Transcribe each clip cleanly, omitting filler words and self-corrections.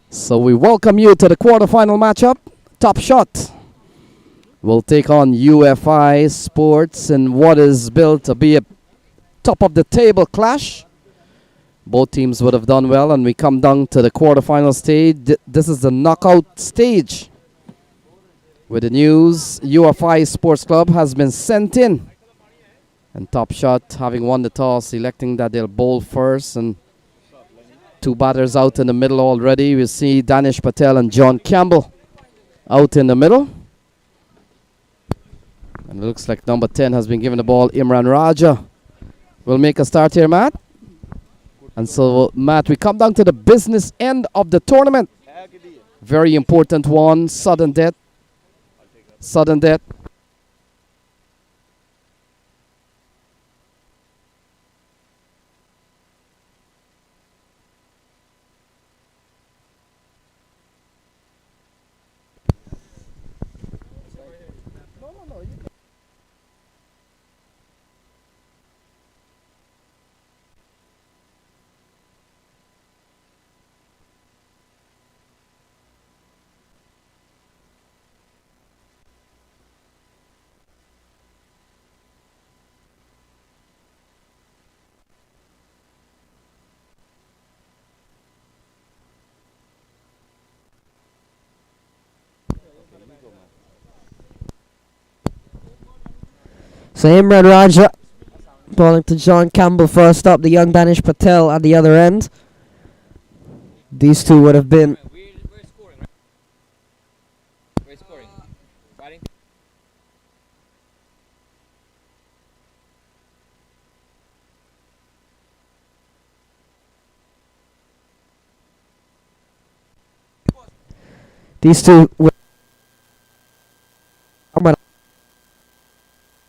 So we welcome you to the quarterfinal matchup. Top Shot will take on UFI Sports in what is built to be a top of the table clash. Both teams would have done well, and we come down to the quarterfinal stage. This is the knockout stage. With the news, UFI Sports Club has been sent in. And Top Shot, having won the toss, electing that they'll bowl first. And two batters out in the middle already. We see Danish Patel and John Campbell out in the middle. And it looks like number 10 has been given the ball. Imran Raja will make a start here, Matt. And so, Matt, we come down to the business end of the tournament. Very important one, sudden death. Sudden death. So Imran Raja bowling to John Campbell first up, the young Danish Patel at the other end. These two would have been these two were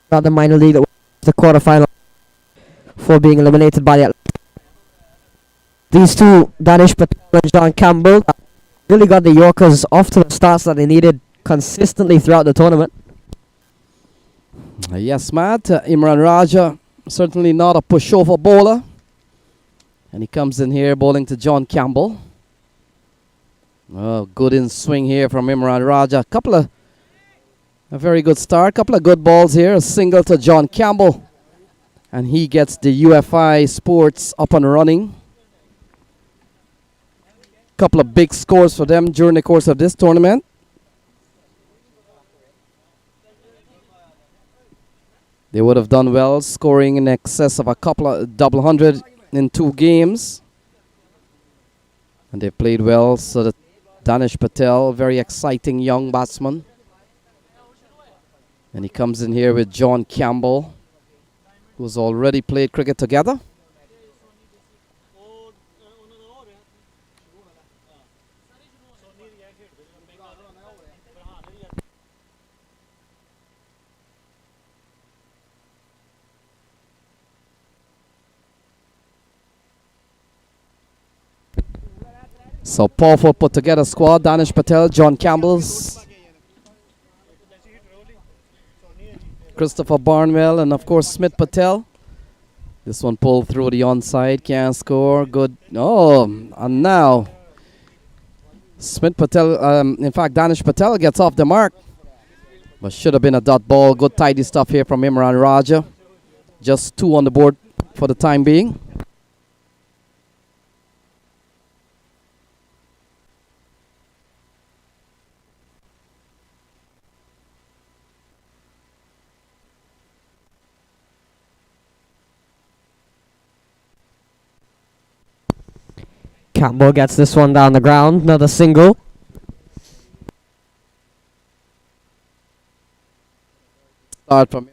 got the minor league, the quarterfinal, for being eliminated by the these two, Danish Patel and John Campbell, really got the Yorkers off to the starts that they needed consistently throughout the tournament. Yes, Matt. Imran Raja, certainly not a pushover bowler. And he comes in here bowling to John Campbell. Oh, good in swing here from Imran Raja. A very good start. Couple of good balls here. A single to John Campbell. And he gets the UFI Sports up and running. Couple of big scores for them during the course of this tournament. They would have done well, scoring in excess of a couple of double hundred in 2 games. And they played well. So the Danish Patel, very exciting young batsman. And he comes in here with John Campbell, who's already played cricket together. So powerful put together squad. Danish Patel, John Campbell's, Christopher Barnwell, and of course Smith Patel. This one pulled through the onside, can't score. Good. Oh, and now Smith Patel, in fact Danish Patel gets off the mark. But should have been a dot ball. Good tidy stuff here from Imran Raja. Just 2 on the board for the time being. Campbell gets this one down the ground, another single. Start from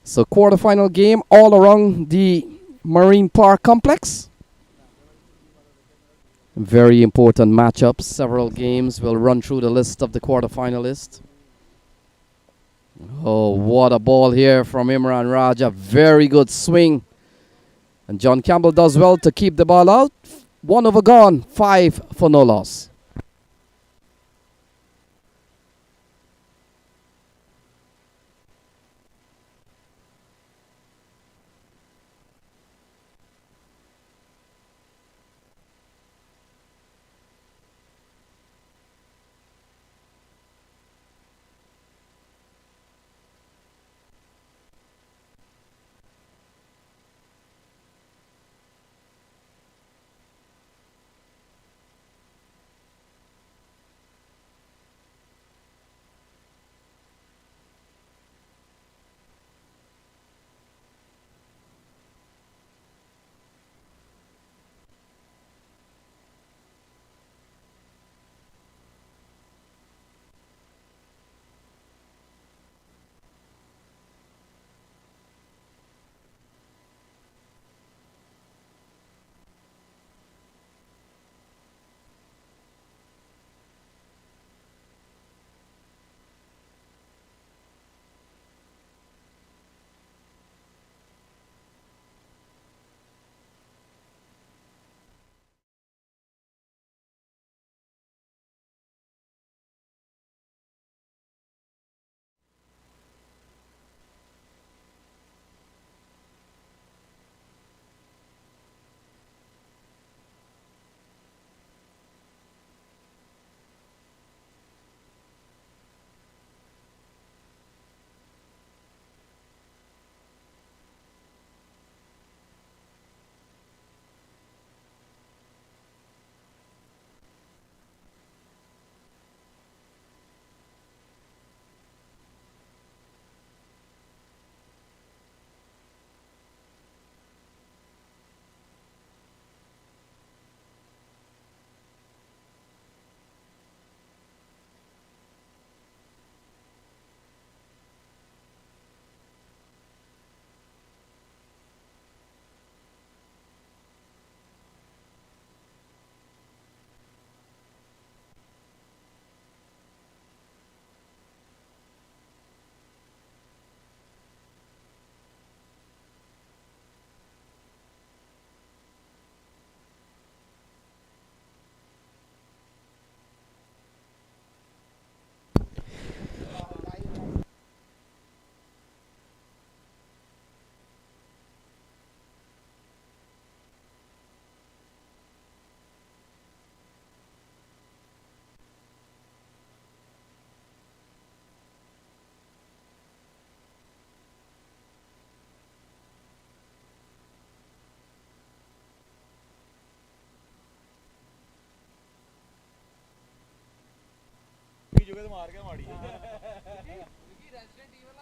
So quarterfinal game all around the Marine Park complex. Very important matchups. Several games. We'll run through the list of the quarterfinalists. Oh, what a ball here from Imran Raja. Very good swing. And John Campbell does well to keep the ball out. 1 over gone. 5 for no loss.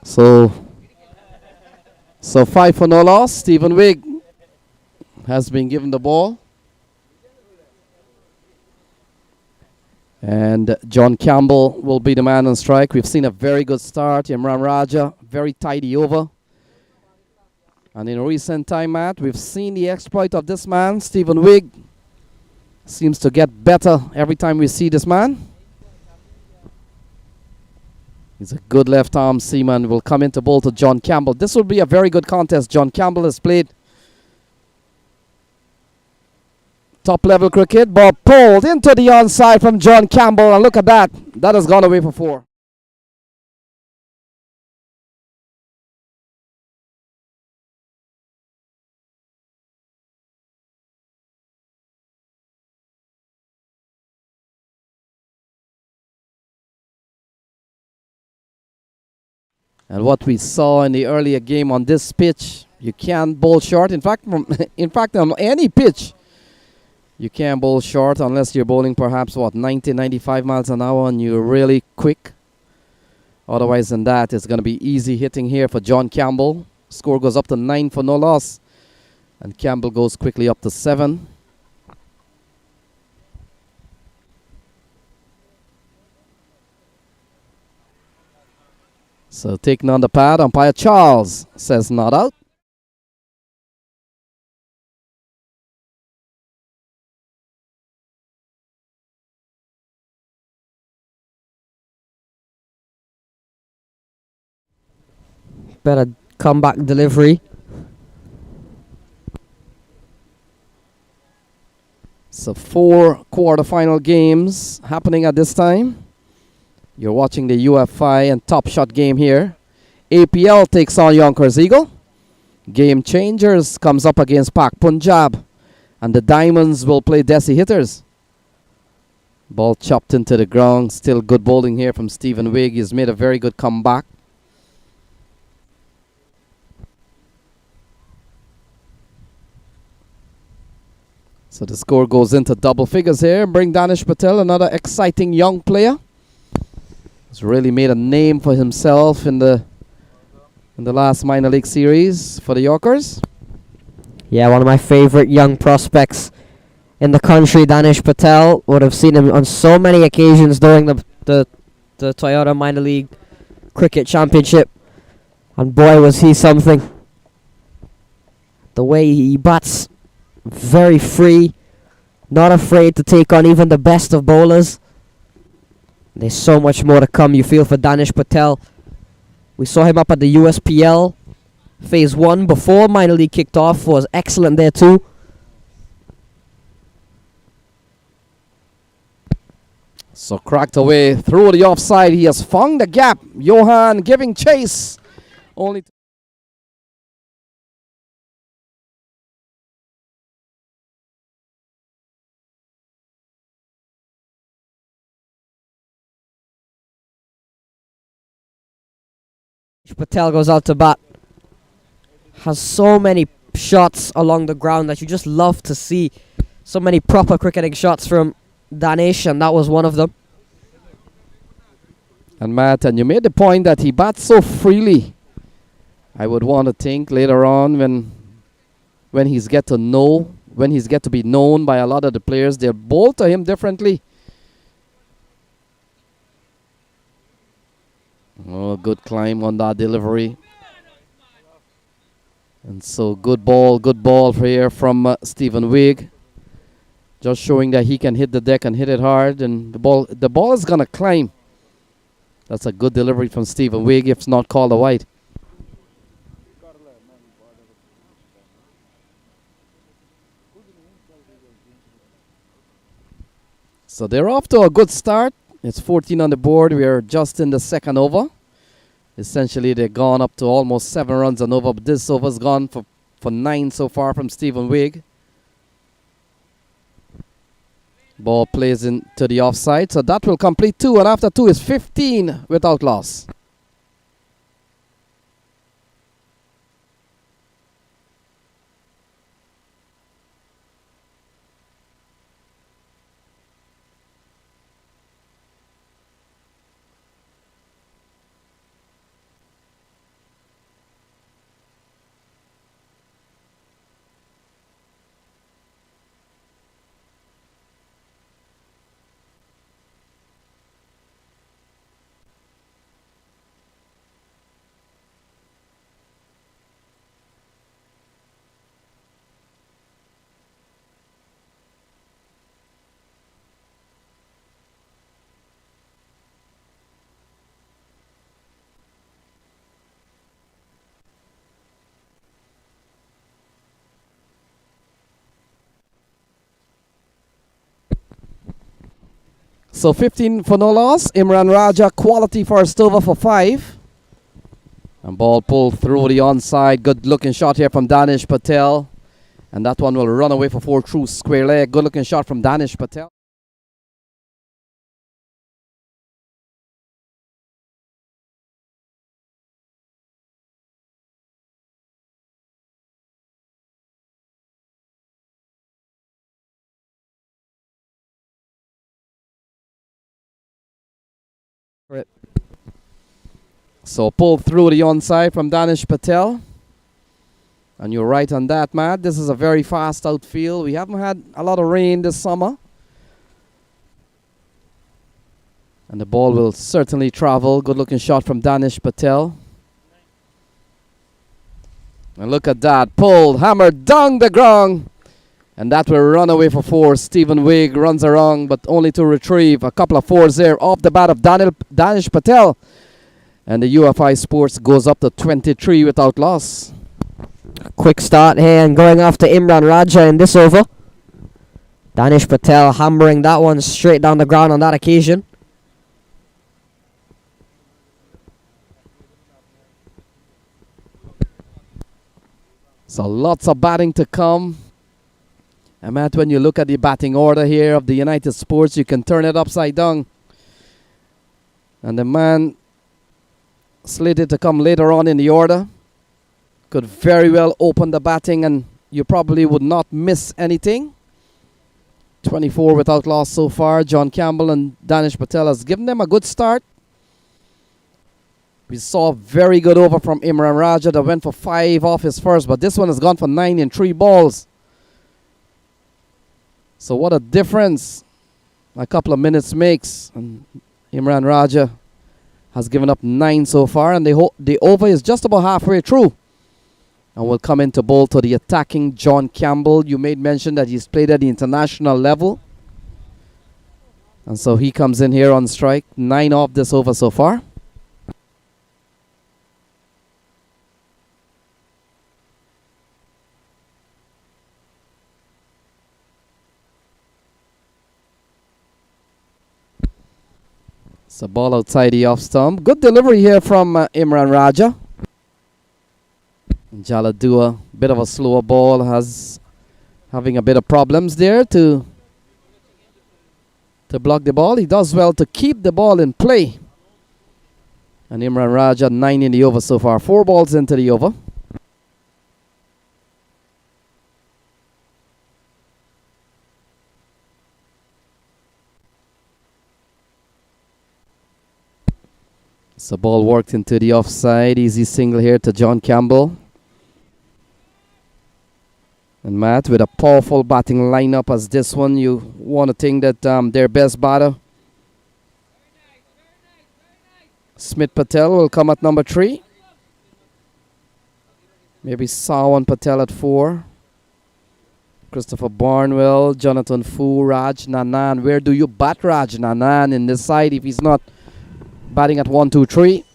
So 5 for no loss. Stephen Wigg has been given the ball. And John Campbell will be the man on strike. We've seen a very good start. Imran Raja, very tidy over. And in recent time, Matt, we've seen the exploit of this man, Stephen Wigg. Seems to get better every time we see this man. He's a good left-arm seaman. Will come into bowl to John Campbell. This will be a very good contest. John Campbell has played top-level cricket. Ball pulled into the onside from John Campbell. And look at that. That has gone away for 4. And what we saw in the earlier game on this pitch, you can't bowl short. In fact, on any pitch, you can't bowl short unless you're bowling perhaps, 90, 95 miles an hour and you're really quick. Otherwise than that, it's going to be easy hitting here for John Campbell. Score goes up to 9 for no loss. And Campbell goes quickly up to 7. So taking on the pad, umpire Charles says not out. Better comeback delivery. So 4 quarterfinal games happening at this time. You're watching the UFI and Top Shot game here. APL takes on Yonkers Eagle. Game Changers comes up against Pak Punjab. And the Diamonds will play Desi Hitters. Ball chopped into the ground. Still good bowling here from Stephen Wigg. He's made a very good comeback. So the score goes into double figures here. Bring Danish Patel, another exciting young player. He's really made a name for himself in the last minor league series for the Yorkers. Yeah, one of my favorite young prospects in the country, Danish Patel. Would have seen him on so many occasions during the Toyota Minor League Cricket Championship. And boy, was he something. The way he bats, very free, not afraid to take on even the best of bowlers. There's so much more to come, you feel, for Danish Patel. We saw him up at the USPL Phase 1 before minor league kicked off. Was excellent there too. So cracked away through the offside. He has found the gap. Johan giving chase. Only Patel goes out to bat. Has so many shots along the ground that you just love to see. So many proper cricketing shots from Danish, and that was one of them. And Matt, and you made the point that he bats so freely. I would want to think later on when he's get to be known by a lot of the players, they'll bowl to him differently. Oh, good climb on that delivery. And so good ball for here from Stephen Wigg. Just showing that he can hit the deck and hit it hard, and the ball is gonna climb. That's a good delivery from Stephen Wigg, if it's not called a wide. So they're off to a good start. It's 14 on the board. We are just in the second over. Essentially, they've gone up to almost 7 runs an over, but this over's gone for 9 so far from Stephen Wigg. Ball plays into the offside, so that will complete 2, and after 2 is 15 without loss. So 15 for no loss. Imran Raja quality first over for 5. And ball pulled through the onside. Good looking shot here from Danish Patel. And that one will run away for 4 through square leg. Good looking shot from Danish Patel. So pulled through the onside from Danish Patel. And you're right on that, Matt. This is a very fast outfield. We haven't had a lot of rain this summer. And the ball will certainly travel. Good looking shot from Danish Patel. And look at that. Pulled, hammered down the ground. And that will run away for four. Stephen Wigg runs around, but only to retrieve a couple of fours there off the bat of Danish Patel. And the UFI Sports goes up to 23 without loss. Quick start here and going after Imran Raja in this over. Danish Patel hammering that one straight down the ground on that occasion. So lots of batting to come. And Matt, when you look at the batting order here of the United Sports, you can turn it upside down. And the man slated to come later on in the order could very well open the batting, and you probably would not miss anything. 24 without loss so far. John Campbell and Danish Patel has given them a good start. We saw a very good over from Imran Raja that went for 5 off his first, but this one has gone for 9 in 3 balls. So what a difference a couple of minutes makes. And Imran Raja has given up 9 so far, and the over is just about halfway through. And will come into bowl to the attacking John Campbell. You made mention that he's played at the international level. And so he comes in here on strike. 9 off this over so far. It's a ball outside the off stump. Good delivery here from Imran Raja. Jaladua, bit of a slower ball, having a bit of problems there to block the ball. He does well to keep the ball in play. And Imran Raja 9 in the over so far. 4 balls into the over. So ball worked into the offside. Easy single here to John Campbell. And Matt, with a powerful batting lineup as this one, you want to think that their best batter, Smith Patel, will come at number 3. Maybe Sawan Patel at 4. Christopher Barnwell, Jonathan Fu, Raj Nanan. Where do you bat Raj Nanan in this side if he's not batting at 1, 2, 3?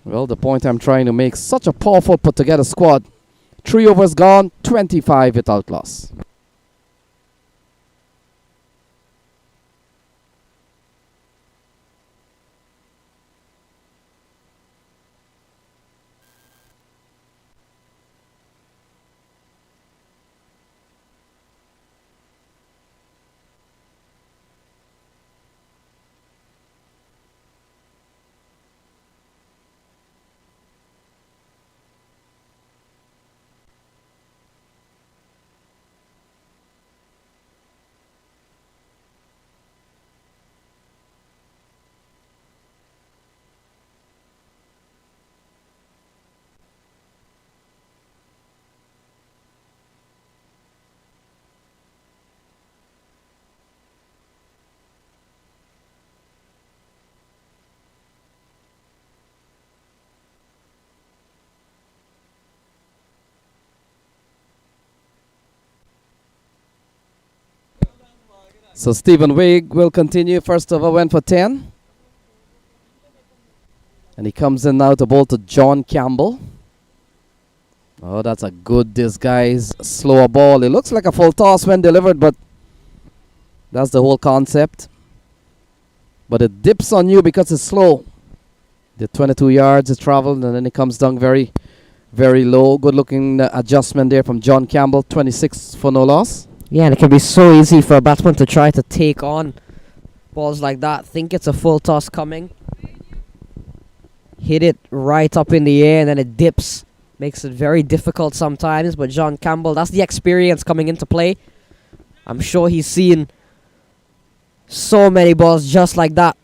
Well, the point I'm trying to make, such a powerful put together squad. 3 overs gone, 25 without loss. So Stephen Wigg will continue. First over went for 10. And he comes in now to bowl to John Campbell. Oh, that's a good disguise. Slower ball. It looks like a full toss when delivered, but that's the whole concept. But it dips on you because it's slow. The 22 yards is traveled, and then it comes down very, very low. Good looking adjustment there from John Campbell. 26 for no loss. Yeah, and it can be so easy for a batsman to try to take on balls like that. Think it's a full toss coming. Hit it right up in the air and then it dips. Makes it very difficult sometimes. But John Campbell, that's the experience coming into play. I'm sure he's seen so many balls just like that.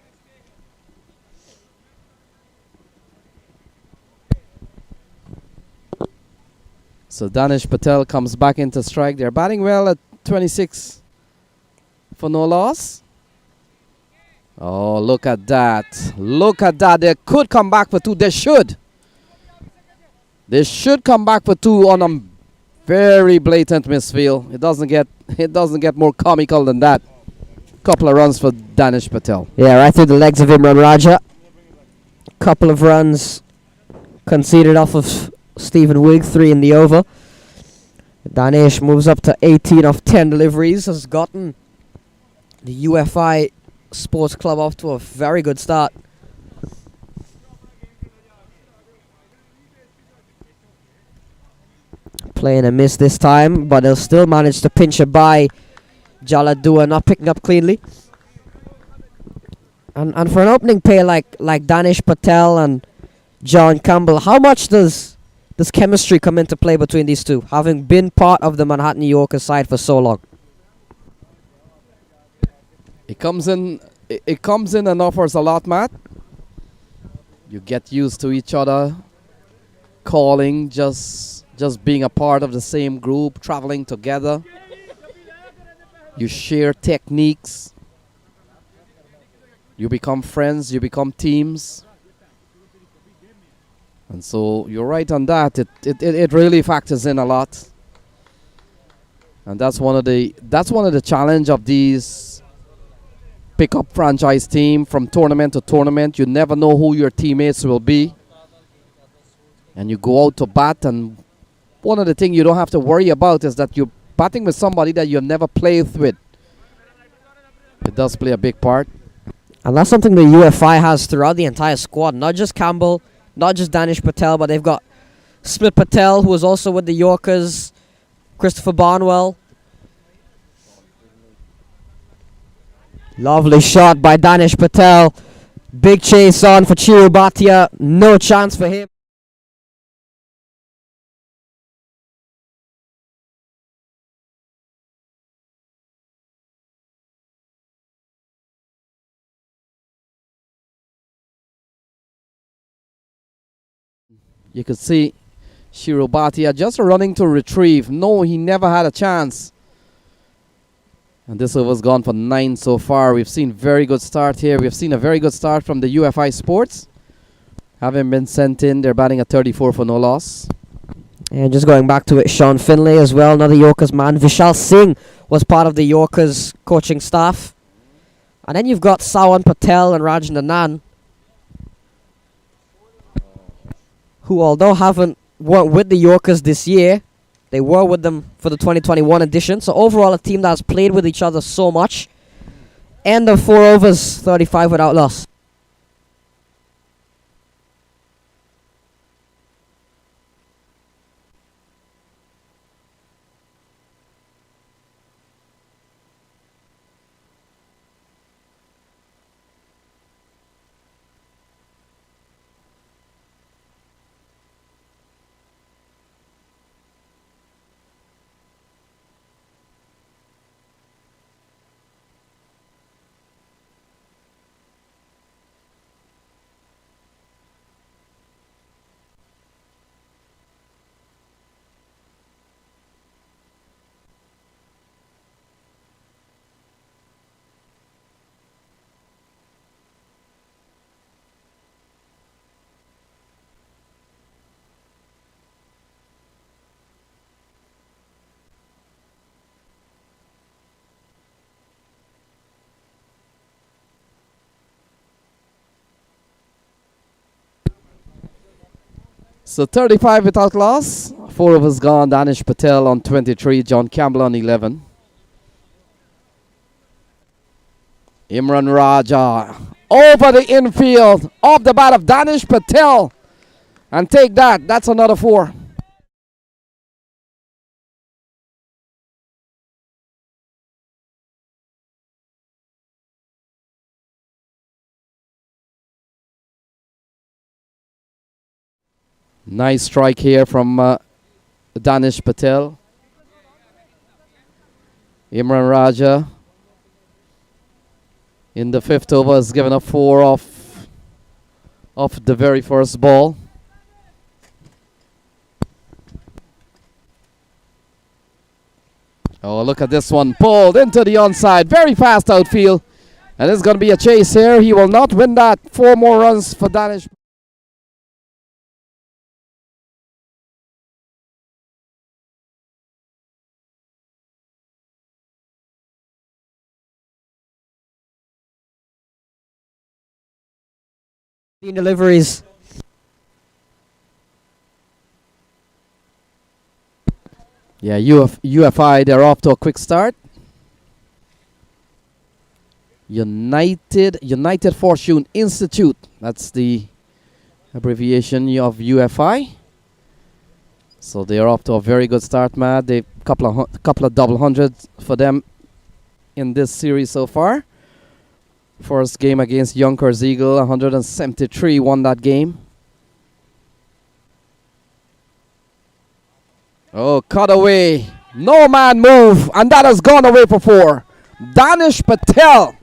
So Danish Patel comes back into strike. They're batting well at 26 for no loss. Oh, look at that. Look at that. They could come back for two. They should. They should come back for two on a very blatant misfield. It doesn't get more comical than that. Couple of runs for Danish Patel. Yeah, right through the legs of Imran Raja. Couple of runs conceded off of Stephen Wigg, 3 in the over. Danish moves up to 18 of 10 deliveries. Has gotten the UFI Sports Club off to a very good start. Playing a miss this time, but they'll still manage to pinch it by Jaladua, not picking up cleanly. And for an opening pair like Danish Patel and John Campbell, how much does chemistry come into play between these two, having been part of the Manhattan Yorkers side for so long? It comes in and offers a lot, Matt. You get used to each other, calling, just being a part of the same group, traveling together. You share techniques. You become friends, you become teams. And so you're right on that. It really factors in a lot. And that's one of the challenge of these pickup franchise team from tournament to tournament. You never know who your teammates will be. And you go out to bat, and one of the things you don't have to worry about is that you're batting with somebody that you've never played with. It does play a big part. And that's something the UFI has throughout the entire squad. Not just Campbell, not just Danish Patel, but they've got Smith Patel, who was also with the Yorkers, Christopher Barnwell. Lovely shot by Danish Patel. Big chase on for Chiru Bhatia. No chance for him. You could see Chiru Bhatia just running to retrieve. No, he never had a chance. And this over's gone for 9 so far. We've seen very good start here. We've seen a very good start from the UFI Sports. Having been sent in, they're batting at 34 for no loss. And just going back to it, Sean Finlay as well, another Yorkers man. Vishal Singh was part of the Yorkers coaching staff. And then you've got Sawan Patel and Rajan Anand, who although weren't with the Yorkers this year, they were with them for the 2021 edition. So overall, a team that has played with each other so much. End of 4 overs, 35 without loss. So 35 without loss. 4 overs gone. Danish Patel on 23. John Campbell on 11. Imran Raja over the infield. Off the bat of Danish Patel. And take that. That's another 4. Nice strike here from Danish Patel. Imran Raja in the 5th over has given up 4 off the very first ball. Oh, look at this one. Pulled into the onside. Very fast outfield. And it's going to be a chase here. He will not win that. 4 more runs for Danish. Deliveries. Yeah, UFI, they're off to a quick start. United Fortune Institute. That's the abbreviation of UFI. So they're off to a very good start, Matt. They couple of double hundreds for them in this series so far. First game against Yonkers Eagle, 173 won that game. Oh, cut away. No man move. And that has gone away for 4. Danish Patel.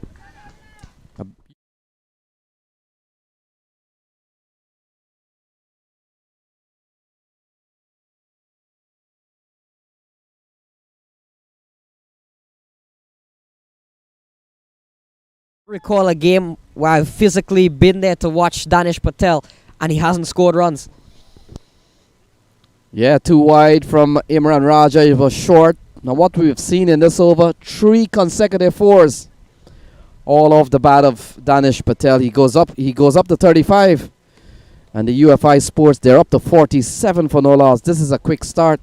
Recall a game where I've physically been there to watch Danish Patel and he hasn't scored runs. Yeah, 2 wide from Imran Raja. It was short. Now what we've seen in this over, 3 consecutive 4s. All off the bat of Danish Patel. He goes up to 35. And the UFI Sports, they're up to 47 for no loss. This is a quick start.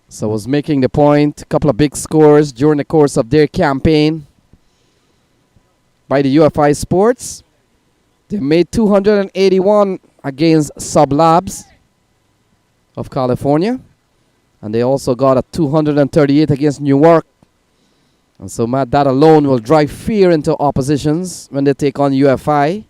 So was making the point, a couple of big scores during the course of their campaign by the UFI Sports. They made 281 against Sublabs of California. And they also got a 238 against Newark. And so, Matt, that alone will drive fear into oppositions when they take on UFI.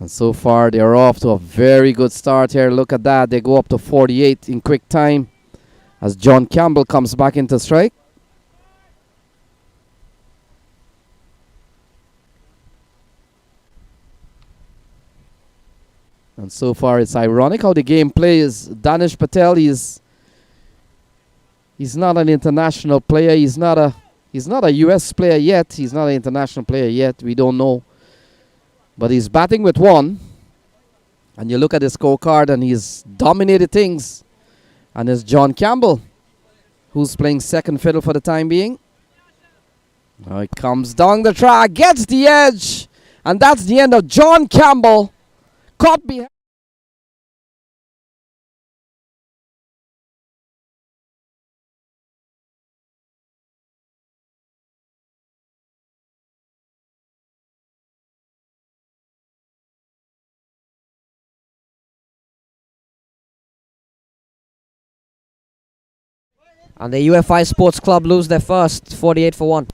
And so far, they're off to a very good start here. Look at that. They go up to 48 in quick time as John Campbell comes back into strike. And so far, it's ironic how the game plays. Danish Patel, he's not an international player. He's not a US player yet. He's not an international player yet. We don't know. But he's batting with 1. And you look at his scorecard and he's dominated things. And it's John Campbell who's playing second fiddle for the time being. Now he comes down the track, gets the edge. And that's the end of John Campbell. Caught behind. And the UFI Sports Club lose their first, 48 for 1.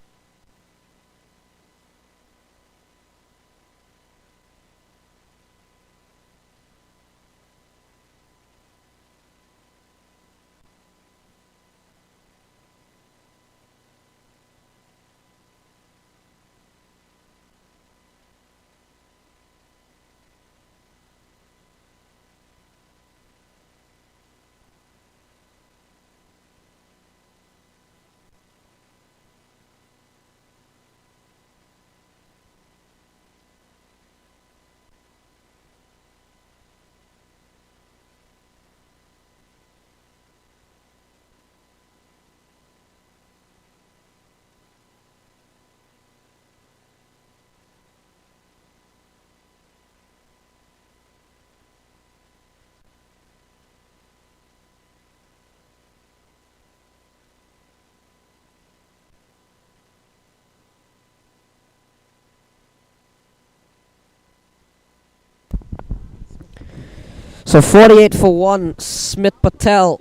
So 48 for 1, Smith Patel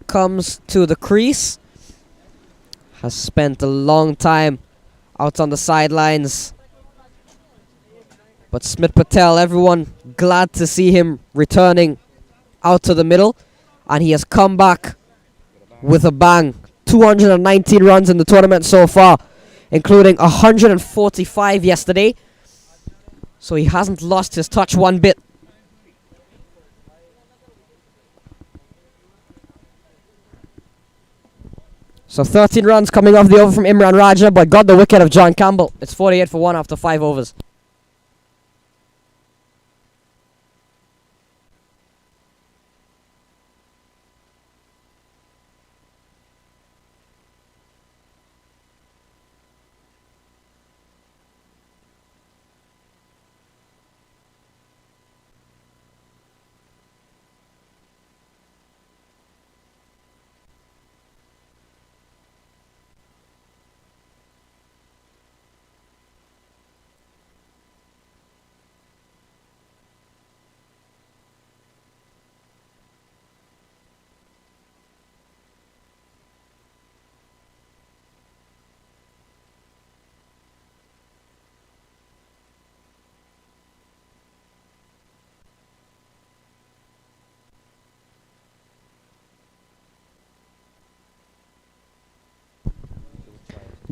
comes to the crease. Has spent a long time out on the sidelines. But Smith Patel, everyone glad to see him returning out to the middle. And he has come back with a bang. 219 runs in the tournament so far, including 145 yesterday. So he hasn't lost his touch one bit. So 13 runs coming off the over from Imran Raja, but got the wicket of John Campbell. It's 48 for 1 after 5 overs.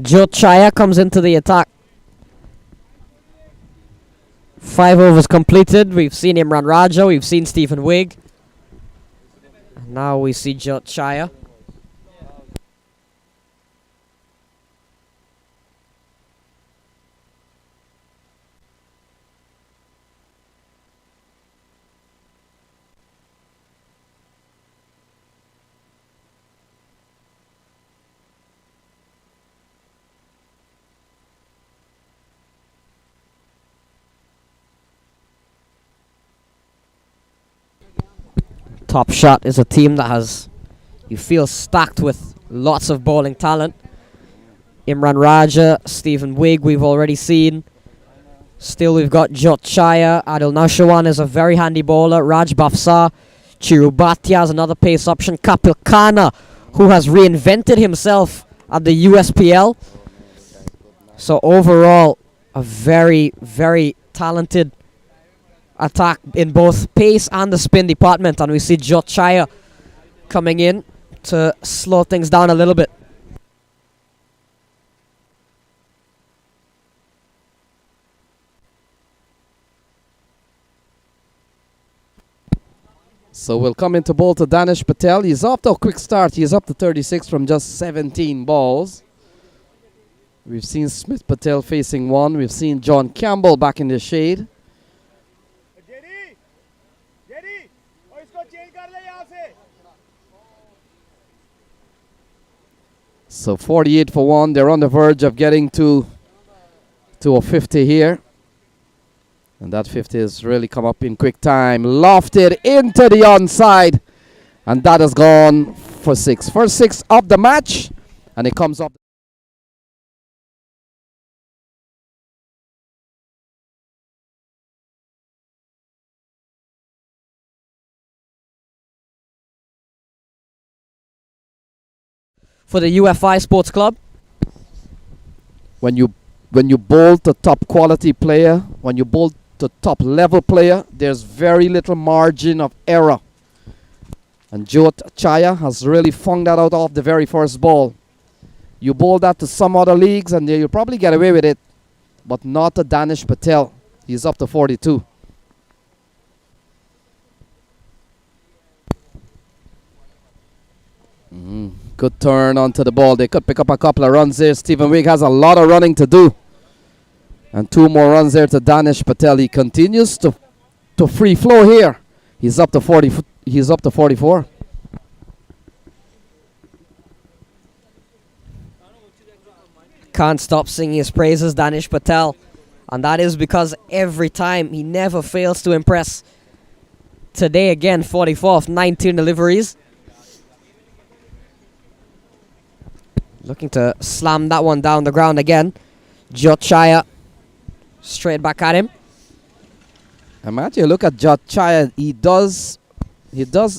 Joe Chaya comes into the attack. 5 overs completed. We've seen Imran Raja, we've seen Stephen Wigg. Now we see Joe Chaya. Top Shot is a team that has, you feel, stacked with lots of bowling talent. Imran Raja, Stephen Wigg we've already seen. Still we've got Jot Chaya. Adil Nashawan is a very handy bowler. Raj Bafsar. Chiru Bhatia is another pace option. Kapil Khanna, who has reinvented himself at the USPL. So overall, a very, very talented attack in both pace and the spin department, and we see Jot Chaya coming in to slow things down a little bit. So we'll come into bowl to Danish Patel. He's off to a quick start. He's up to 36 from just 17 balls. We've seen Smith Patel facing one. We've seen John Campbell back in the shade. So 48 for 1. They're on the verge of getting to a 50 here. And that 50 has really come up in quick time. Lofted into the onside. And that has gone for 6. First 6 of the match. And it comes up. For the UFI Sports Club. When you bowl to top quality player, when you bowl to top level player, there's very little margin of error. And Jot Chaya has really found that out off the very first ball. You bowl that to some other leagues and you'll probably get away with it, but not to Danish Patel. He's up to 42. Good turn onto the ball. They could pick up a couple of runs there. Stephen Wigg has a lot of running to do. And 2 more runs there to Danish Patel. He continues to free flow here. He's up to 40. He's up to 44. Can't stop singing his praises, Danish Patel. And that is because every time he never fails to impress. Today again, 44th, 19 deliveries. Looking to slam that one down the ground again. Jot Chaya straight back at him. Imagine you look at Jot Chaya. He does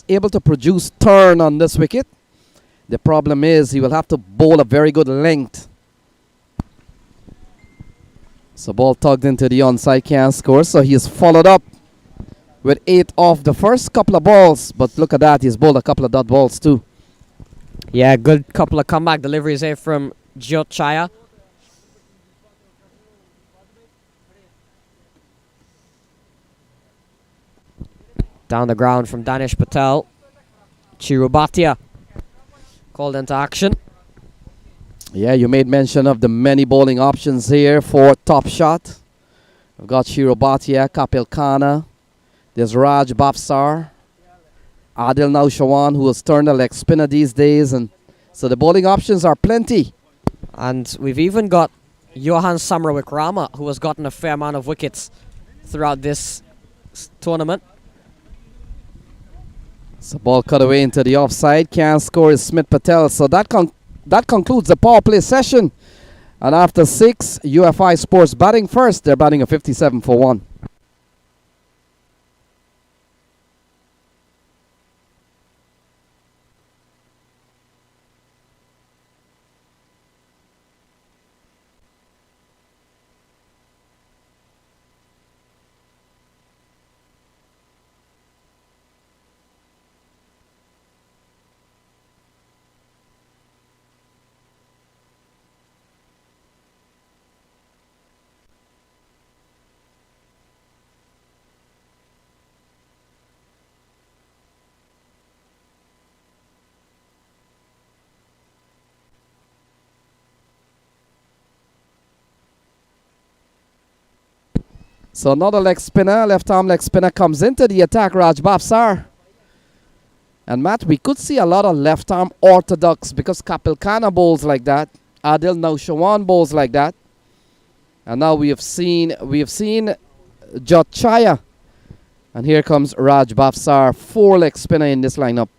able to produce turn on this wicket. The problem is he will have to bowl a very good length. So ball tugged into the onside, can't score. So he has followed up with 8 off the first couple of balls. But look at that, he's bowled a couple of dot balls too. Yeah, good couple of comeback deliveries here from Chaya. Down the ground from Danish Patel. Chirubatia called into action. Yeah, you made mention of the many bowling options here for Top Shot. We've got Chirubatia, Kapil Khanna. There's Raj Bafsar. Adil Naushawan, who has turned a leg spinner these days. And so the bowling options are plenty. And we've even got Johan Samarawikrama, who has gotten a fair amount of wickets throughout this tournament. So ball cut away into the offside. Can't score is Smith Patel. So that concludes the power play session. And after 6, UFI Sports batting first. They're batting a 57 for 1. So another leg spinner, left arm leg spinner comes into the attack, Raj Bafsar. And Matt, we could see a lot of left arm orthodox because Kapil Khanna bowls like that. Adil Naushawan bowls like that. And now we have seen Jot Chaya. And here comes Raj Bafsar, 4 leg spinner in this lineup.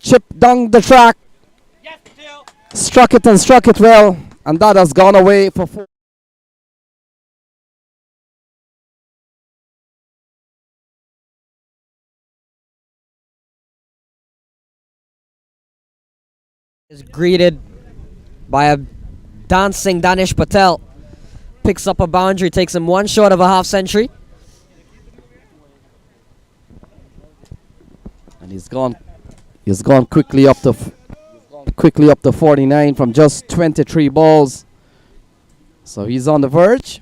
Chip down the track. Struck it and struck it well. And that has gone away for 4. Is greeted by a dancing Danish Patel. Picks up a boundary, takes him one short of a half century. And he's gone quickly up to 49 from just 23 balls. So he's on the verge.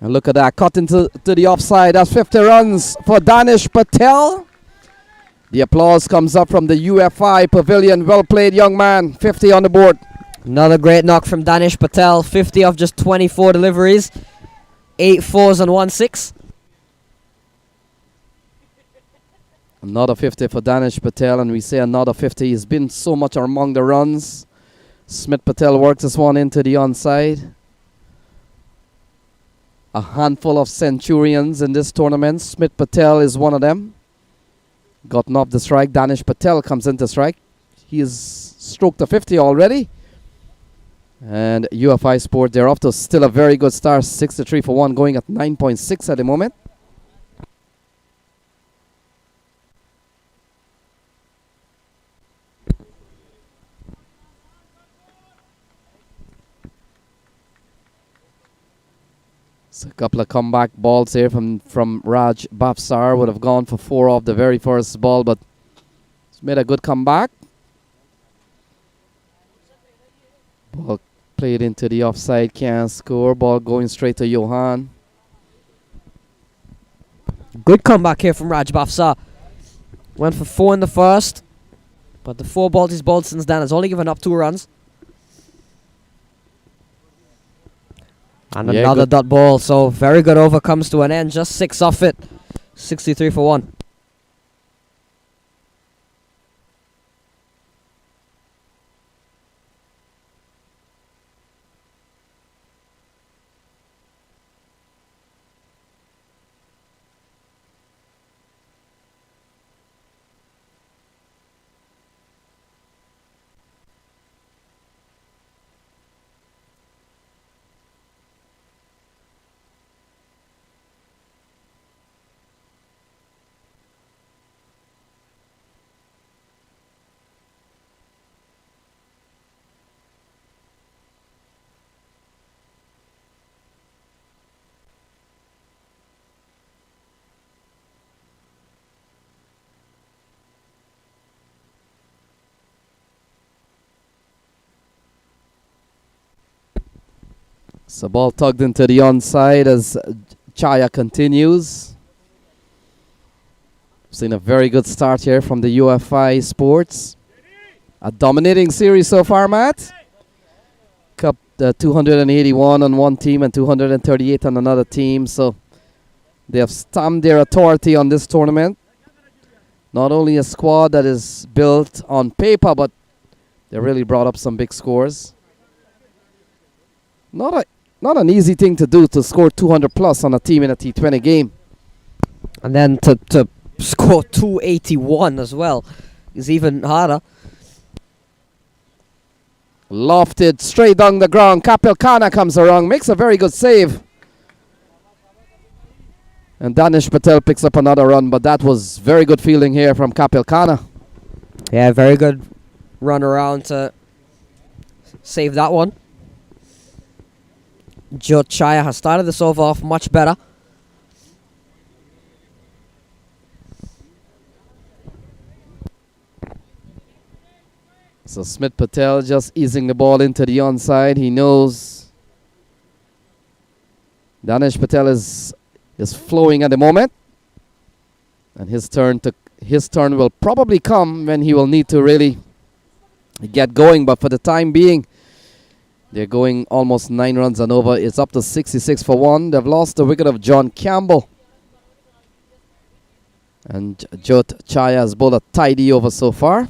And look at that, cut into the offside. That's 50 runs for Danish Patel. The applause comes up from the UFI pavilion. Well played, young man. 50 on the board. Another great knock from Danish Patel. 50 of just 24 deliveries. 8 fours and 1 6. Another 50 for Danish Patel, and we say another 50. He's been so much among the runs. Smith Patel works this one into the onside. A handful of centurions in this tournament. Smith Patel is one of them. Gotten off the strike. Danish Patel comes into strike. He has stroked a 50 already. And UFI Sport, they're off to still a very good start. 63 for 1, going at 9.6 at the moment. So a couple of comeback balls here from Raj Bafsar. Would have gone for 4 off the very first ball, but he's made a good comeback. Ball played into the offside, can't score. Ball going straight to Johan. Good comeback here from Raj Bafsar. Went for 4 in the first, but the 4 balls he's bowled since then has only given up 2 runs. And Yeah, another good. dot ball, so very good over comes to an end. Just 6 off it. 63 for 1. So ball tugged into the onside as Chaya continues. Seen a very good start here from the UFI Sports. A dominating series so far, Matt. Cup 281 on one team and 238 on another team. So they have stamped their authority on this tournament. Not only a squad that is built on paper, but they really brought up some big scores. Not an easy thing to do, to score 200 plus on a team in a T20 game. And then to score 281 as well is even harder. Lofted straight down the ground. Kapil Khanna comes around, makes a very good save. And Danish Patel picks up another run, but that was very good fielding here from Kapil Khanna. Yeah, very good run around to save that one. Joe Chaya has started this over off much better. So Smith Patel just easing the ball into the onside. He knows Danish Patel is flowing at the moment. And his turn will probably come when he will need to really get going. But for the time being, they're going almost 9 runs and over. It's up to 66 for 1. They've lost the wicket of John Campbell. And Jot Chaya has bowled a tidy over so far.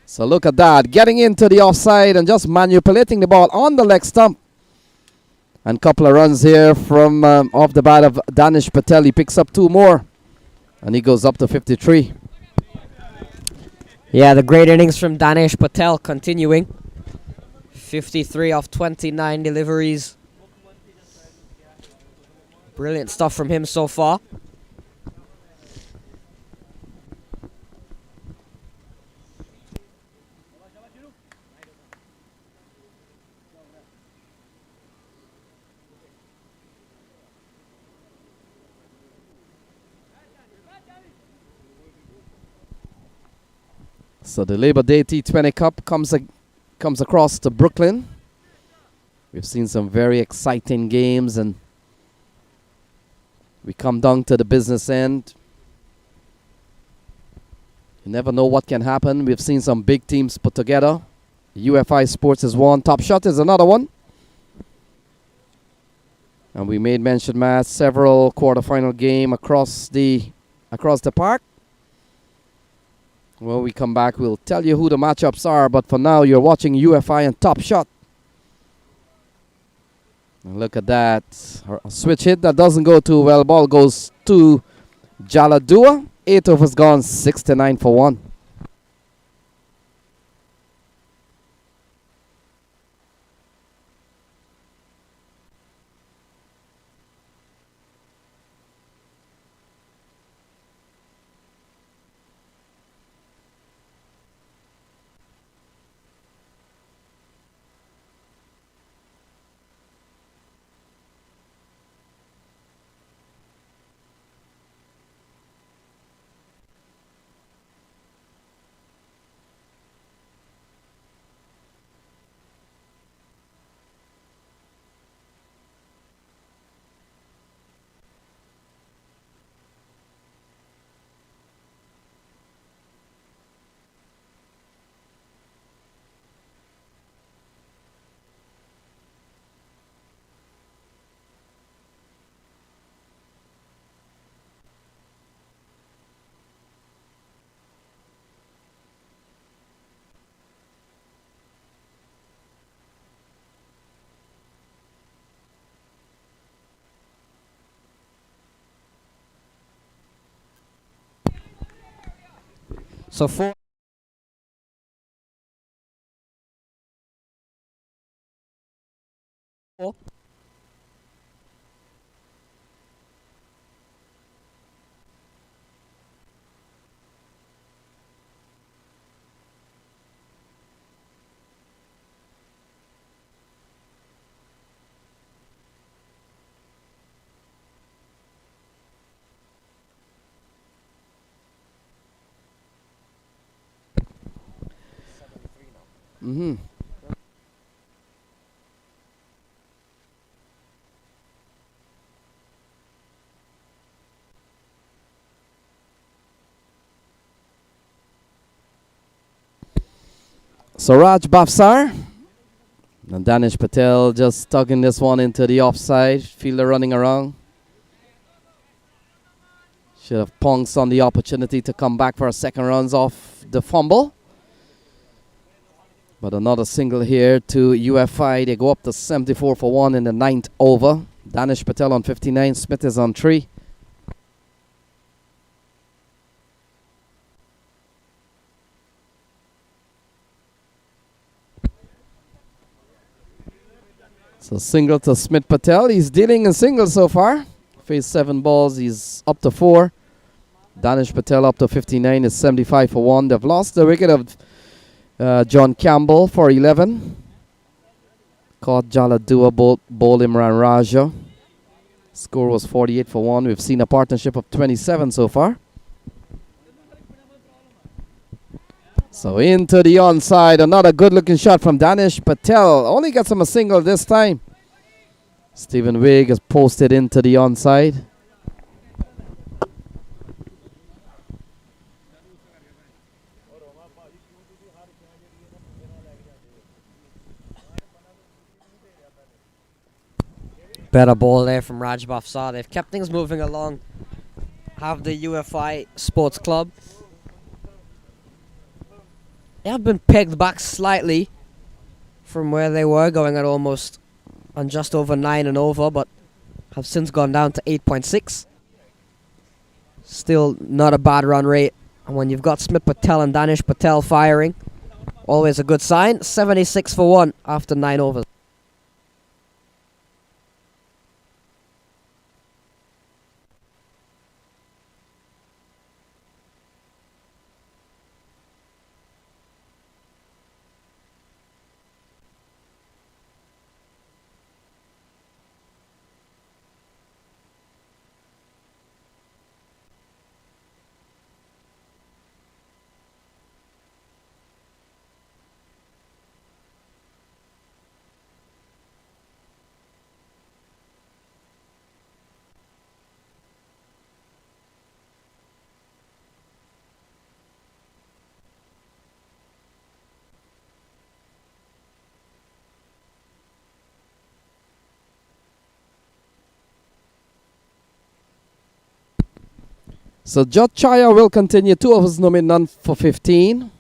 So look at that, getting into the offside and just manipulating the ball on the leg stump. And couple of runs here from off the bat of Danish Patel. He picks up 2 more. And he goes up to 53. Yeah, the great innings from Danish Patel continuing. 53 off 29 deliveries. Brilliant stuff from him so far. So the Labor Day T20 Cup comes across to Brooklyn. We've seen some very exciting games, and we come down to the business end. You never know what can happen. We've seen some big teams put together. UFI Sports is one. Top Shot is another one. And we made mention, Matt, several quarterfinal game across the park. When we come back, we'll tell you who the matchups are. But for now, you're watching UFI and Top Shot. And look at that. A switch hit that doesn't go too well. Ball goes to Jaladua. 8 overs gone, 69 for 1. So 4. Mm-hmm. Suraj Bafsar. And Danish Patel just tugging this one into the offside. Fielder running around. Should have pounced on the opportunity to come back for a second runs off the fumble. But another single here to UFI. They go up to 74 for 1 in the 9th over. Danish Patel on 59. Smith is on 3. So single to Smith Patel. He's dealing in singles so far. Faced 7 balls. He's up to 4. Danish Patel up to 59 is 75 for 1. They've lost the wicket of John Campbell for 11. Caught Jaladua bowl Imran Raja. Score was 48 for 1. We've seen a partnership of 27 so far. So into the onside. Another good looking shot from Danish Patel. Only gets him a single this time. Stephen Wigg has posted into the onside. Better ball there from Raj Bafsar. They've kept things moving along. Have the UFI Sports Club. They have been pegged back slightly from where they were, going at almost on just over 9 and over, but have since gone down to 8.6. Still not a bad run rate. And when you've got Smith Patel and Danish Patel firing, always a good sign. 76 for 1 after 9 overs. So Jot Chaya will continue. 2 overs, no made, none for 15.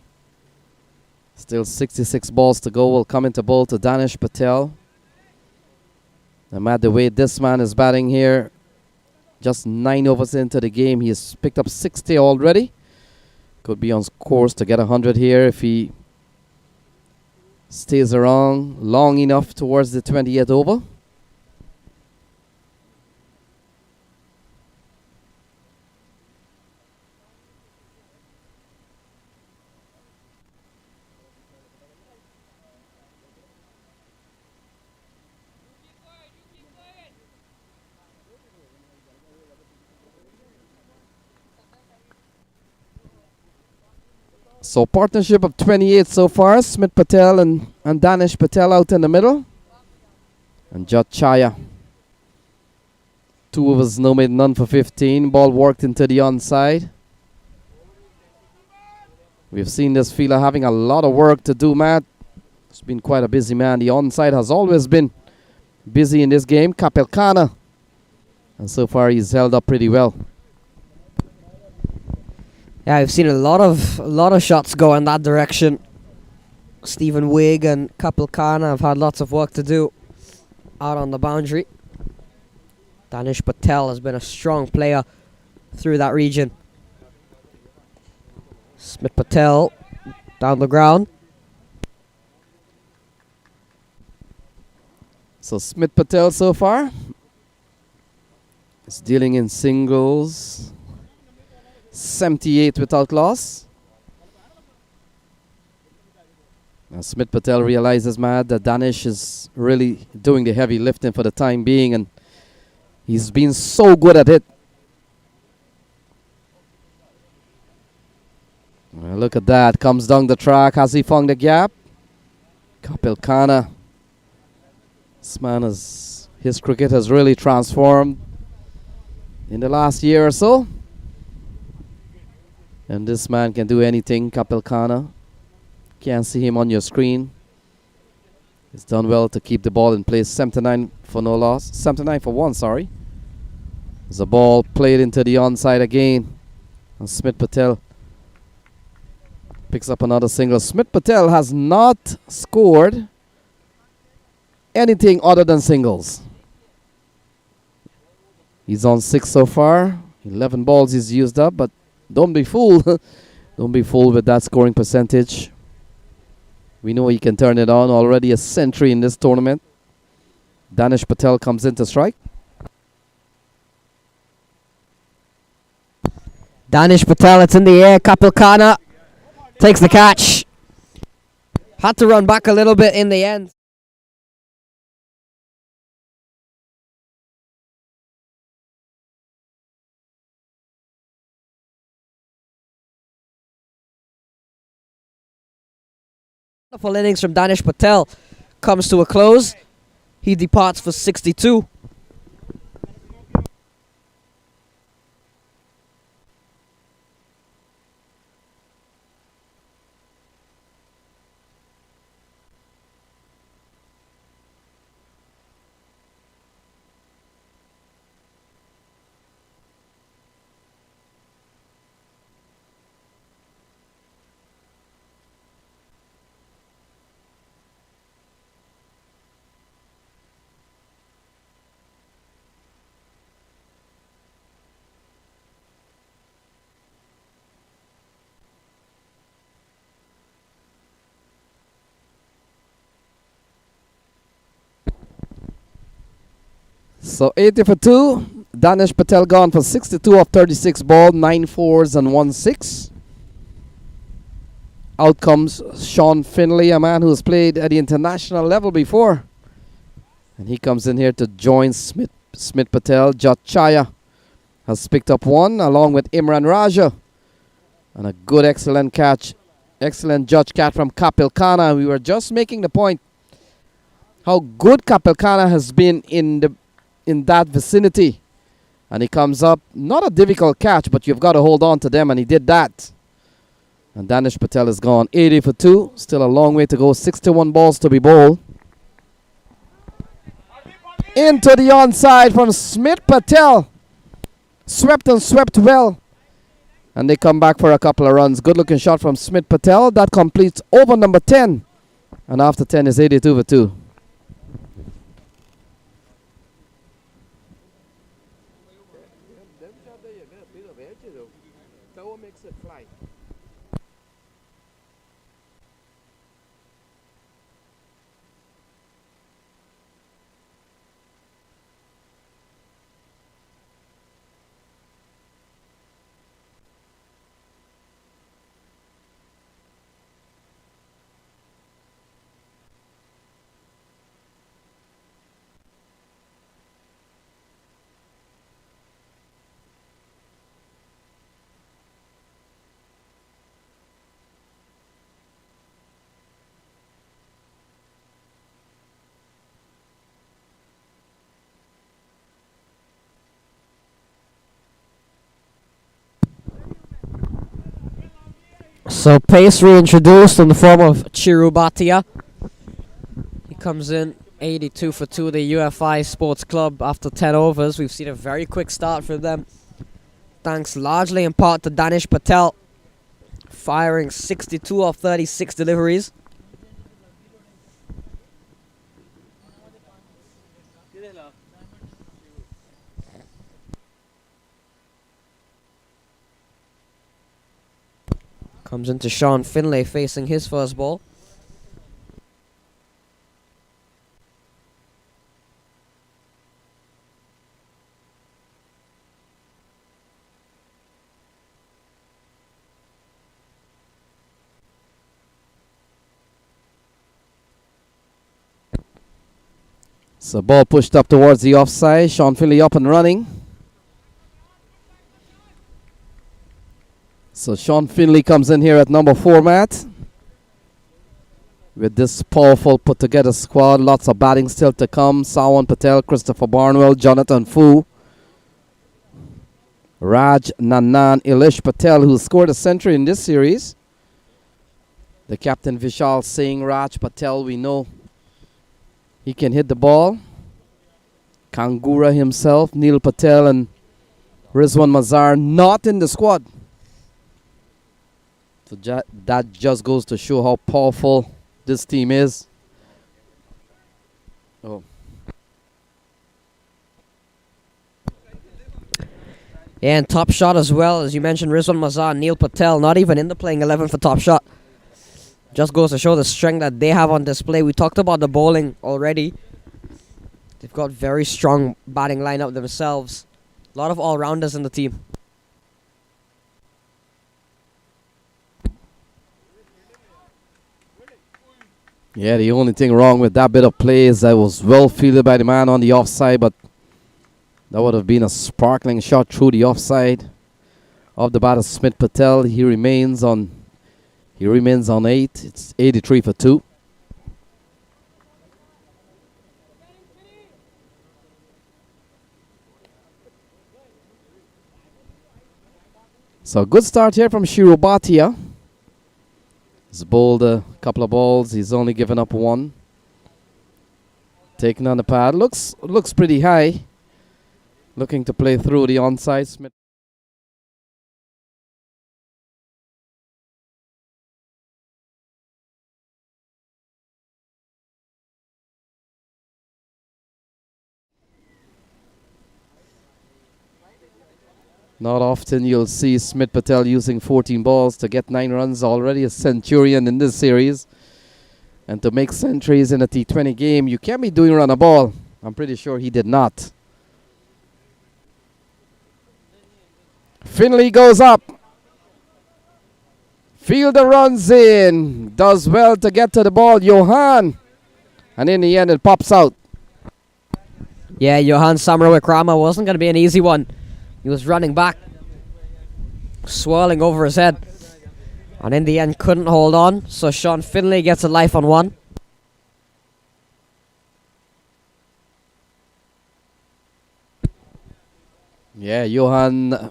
Still 66 balls to go. Will come into bowl to Danish Patel. No matter the way this man is batting here, just 9 overs into the game, he has picked up 60 already. Could be on course to get 100 here if he stays around long enough towards the 20th over. So partnership of 28 so far. Smith Patel and Danish Patel out in the middle. And Jot Chaya. 2 overs, no made, none for 15. Ball worked into the onside. We've seen this fielder having a lot of work to do, Matt. It's been quite a busy man. The onside has always been busy in this game. Kapil Khanna. And so far he's held up pretty well. Yeah, I've seen a lot of shots go in that direction. Stephen Wigg and Kapil Khanna have had lots of work to do out on the boundary. Danish Patel has been a strong player through that region. Smith Patel down the ground. So Smith Patel so far is dealing in singles. 78 without loss. Now Smith Patel realizes, Matt, that Danish is really doing the heavy lifting for the time being, and he's been so good at it. Well, look at that. Comes down the track. Has he found the gap? Kapil Khanna. This man his cricket has really transformed in the last year or so. And this man can do anything, Kapil Khanna. Can't see him on your screen. He's done well to keep the ball in place. 79 for no loss. 79 for 1, sorry. The ball played into the onside again. And Smith Patel picks up another single. Smith Patel has not scored anything other than singles. He's on 6 so far. 11 balls he's used up, but don't be fooled. Don't be fooled with that scoring percentage. We know he can turn it on. Already a century in this tournament. Danish Patel comes in to strike. Danish Patel, it's in the air. Kapil Khanna takes the catch. Had to run back a little bit in the end. Wonderful innings from Danish Patel comes to a close. He departs for 62. So 80 for 2. Danish Patel gone for 62 of 36 ball, 9 fours and 1 6. Out comes Sean Finley, a man who's played at the international level before. And he comes in here to join Smith Patel. Jat Chaya has picked up 1 along with Imran Raja. And a good, excellent catch. Excellent judge catch from Kapil Khanna. We were just making the point how good Kapil Khanna has been in that vicinity. And he comes up, not a difficult catch, but you've got to hold on to them, and he did that. And Danish Patel is gone 80 for 2. Still a long way to go. 61 balls to be bowled. Into the onside from Smith Patel. Swept and swept well. And they come back for a couple of runs. Good looking shot from Smith Patel. That completes over number 10. And after 10 is 82 for 2. So pace reintroduced in the form of Chiru Bhatia. He comes in 82 for 2, the UFI Sports Club after 10 overs. We've seen a very quick start from them. Thanks largely in part to Danish Patel, firing 62 of 36 deliveries. Comes into Sean Finlay facing his first ball. So ball pushed up towards the offside. Sean Finley up and running. So Sean Finley comes in here at number 4 mat. With this powerful put together squad. Lots of batting still to come. Sawan Patel, Christopher Barnwell, Jonathan Fu, Raj Nanan, Ilish Patel, who scored a century in this series. The captain Vishal Singh, Raj Patel, we know he can hit the ball. Kangura himself, Neil Patel and Rizwan Mazar not in the squad. So that just goes to show how powerful this team is. Oh. Yeah, and Top Shot as well, as you mentioned, Rizwan Mazar, Neil Patel, not even in the playing 11 for Top Shot. Just goes to show the strength that they have on display. We talked about the bowling already. They've got very strong batting lineup themselves. A lot of all-rounders in the team. Yeah, the only thing wrong with that bit of play is that it was well fielded by the man on the offside, but that would have been a sparkling shot through the offside of the batter Smith Patel. He remains on 8. It's 83 for 2. So a good start here from Shiro Bhatia. He's bowled a couple of balls. He's only given up 1. Taking on the pad. Looks pretty high. Looking to play through the onside. Smith. Not often you'll see Smith Patel using 14 balls to get 9 runs, already a centurion in this series. And to make centuries in a T20 game, you can't be doing run a ball. I'm pretty sure he did not. Finley goes up. Fielder runs in. Does well to get to the ball. Johan. And in the end, it pops out. Yeah, Johan Samarawikrama wasn't going to be an easy one. He was running back, swirling over his head. And in the end, couldn't hold on. So Sean Finley gets a life on 1. Yeah, Johan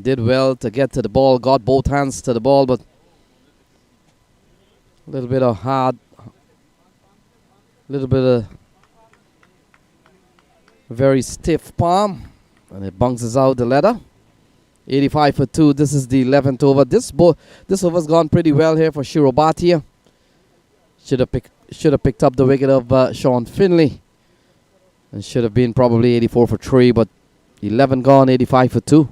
did well to get to the ball. Got both hands to the ball, but a little bit of very stiff palm. And it bounces out the ladder. 85 for 2. This is the 11th over. This over's gone pretty well here for Shiro Bhatia. Should have picked up the wicket of Sean Finley. And should have been probably 84 for 3, but 11 gone, 85 for 2.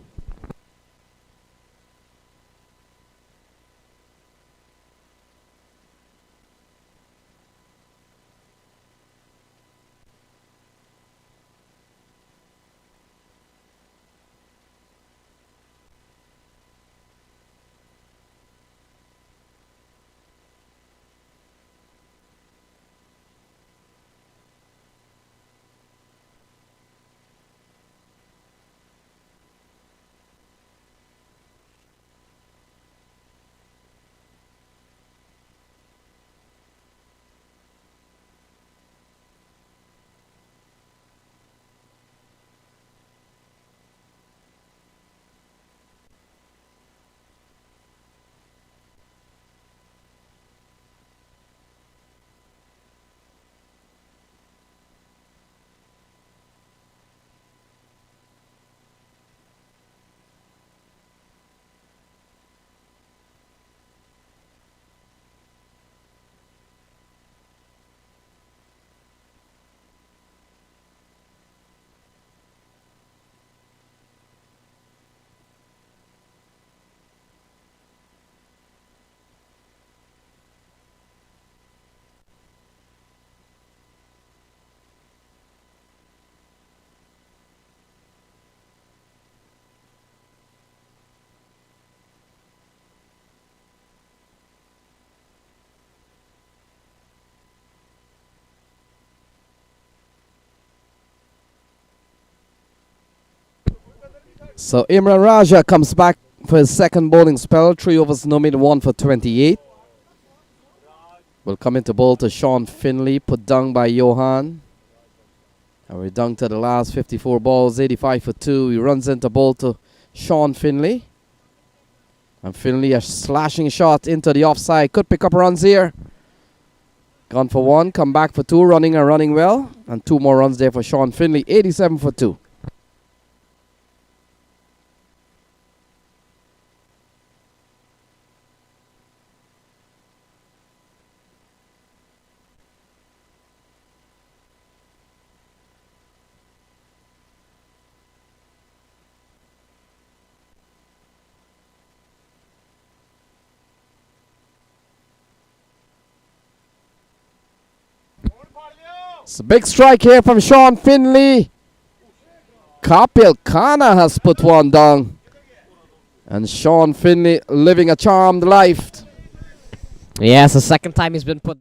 So Imran Raja comes back for his second bowling spell. 3 overs, no made, 1 for 28. Will come into bowl to Sean Finley, put down by Johan. And we're down to the last 54 balls, 85 for 2. He runs into bowl to Sean Finley. And Finley, a slashing shot into the offside. Could pick up runs here. Gone for one, come back for two, running and running well. And 2 more runs there for Sean Finley, 87 for 2. It's a big strike here from Sean Finley. Kapil Khanna has put one down. And Sean Finley living a charmed life. Yes, the second time he's been put.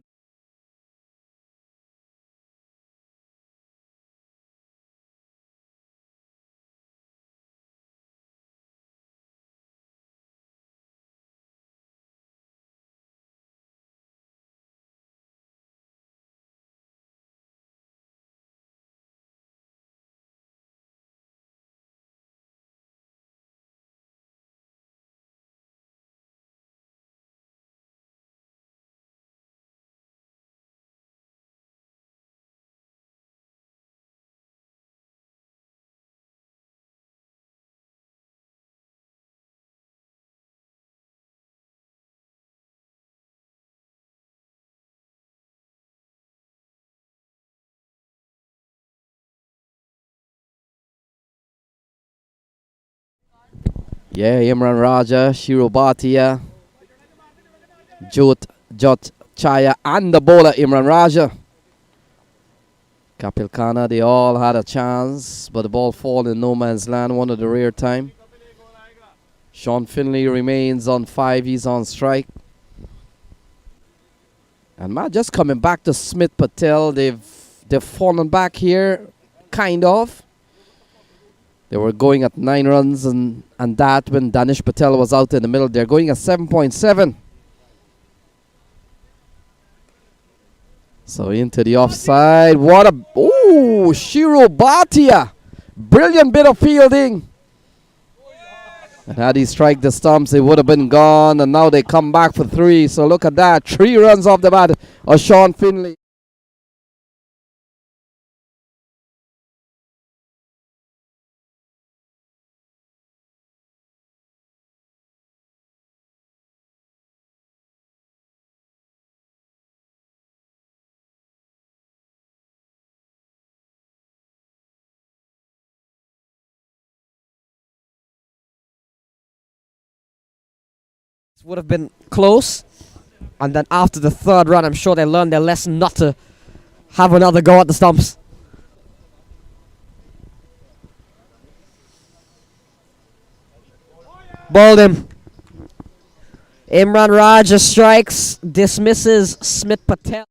Yeah, Imran Raja, Shiro Bhatia, Jot Chaya, and the bowler Imran Raja. Kapil Khanna, they all had a chance, but the ball fall in no man's land, one of the rare time. Sean Finley remains on 5, he's on strike. And Matt just coming back to Smith Patel, they've fallen back here, kind of. They were going at 9 runs and that when Danish Patel was out in the middle. They're going at 7.7. So into the offside. What a... Ooh, Shiro Bhatia. Brilliant bit of fielding. And had he strike the stumps, it would have been gone. And now they come back for 3. So look at that. 3 runs off the bat of Sean Finley. Would have been close, and then after the 3rd run, I'm sure they learned their lesson not to have another go at the stumps. Bowled him. Imran Raja strikes, dismisses Smith Patel.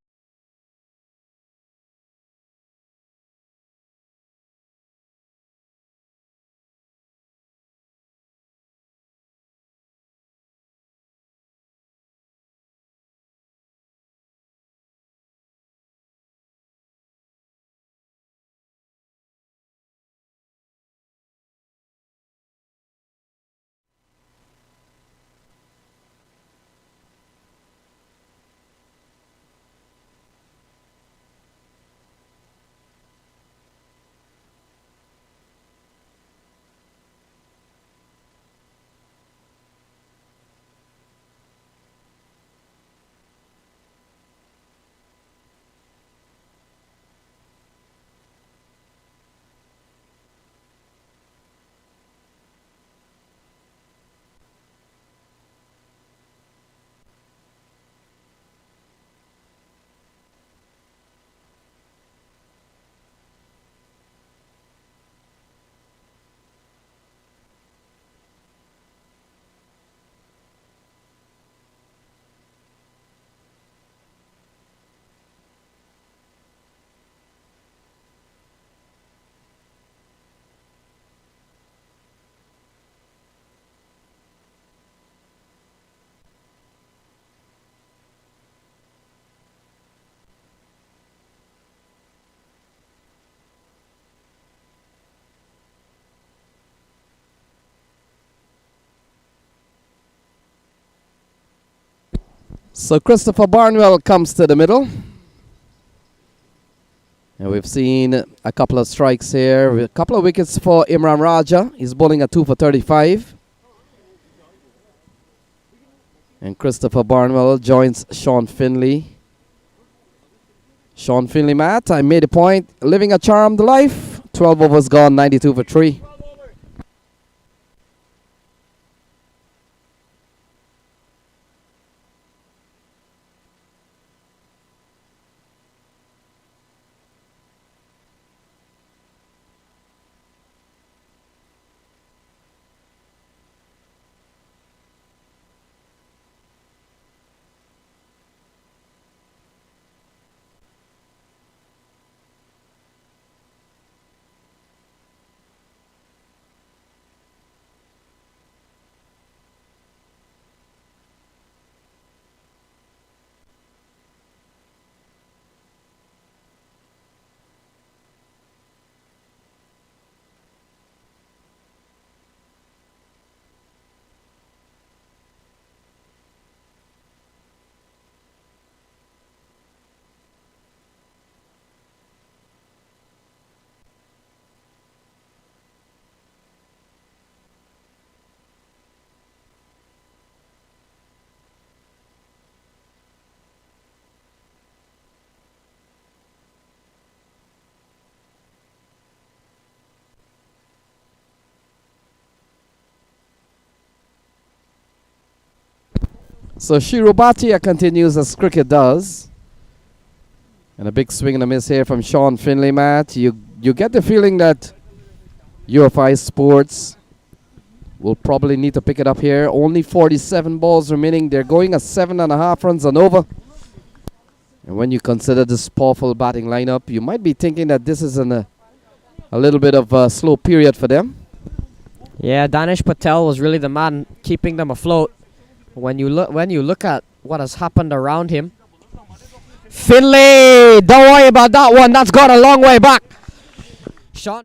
So Christopher Barnwell comes to the middle. And we've seen a couple of strikes here. A couple of wickets for Imran Raja. He's bowling at 2 for 35. And Christopher Barnwell joins Sean Finley. Sean Finley, Matt, I made a point. Living a charmed life. 12 overs gone, 92 for 3. So Shiro Bhatia continues as cricket does. And a big swing and a miss here from Sean Finley, Matt. You get the feeling that UFI Sports will probably need to pick it up here. Only 47 balls remaining. They're going at 7.5 runs and over. And when you consider this powerful batting lineup, you might be thinking that this is a little bit of a slow period for them. Yeah, Danish Patel was really the man keeping them afloat. When you look at what has happened around him, Finley, don't worry about that one. That's gone a long way back. Sean.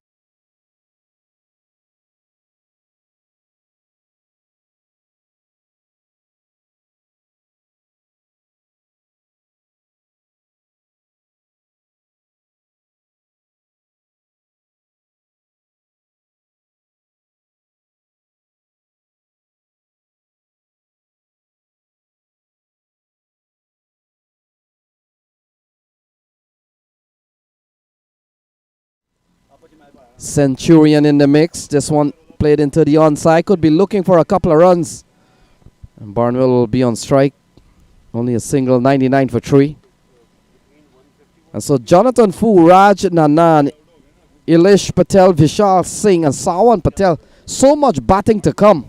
Centurion in the mix. This one played into the onside. Could be looking for a couple of runs. And Barnwell will be on strike. Only a single, 99 for 3. And so Jonathan Fu, Raj Nanan, Ilish Patel, Vishal Singh and Sawan Patel. So much batting to come.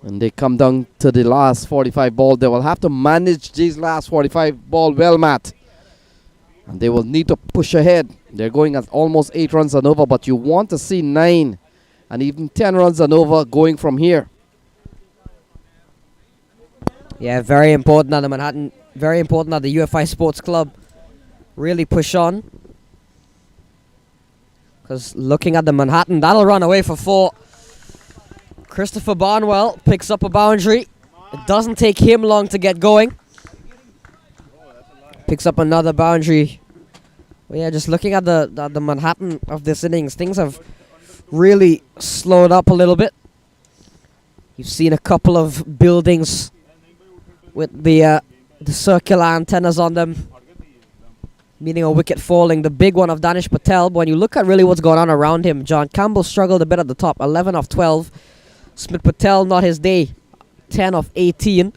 And they come down to the last 45 ball. They will have to manage these last 45 ball well, Matt. And they will need to push ahead. They're going at almost 8 runs and over, but you want to see 9 and even 10 runs and over going from here. Yeah, very important that the Manhattan, very important that the UFI Sports Club really push on. Because looking at the Manhattan, that'll run away for 4. Christopher Barnwell picks up a boundary. It doesn't take him long to get going. Picks up another boundary. Well, yeah, just looking at the Manhattan of this innings, things have really slowed up a little bit. You've seen a couple of buildings with the circular antennas on them, meaning a wicket falling. The big one of Danish Patel. But when you look at really what's going on around him, John Campbell struggled a bit at the top, 11 of 12. Smith Patel, not his day, 10 of 18.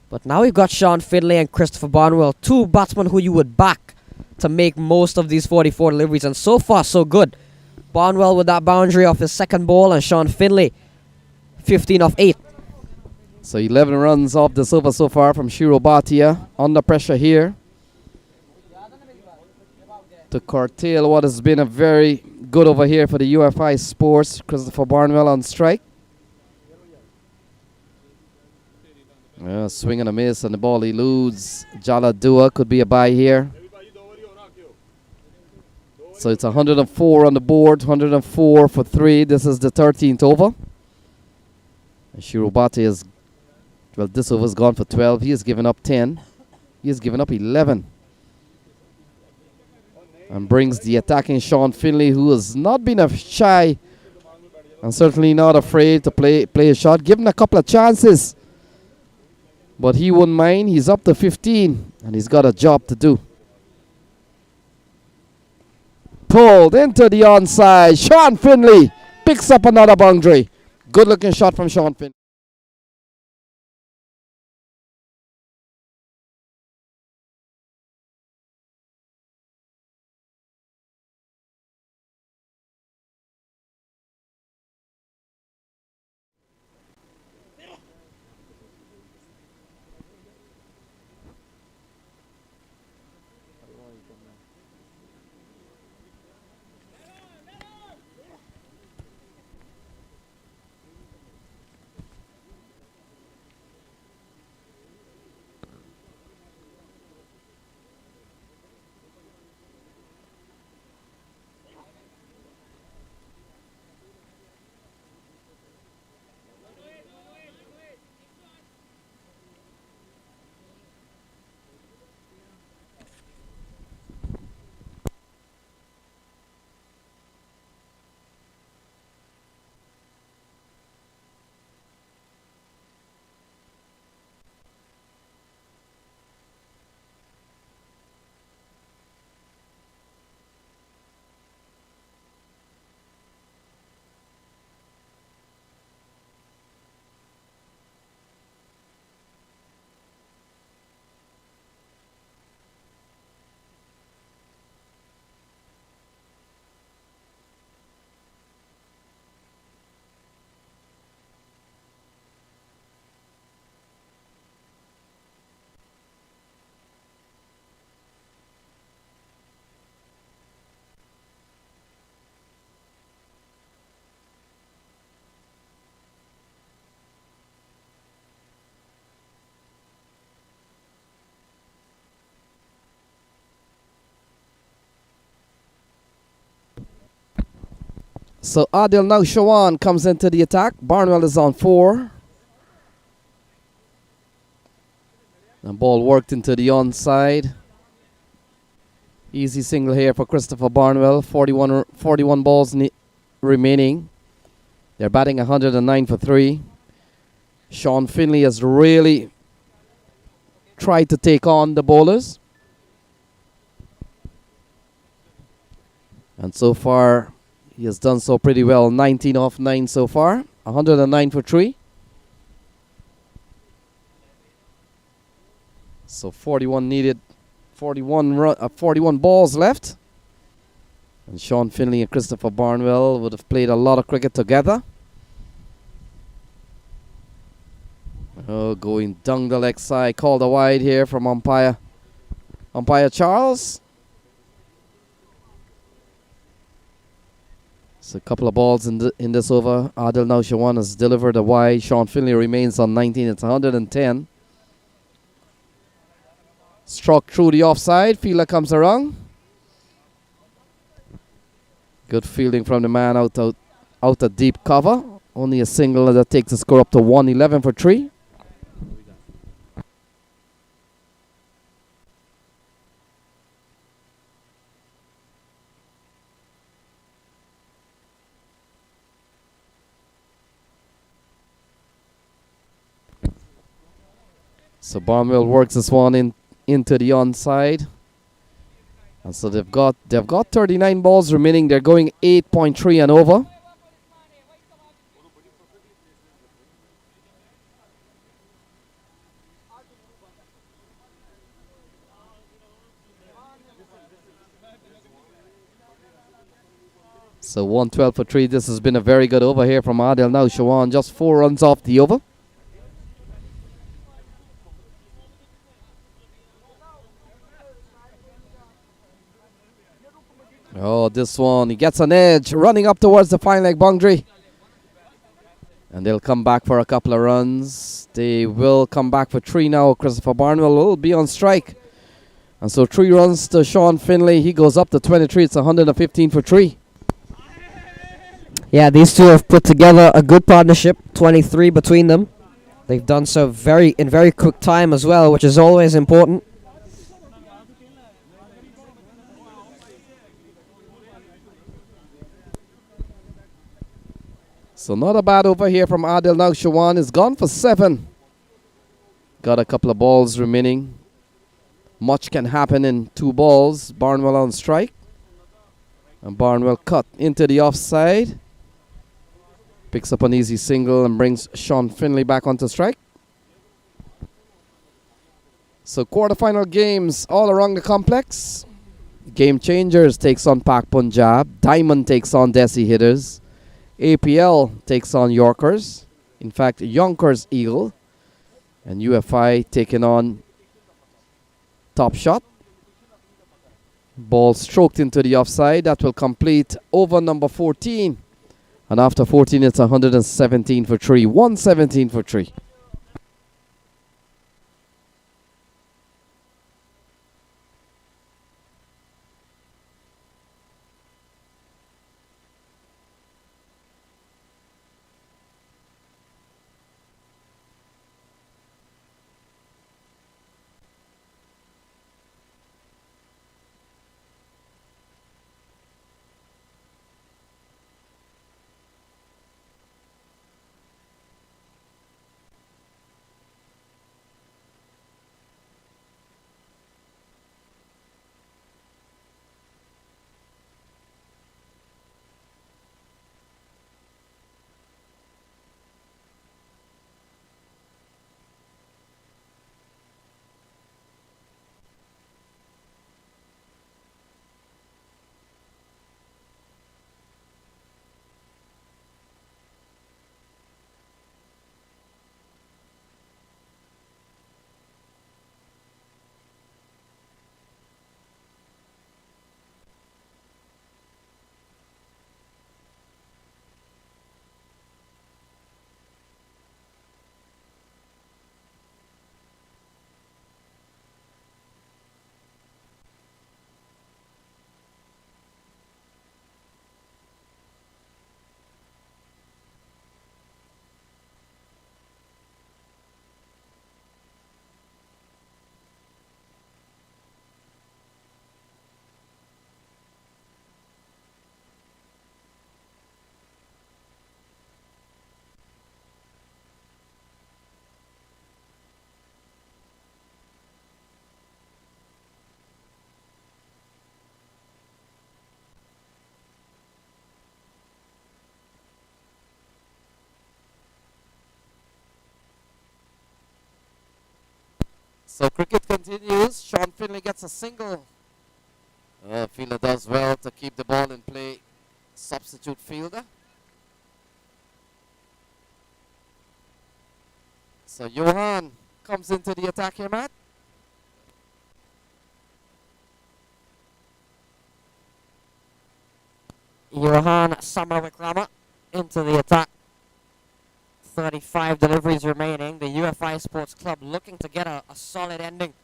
But now we've got Sean Finley and Christopher Barnwell, 2 batsmen who you would back to make most of these 44 deliveries. And so far, so good. Barnwell with that boundary off his second ball, and Sean Finley, 15 of 8. So 11 runs off this over so far from Shiro Bhatia. Under pressure here to curtail what has been a very good over here for the UFI Sports. Christopher Barnwell on strike. Swing and a miss, and the ball eludes. Jala Dua could be a bye here. So it's 104 on the board, 104 for 3. This is the 13th over. And Shiro Bhatia is Well, this over's gone for 12. He has given up 10. He has given up 11. And brings the attacking Sean Finley, who has not been shy and certainly not afraid to play a shot. Given a couple of chances, but he wouldn't mind. He's up to 15, and he's got a job to do. Pulled into the onside. Sean Finley picks up another boundary. Good looking shot from Sean Finley. So Adil now Shawan comes into the attack. Barnwell is on 4. The ball worked into the onside. Easy single here for Christopher Barnwell. 41 balls remaining. They're batting 109 for 3. Sean Finley has really tried to take on the bowlers. And so far, he has done so pretty well. 19 off 9 so far. 109 for 3. So 41 needed. 41 balls left. And Sean Finley and Christopher Barnwell would have played a lot of cricket together. Oh, going down the leg side. Called a wide here from umpire Charles. So a couple of balls in this over. Adil Naushawan has delivered a wide. Sean Finley remains on 19. It's 110. Struck through the offside. Fielder comes around. Good fielding from the man out of deep cover. Only a single that takes the score up to 111 for 3. So Barnwell works this one into the onside. And so they've got 39 balls remaining. They're going 8.3 and over. So 112 for 3. This has been a very good over here from Adil Naushawan. Just 4 runs off the over. Oh, this one, he gets an edge, running up towards the fine leg boundary. And they'll come back for a couple of runs. They will come back for 3 now. Christopher Barnwell will be on strike. And so 3 runs to Sean Finley. He goes up to 23. It's 115 for 3. Yeah, these two have put together a good partnership. 23 between them. They've done so in very quick time as well, which is always important. So not a bad over here from Adil Nagshawan. Is gone for 7. Got a couple of balls remaining. Much can happen in 2 balls. Barnwell on strike. And Barnwell cut into the offside. Picks up an easy single and brings Sean Finley back onto strike. So quarterfinal games all around the complex. Game Changers takes on Pak Punjab. Diamond takes on Desi Hitters. APL takes on Yorkers. In fact, Yonkers Eagle. And UFI taking on Top Shot. Ball stroked into the offside. That will complete over number 14. And after 14, it's 117 for 3. 117 for 3. So cricket continues. Sean Finley gets a single. Fielder does well to keep the ball in play. Substitute fielder. So Johan comes into the attack here, Matt. Johan Samawikrama into the attack. 35 deliveries remaining. The UFI Sports Club looking to get a solid ending.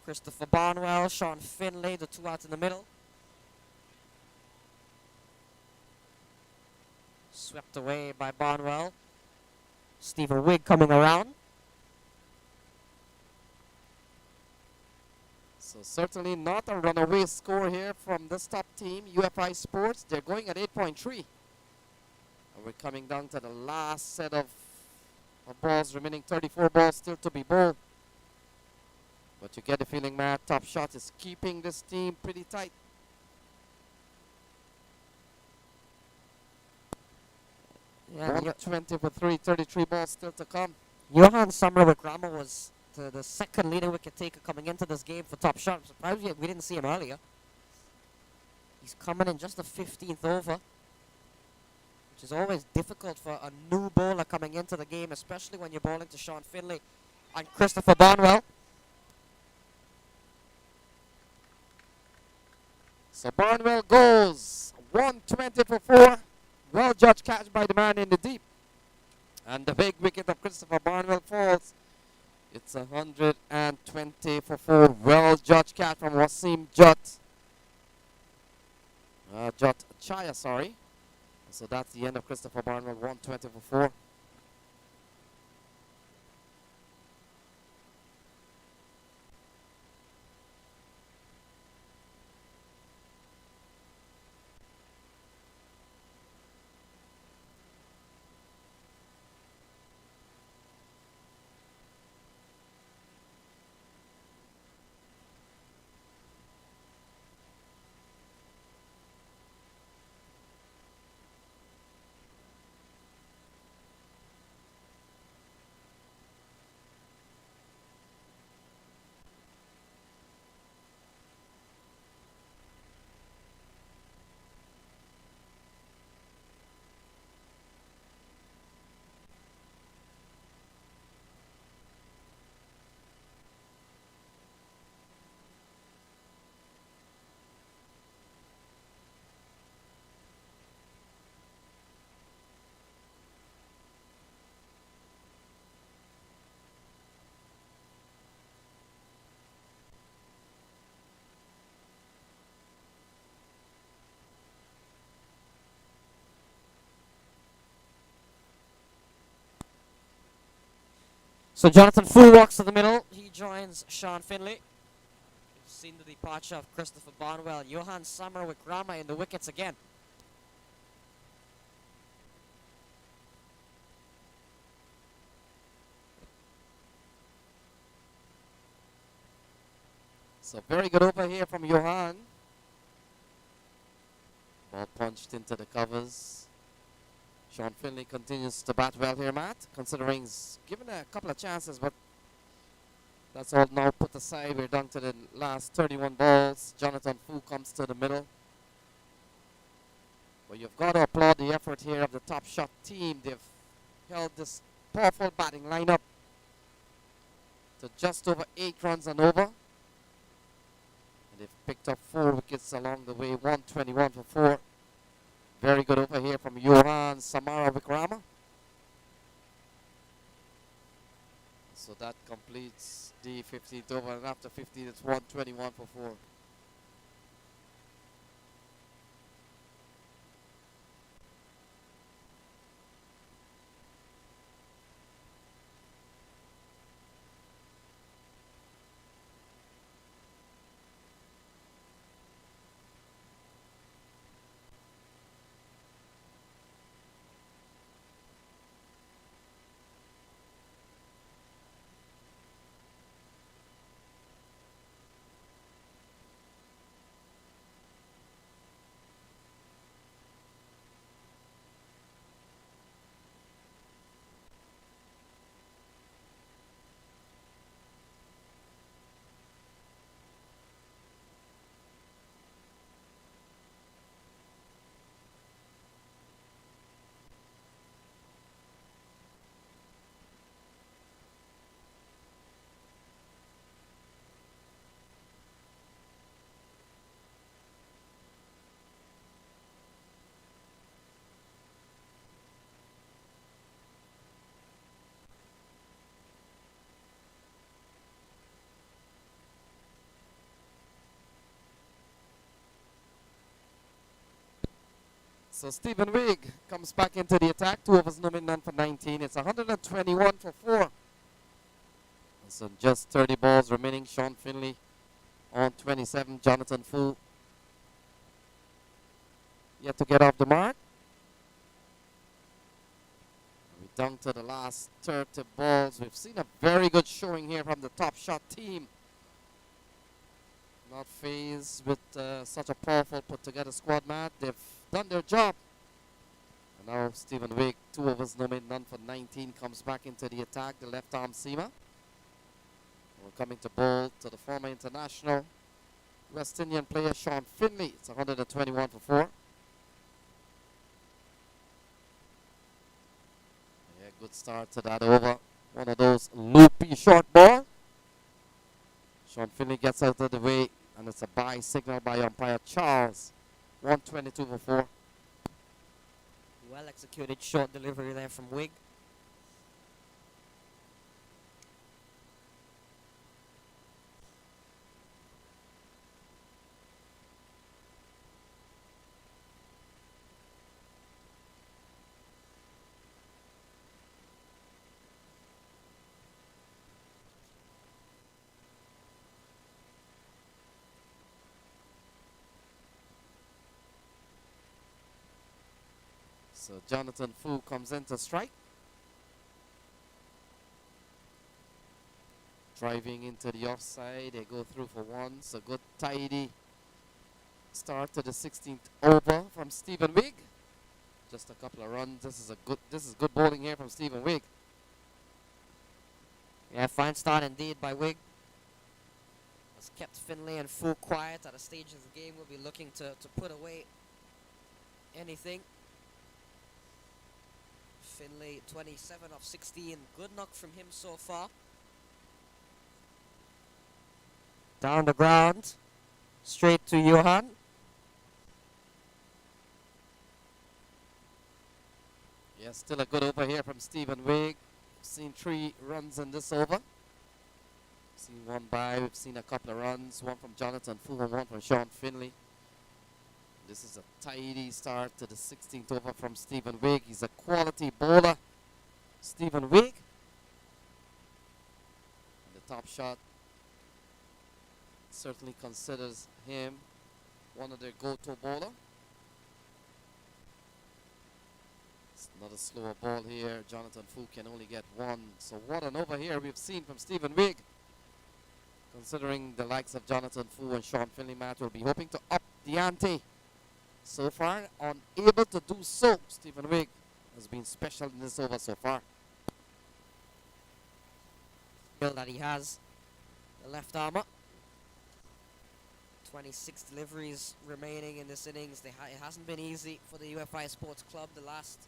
Christopher Barnwell, Sean Finley, the 2 out in the middle. Swept away by Barnwell. Stephen Wigg coming around. So certainly not a runaway score here from this top team, UFI Sports. They're going at 8.3. And we're coming down to the last set of balls, remaining 34 balls still to be bowled. But you get the feeling, Matt, Top Shot is keeping this team pretty tight. Yeah, 120 for 3, 33 balls still to come. Johan Samawikrama was the second leading wicket taker coming into this game for Top Shot. I'm surprised we didn't see him earlier. He's coming in just the 15th over, which is always difficult for a new bowler coming into the game, especially when you're bowling to Sean Finley and Christopher Barnwell. So Barnwell goes 120 for 4. Well judged catch by the man in the deep. And the big wicket of Christopher Barnwell falls. It's 120 for 4. Well judged catch from Wasim Jat Chaya, sorry. So that's the end of Christopher Barnwell, 120 for 4. So Jonathan Fu walks to the middle. He joins Sean Finley. We've seen the departure of Christopher Barnwell. Johan Summer with Grama in the wickets again. So very good over here from Johan. Ball punched into the covers. Sean Finley continues to bat well here, Matt, considering he's given a couple of chances, but that's all now put aside. We're down to the last 31 balls. Jonathan Fu comes to the middle. But you've got to applaud the effort here of the top shot team. They've held this powerful batting lineup to just over 8 runs and over. And they've picked up 4 wickets along the way, 121 for 4. Very good over here from Johan Samara Vikrama. So that completes the 15th over, and after 15 it's 121 for 4. So Stephen Wigg comes back into the attack. 2 overs, no none for 19. It's 121 for 4. And so just 30 balls remaining. Sean Finley on 27. Jonathan Fu yet to get off the mark. We're down to the last 30 balls. We've seen a very good showing here from the top shot team. Not phased with such a powerful put together squad, Matt. They've done their job. And now Stephen Wigg, 2 overs, no none for 19, comes back into the attack, the left arm seamer. We're coming to bowl to the former international West Indian player Sean Finley. It's 121 for 4. Yeah, good start to that over. One of those loopy short ball. Sean Finley gets out of the way, and it's a bye signal by umpire Charles. 122 for 4. Well executed short delivery there from Wigg. So Jonathan Fu comes in to strike. Driving into the offside, they go through for 1. So good tidy start to the 16th over from Stephen Wigg. Just a couple of runs. This is good bowling here from Stephen Wigg. Yeah, fine start indeed by Wigg. Has kept Finley and Fu quiet at a stage of the game. We'll be looking to put away anything. Finley 27 of 16. Good knock from him so far. Down the ground. Straight to Johan. Yeah, still a good over here from Stephen Wigg. Seen 3 runs in this over. Seen 1 by. We've seen a couple of runs. 1 from Jonathan Fu and 1 from Sean Finley. This is a tidy start to the 16th over from Stephen Wigg. He's a quality bowler. Stephen Wigg. Top Shot certainly considers him one of their go-to bowler. It's another slower ball here. Jonathan Fu can only get one. So what an over here we've seen from Stephen Wigg. Considering the likes of Jonathan Fu and Sean Finley Matt will be hoping to up the ante. So far, unable to do so. Stephen Wigg has been special in this over so far. Skill that he has, the left armour. 26 deliveries remaining in this innings. It hasn't been easy for the UFI Sports Club the last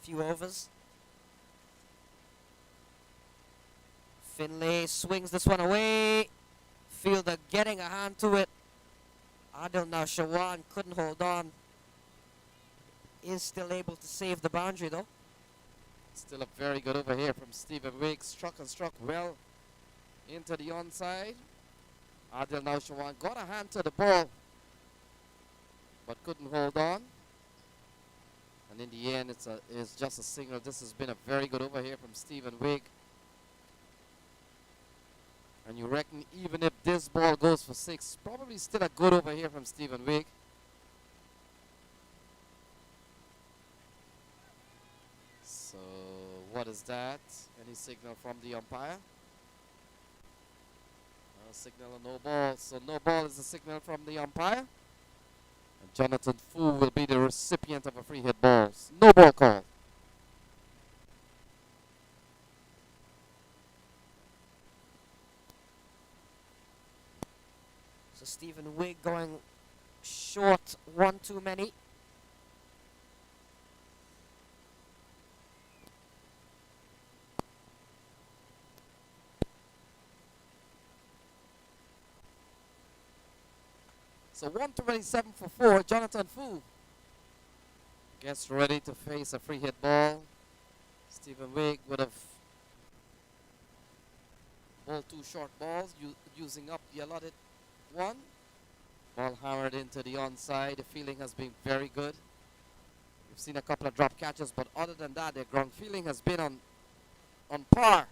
few overs. Finlay swings this one away. Fielder getting a hand to it. Adil Shawan couldn't hold on. Is still able to save the boundary though. Still a very good over here from Stephen Wigg. Struck well into the onside. Adil Shawan got a hand to the ball, but couldn't hold on. And in the end, it's just a single. This has been a very good over here from Stephen Wigg. And you reckon even if this ball goes for 6, probably still a good over here from Stephen Wigg. So what is that? Any signal from the umpire? No signal or no ball. So no ball is the signal from the umpire. And Jonathan Fu will be the recipient of a free hit ball. No ball call. So Stephen Wigg going short, one too many. So 127 for 4. Jonathan Fu gets ready to face a free hit ball. Stephen Wigg would have bowled 2 short balls using up the allotted one. Ball hammered into the onside. The fielding has been very good. We've seen a couple of drop catches, but other than that, their ground fielding has been on par.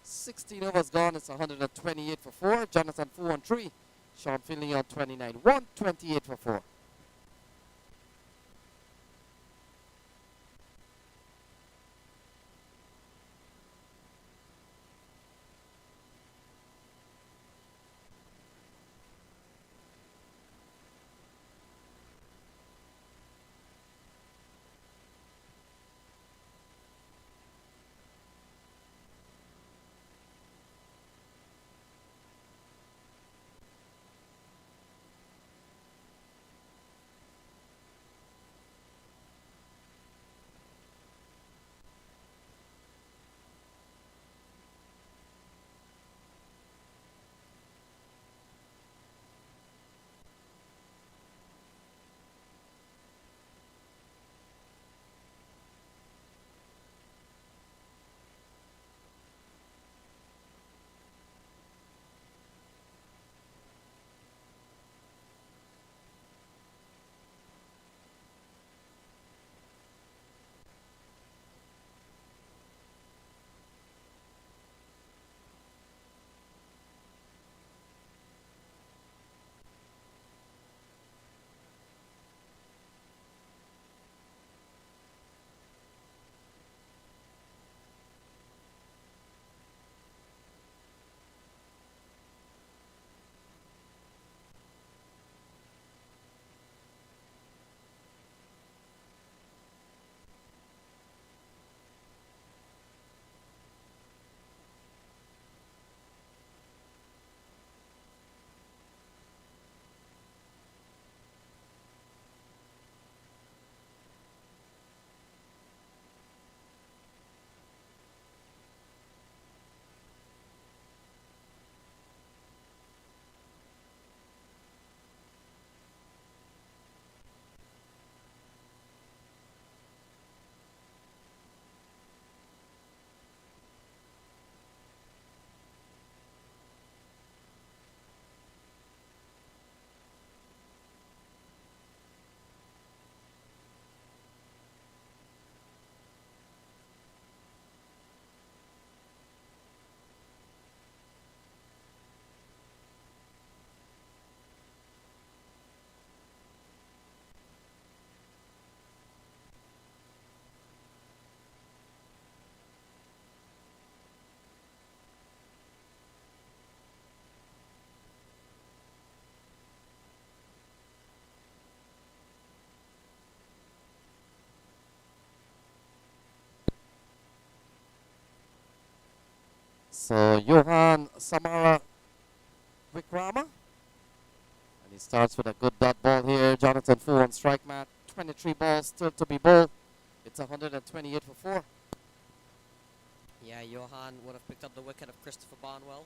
16 overs gone. It's 128 for 4. Jonathan Fu on 3. Sean Finley on 29. 128 for 4. So Johan Samara Vikrama. And he starts with a good dot ball here. Jonathan Fu on strike mat. 23 balls still to be bowled. It's 128 for 4. Yeah, Johan would have picked up the wicket of Christopher Barnwell.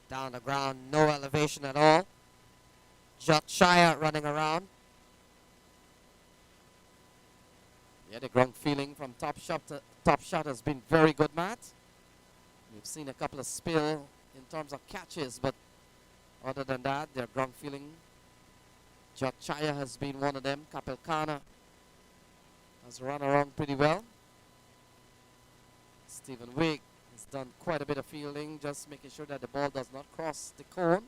Down the ground, no elevation at all. Jot Shire running around. Yeah, the ground feeling from top shot has been very good, Matt. We've seen a couple of spill in terms of catches, but other than that, their ground feeling. Jot Shire has been one of them. Kapil Khanna has run around pretty well. Stephen Wigg has done quite a bit of fielding, just making sure that the ball does not cross the cone.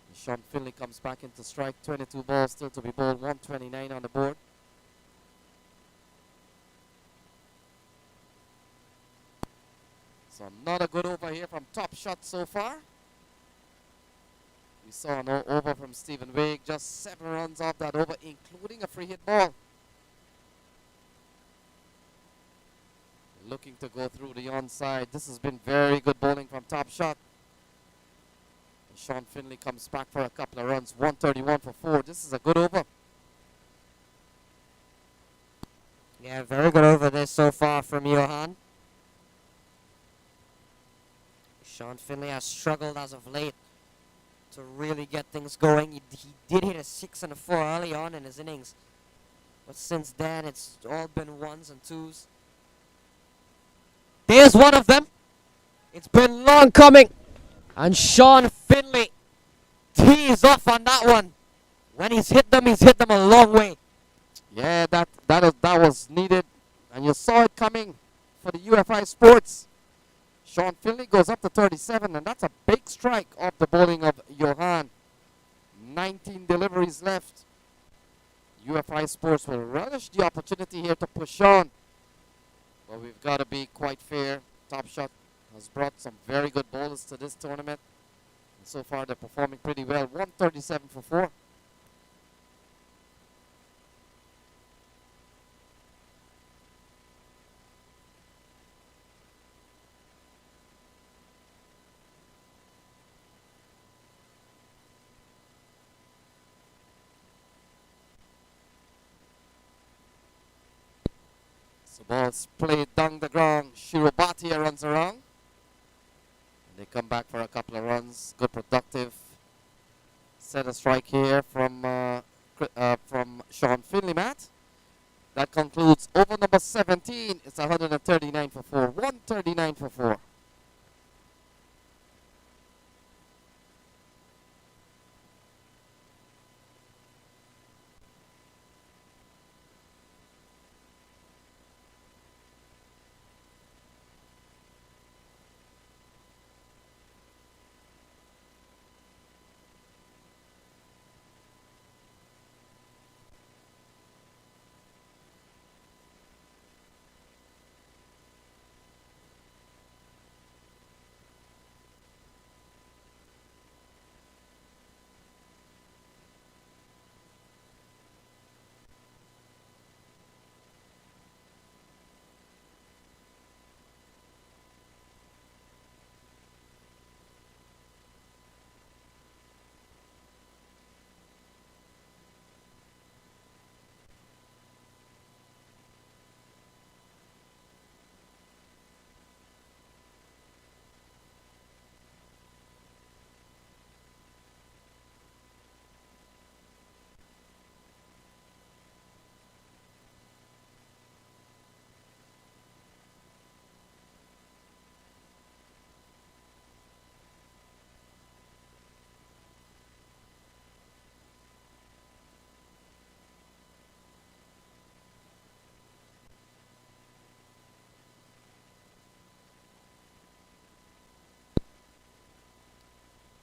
And Sean Finley comes back into strike. 22 balls still to be bowled. 129 on the board. So not a good over here from top shot so far. We saw an over from Stephen Wigg. Just 7 runs off that over, including a free hit ball. Looking to go through the onside. This has been very good bowling from top shot. And Sean Finley comes back for a couple of runs. 131 for 4. This is a good over. Yeah, very good over this so far from Johan. Sean Finley has struggled as of late to really get things going. He did hit a 6 and a 4 early on in his innings. But since then, it's all been 1s and 2s. There's one of them. It's been long coming. And Sean Finley tees off on that one. When he's hit them a long way. Yeah, that was needed. And you saw it coming for the UFI Sports. Sean Finley goes up to 37, and that's a big strike off the bowling of Johan. 19 deliveries left. UFI Sports will relish the opportunity here to push on. But we've got to be quite fair. Top Shot has brought some very good bowlers to this tournament. And so far, they're performing pretty well. 137 for 4. So ball's played down the ground. Shirobati runs around. And they come back for a couple of runs. Good productive set a strike here from Sean Finley, Matt. That concludes over number 17. It's 139 for 4. 139 for 4.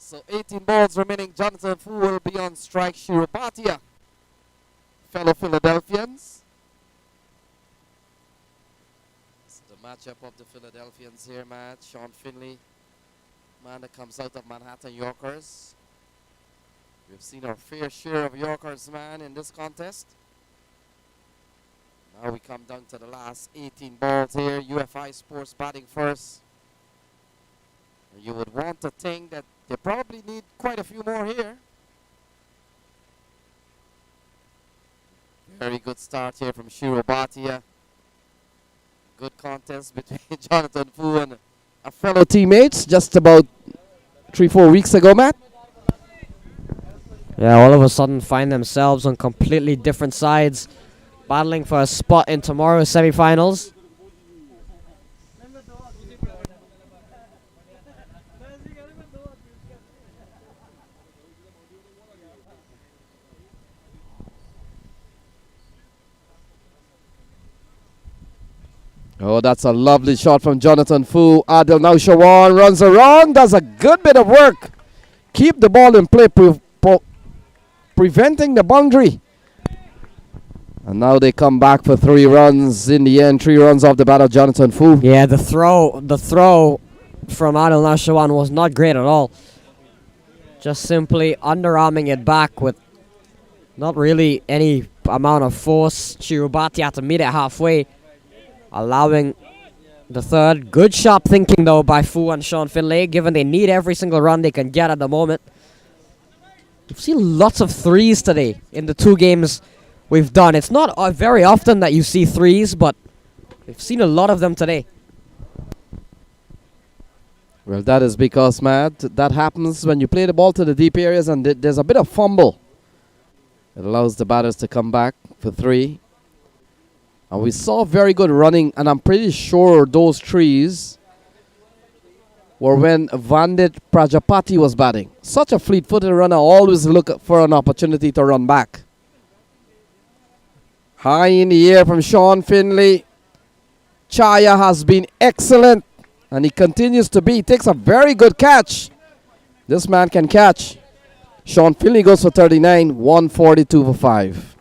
So 18 balls remaining. Jonathan Fu will be on strike. Shirobati, fellow Philadelphians. This is the matchup of the Philadelphians here, Matt. Sean Finley, man that comes out of Manhattan Yorkers. We've seen our fair share of Yorkers, man, in this contest. Now we come down to the last 18 balls here. UFI Sports batting first. You would want to think that they probably need quite a few more here. Very good start here from Shiro Bhatia. Good contest between Jonathan Fu and a fellow teammates just about 3-4 weeks ago, Matt. Yeah, all of a sudden find themselves on completely different sides, battling for a spot in tomorrow's semi-finals. Oh, that's a lovely shot from Jonathan Fu. Adil now Shawan runs around, does a good bit of work. Keep the ball in play, preventing the boundary. And now they come back for 3 runs. In the end, 3 runs off the bat of Jonathan Fu. Yeah, the throw from Adil Nashawan was not great at all. Just simply underarming it back with not really any amount of force. Chirubati had to meet it halfway, allowing the third. Good sharp thinking though by Fu and Sean Finlay, given they need every single run they can get at the moment. We've seen lots of 3s today in the 2 games we've done. It's not very often that you see 3s, but we've seen a lot of them today. Well, that is because, Matt, that happens when you play the ball to the deep areas and there's a bit of fumble. It allows the batters to come back for 3. And we saw very good running, and I'm pretty sure those 3s were when Vandit Prajapati was batting. Such a fleet-footed runner, always look for an opportunity to run back. High in the air from Sean Finlay. Chaya has been excellent, and he continues to be. He takes a very good catch. This man can catch. Sean Finlay goes for 39, 142 for 5.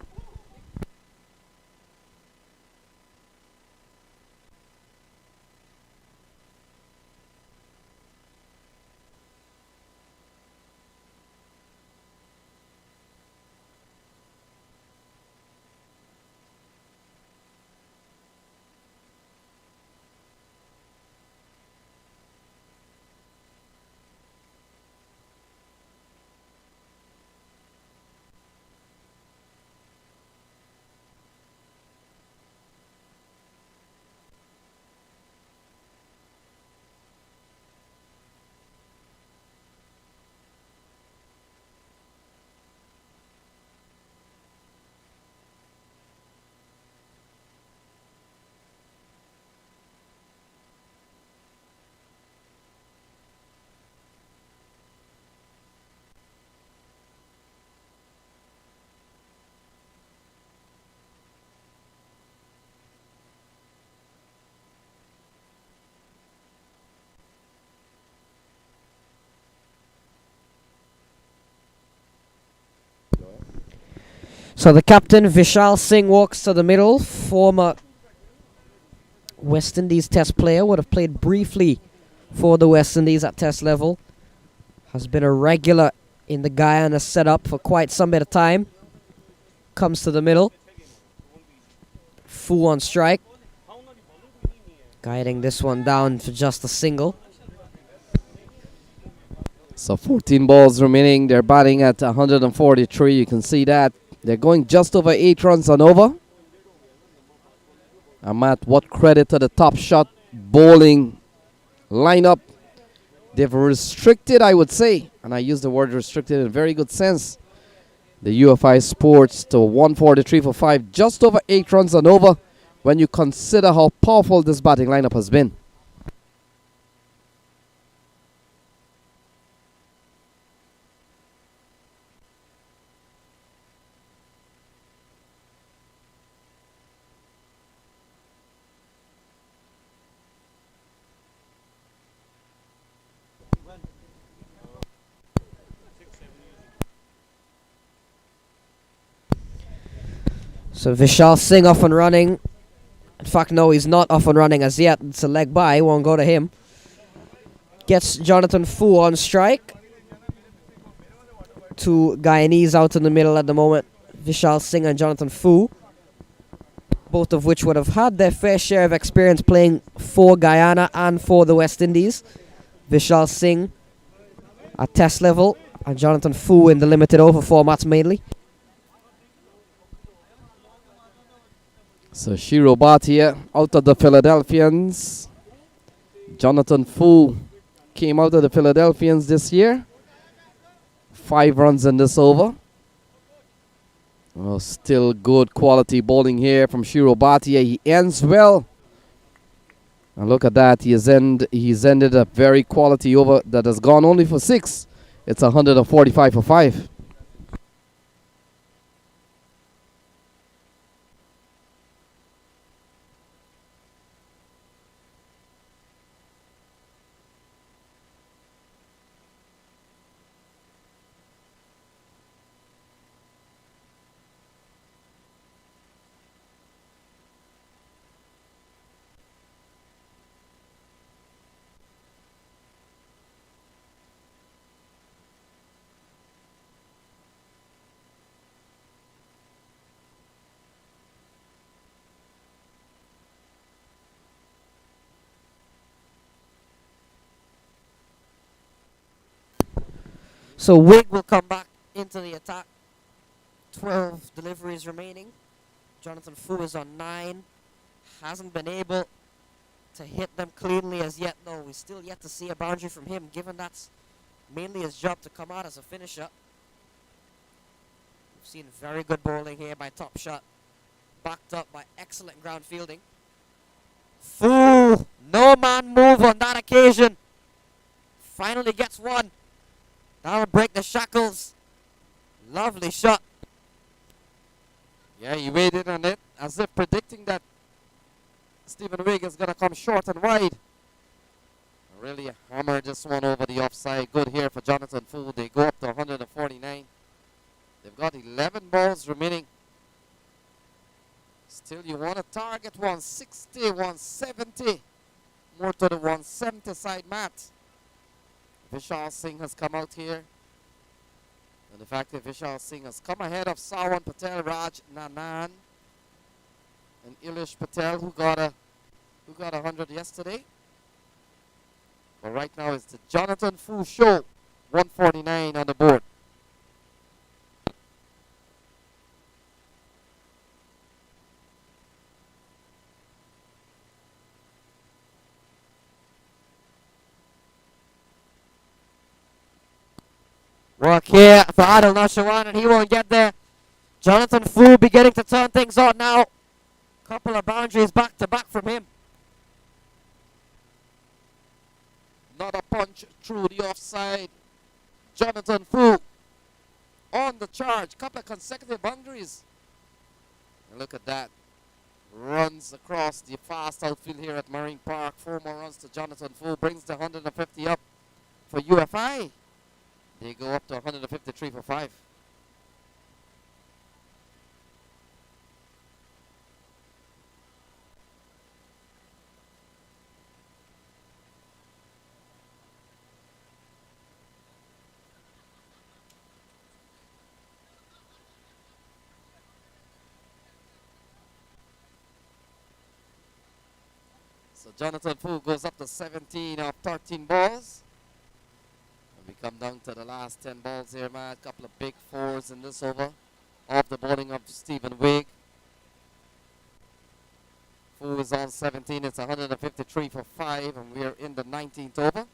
So the captain, Vishal Singh, walks to the middle. Former West Indies Test player, would have played briefly for the West Indies at Test level. Has been a regular in the Guyana setup for quite some bit of time. Comes to the middle. Fu on strike. Guiding this one down for just a single. So 14 balls remaining. They're batting at 143. You can see that. They're going just over 8 runs and over. And Matt, what credit to the top shot bowling lineup. They've restricted, I would say, and I use the word restricted in very good sense, the UFI Sports to 143 for 5, just over 8 runs and over when you consider how powerful this batting lineup has been. So Vishal Singh off and running. In fact, no, he's not off and running as yet. It's a leg by, won't go to him. Gets Jonathan Fu on strike. 2 Guyanese out in the middle at the moment. Vishal Singh and Jonathan Fu. both of which would have had their fair share of experience playing for Guyana and for the West Indies. Vishal Singh at test level and Jonathan Fu in the limited over formats mainly. So Shiro Bhatia out of the Philadelphians. Jonathan Fu came out of the Philadelphians this year. 5 runs in this over. Oh, still good quality bowling here from Shiro Bhatia. He ends well. And look at that. He's ended a very quality over that has gone only for 6. It's 145 for 5. So Wig will come back into the attack. 12 deliveries remaining. Jonathan Fu is on 9. Hasn't been able to hit them cleanly as yet, though. We're still yet to see a boundary from him, given that's mainly his job to come out as a finisher. We've seen very good bowling here by Top Shot, backed up by excellent ground fielding. Fu, no man move on that occasion. Finally gets one. That'll break the shackles. Lovely shot. Yeah, he waited on it as if predicting that Stephen Wigg is going to come short and wide. Really hammered this one over the offside. Good here for Jonathan Fu. They go up to 149. They've got 11 balls remaining. Still, you want to target 160, 170. More to the 170 side, Matt. Vishal Singh has come out here. And the fact that Vishal Singh has come ahead of Sawan Patel, Raj Nanan, and Ilish Patel, who got a 100 yesterday. But right now it's the Jonathan Fu show. 149 on the board. Work here for Adil Nashawan, and he won't get there. Jonathan Fu beginning to turn things on now. Couple of boundaries back to back from him. Not a punch through the offside. Jonathan Fu on the charge. Couple of consecutive boundaries. And look at that. Runs across the fast outfield here at Marine Park. 4 more runs to Jonathan Fu. Brings the 150 up for UFI. They go up to 153 for 5. So Jonathan Fu goes up to 17 of 13 balls. We come down to the last 10 balls here, man. A couple of big 4s in this over. Off the bowling of Stephen Wigg. Fu is on 17. It's 153 for 5, and we're in the 19th over.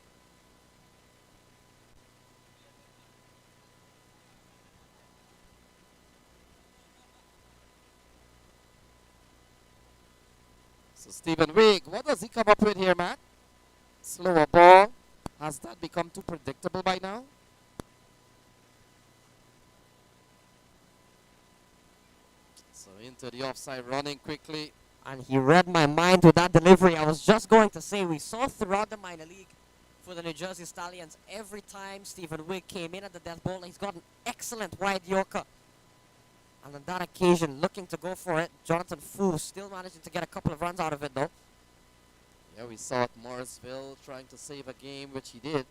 So Stephen Wigg, what does he come up with here, Matt? Slower ball. Has that become too predictable by now? So into the offside, running quickly. And he read my mind with that delivery. I was just going to say, we saw throughout the minor league for the New Jersey Stallions, every time Stephen Wigg came in at the death ball, he's got an excellent wide Yorker. And on that occasion, looking to go for it, Jonathan Fu still managing to get a couple of runs out of it, though. Yeah, we saw at Morrisville trying to save a game, which he did.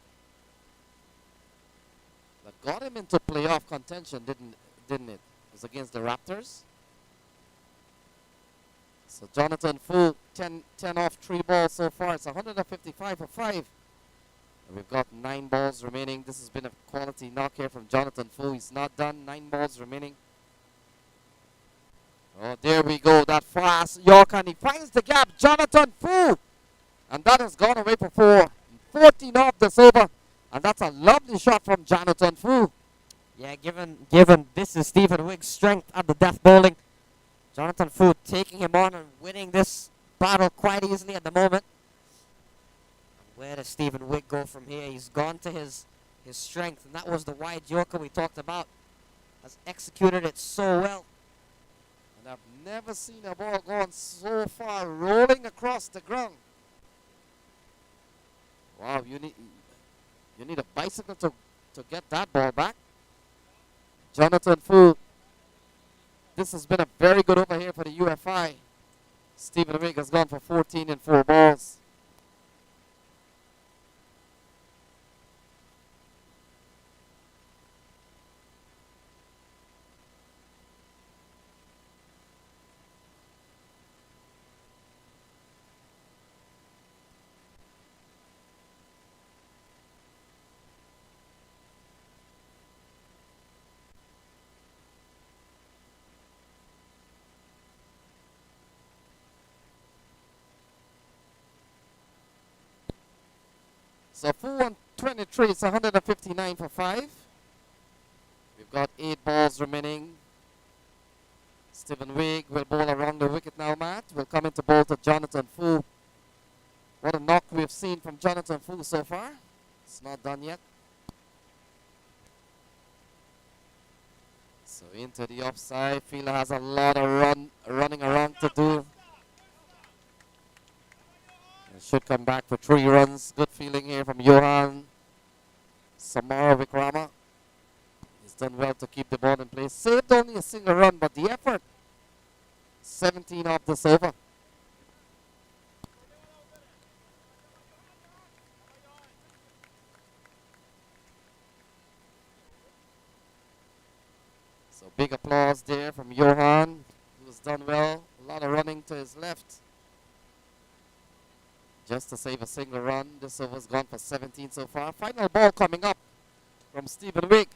That got him into playoff contention, didn't it? It was against the Raptors. So Jonathan Fu, 10 off 3 balls so far. It's 155 for 5. And we've got 9 balls remaining. This has been a quality knock here from Jonathan Fu. He's not done. 9 balls remaining. Oh, there we go. That fast York, and he finds the gap. Jonathan Fu. And that has gone away for 4. 14 off this over. And that's a lovely shot from Jonathan Fu. Yeah, given this is Stephen Wigg's strength at the death bowling, Jonathan Fu taking him on and winning this battle quite easily at the moment. And where does Stephen Wigg go from here? He's gone to his strength, and that was the wide Yorker we talked about. Has executed it so well. And I've never seen a ball gone so far, rolling across the ground. Wow, you need a bicycle to get that ball back. Jonathan Fu. This has been a very good over here for the UFI. Stephen Wigg has gone for 14 in 4 balls. So Fu on 23, it's 159 for 5. We've got 8 balls remaining. Stephen Wigg will bowl around the wicket now, Matt. Will come into bowl to Jonathan Fu. What a knock we've seen from Jonathan Fu so far. It's not done yet. So into the offside. Fielder has a lot of running around to do. Should come back for 3 runs. Good feeling here from Johan Samara Vikrama. He's done well to keep the ball in place. Saved only a single run, but the effort. 17 off this over. So big applause there from Johan, who's done well. A lot of running to his left. Just to save a single run. This over's gone for 17 so far. Final ball coming up from Stephen Wigg.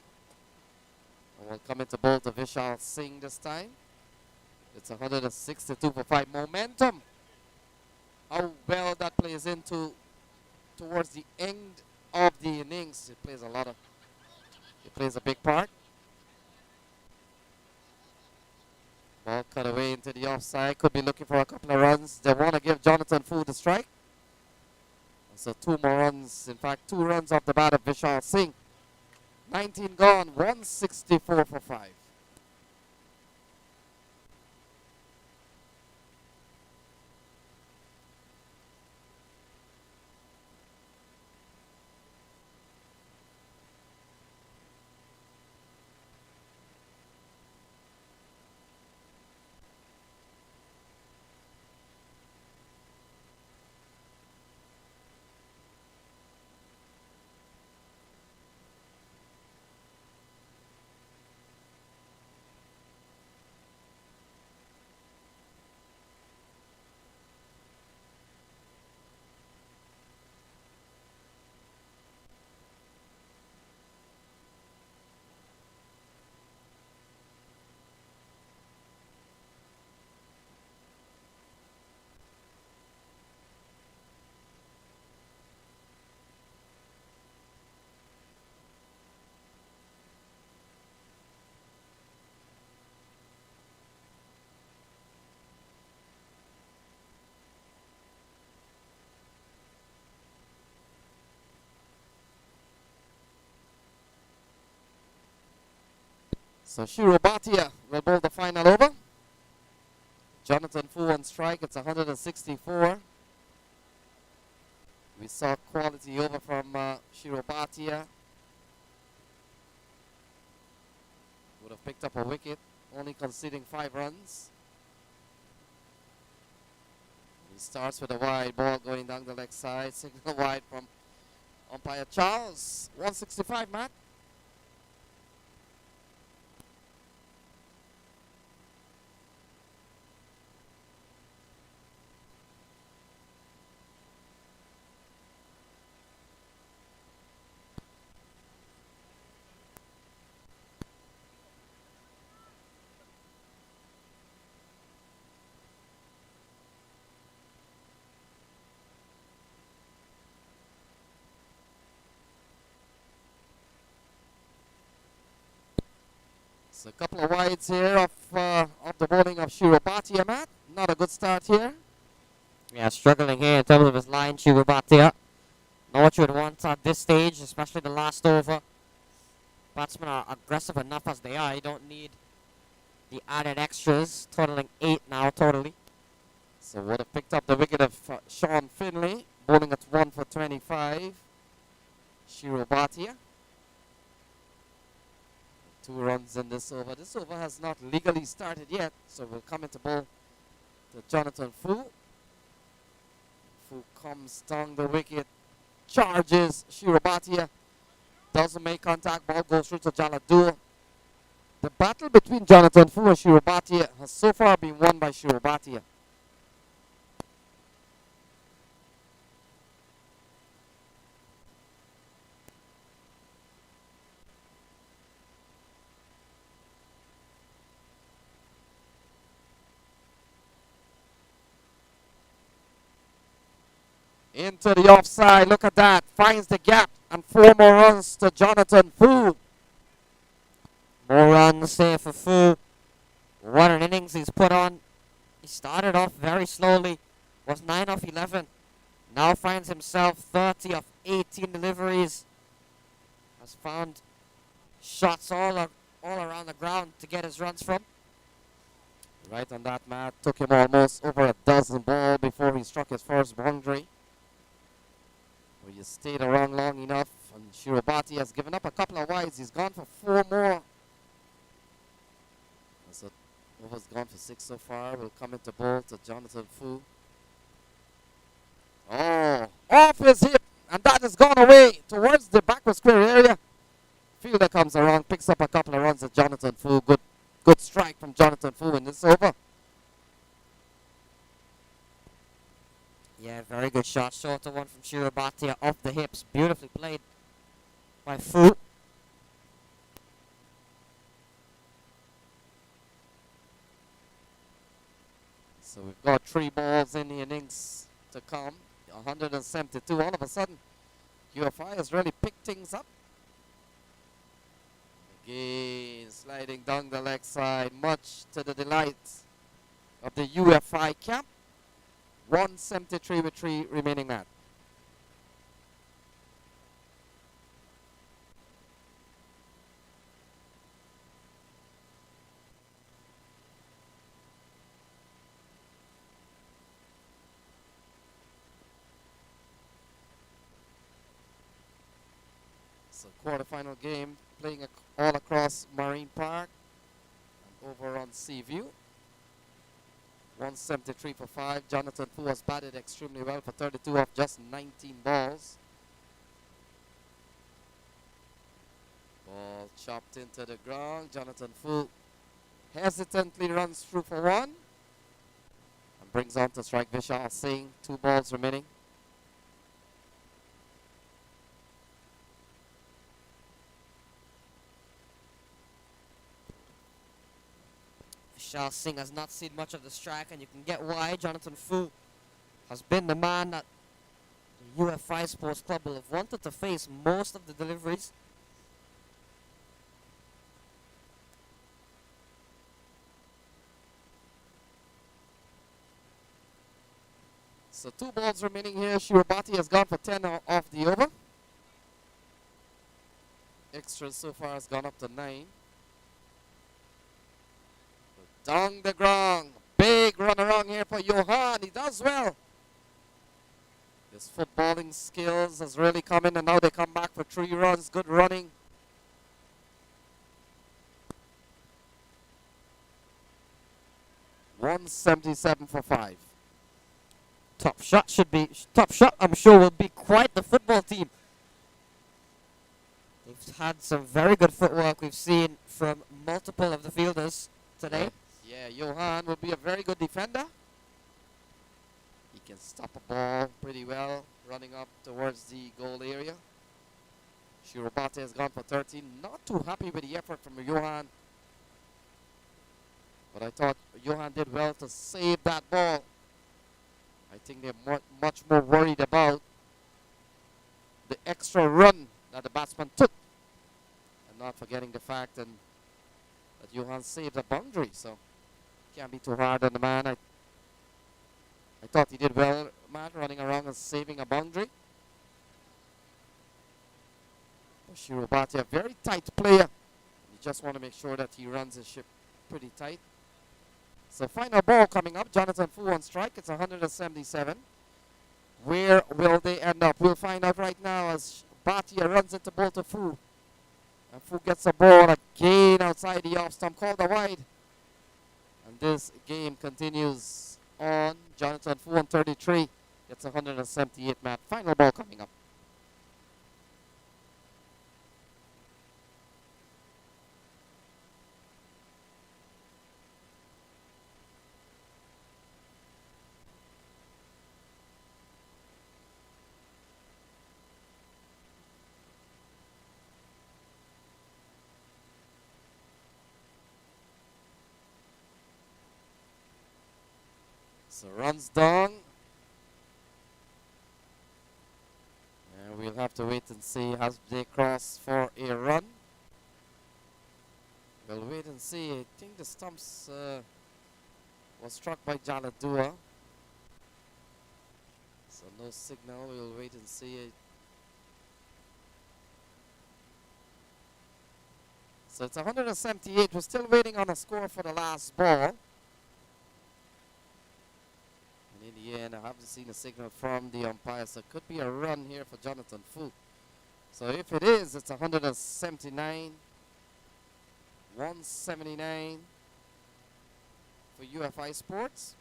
And we'll come into bowl to Vishal Singh this time. It's 162 for 5. Momentum. How well that plays into towards the end of the innings. It plays a big part. Ball cut away into the offside. Could be looking for a couple of runs. They want to give Jonathan Fu the strike. So 2 more runs. In fact, 2 runs off the bat of Vishal Singh. 19 gone. 164 for 5. So Shiro Bhatia will bowl the final over. Jonathan Fu on strike. It's 164. We saw quality over from Shiro Bhatia. Would have picked up a wicket, only conceding 5 runs. He starts with a wide ball going down the leg side. Signal wide from umpire Charles. 165, Matt. So a couple of wides here of the bowling of Shirobati, Matt. Not a good start here. Yeah, struggling here in terms of his line, Chibubatia. Not what you would want at this stage, especially the last over. Batsmen are aggressive enough as they are. You don't need the added extras, totaling 8 now totally. So would have picked up the wicket of Sean Finley, bowling at 1 for 25. Shirobati. 2 runs in this over. This over has not legally started yet, so we'll come into bowl to Jonathan Fu. Fu comes down the wicket, charges Shirobati, doesn't make contact, ball goes through to Jaladur. The battle between Jonathan Fu and Shirobati has so far been won by Shirobati. Into the offside, look at that, finds the gap, and 4 more runs to Jonathan Fu. More runs there for Fu. What an innings he's put on. He started off very slowly, was 9 off 11. Now finds himself 30 of 18 deliveries. Has found shots all around the ground to get his runs from. Right on that, Matt. Took him almost over a dozen balls before he struck his first boundary. Well, you stayed around long enough, and Shirobati has given up a couple of wides. He's gone for 4 more. So over's gone for 6 so far. We'll come into bowl to Jonathan Fu. Oh, off his hip, and that has gone away towards the backward square area. Fielder comes around, picks up a couple of runs at Jonathan Fu. Good strike from Jonathan Fu in this over. Yeah, very good shot. Shorter one from Shirobati off the hips. Beautifully played by Fu. So we've got 3 balls in the innings to come. 172. All of a sudden, UFI has really picked things up. Again, sliding down the leg side, much to the delight of the UFI camp. 173 with 3 remaining, Matt. So quarterfinal game playing all across Marine Park and over on Seaview. 173 for 5. Jonathan Fu has batted extremely well for 32 off just 19 balls. Ball chopped into the ground. Jonathan Fu hesitantly runs through for 1 and brings on to strike Vishal Singh. 2 balls remaining. Vishal Singh has not seen much of the strike, and you can get why. Jonathan Fu has been the man that the UFI Sports Club will have wanted to face most of the deliveries. So 2 balls remaining here. Shirobati has gone for 10 off the over. Extras so far has gone up to 9. Down the ground. Big run around here for Johan. He does well. His footballing skills has really come in, and now they come back for 3 runs. Good running. $177 for 5. Top shot, I'm sure, will be quite the football team. They've had some very good footwork we've seen from multiple of the fielders today. Yeah, Johan will be a very good defender. He can stop a ball pretty well, running up towards the goal area. Shirobati has gone for 13. Not too happy with the effort from Johan. But I thought Johan did well to save that ball. I think they're much more worried about the extra run that the batsman took, and not forgetting the fact that Johan saved a boundary, so can't be too hard on the man. I thought he did well, man, running around and saving a boundary. Shiro Bhatia, very tight player. You just want to make sure that he runs his ship pretty tight. So final ball coming up. Jonathan Fu on strike. It's 177. Where will they end up? We'll find out right now as Bhatia runs into ball to Fu. And Fu gets the ball again outside the off stump, called a wide. And this game continues on. Jonathan Fu on 33. It's 178, Matt. Final ball coming up. So runs down. And we'll have to wait and see as they cross for a run. We'll wait and see. I think the stumps was struck by Jaladua. So no signal. We'll wait and see it. So it's 178. We're still waiting on a score for the last ball. In the end, I haven't seen a signal from the umpire, so it could be a run here for Jonathan Fu. So if it is, it's 179, 179 for UFI Sports.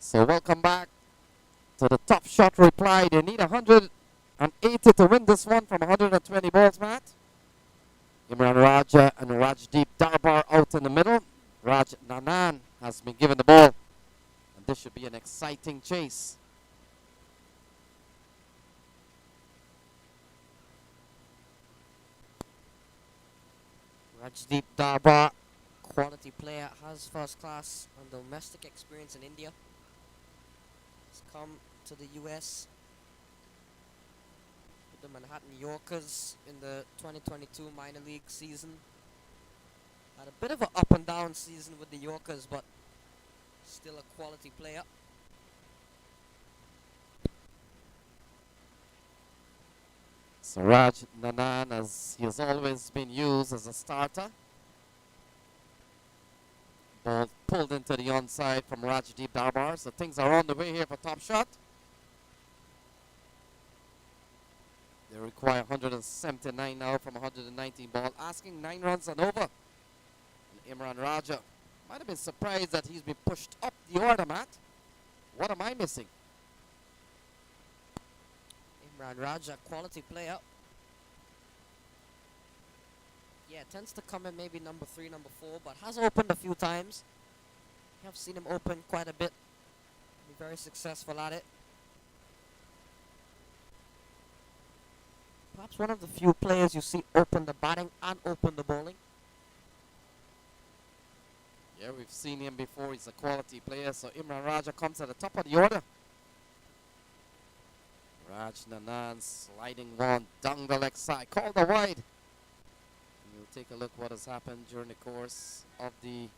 So welcome back to the Top Shot reply. They need 180 to win this one from 120 balls, Matt. Imran Raja and Rajdeep Darbar out in the middle. Raj Nanan has been given the ball. And this should be an exciting chase. Rajdeep Darbar, quality player, has first class and domestic experience in India. He's come to the US with the Manhattan Yorkers in the 2022 minor league season. Had a bit of an up and down season with the Yorkers, but still a quality player. So Raj Nanan, as he has always been used as a starter. Ball pulled into the onside from Rajdeep Darbar. So things are on the way here for Top Shot. They require 179 now from 119 ball, asking 9 runs and over. And Imran Raja might have been surprised that he's been pushed up the order, Matt. What am I missing? Imran Raja, quality player. Yeah, tends to come in maybe number 3, number 4, but has opened a few times. I have seen him open quite a bit. Be very successful at it. Perhaps one of the few players you see open the batting and open the bowling. Yeah, we've seen him before. He's a quality player. So Imran Raja comes at the top of the order. Raj Nanan sliding one down the leg side. Called the wide. And we'll take a look what has happened during the course of the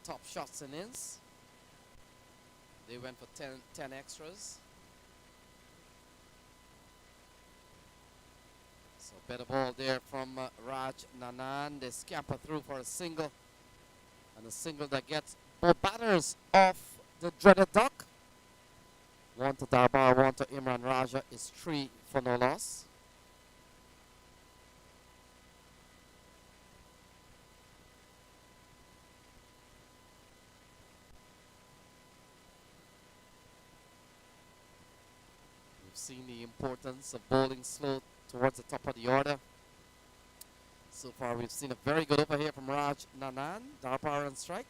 top shots innings. They went for 10 extras. So better ball there from Raj Nanan. They scamper through for a single. And a single that gets both batters off the dreaded duck. 1 to Darbar, 1 to Imran Raja is 3 for no loss. We've seen the importance of bowling slow towards the top of the order. So far we've seen a very good over here from Raj Nanan. Darbar on strike.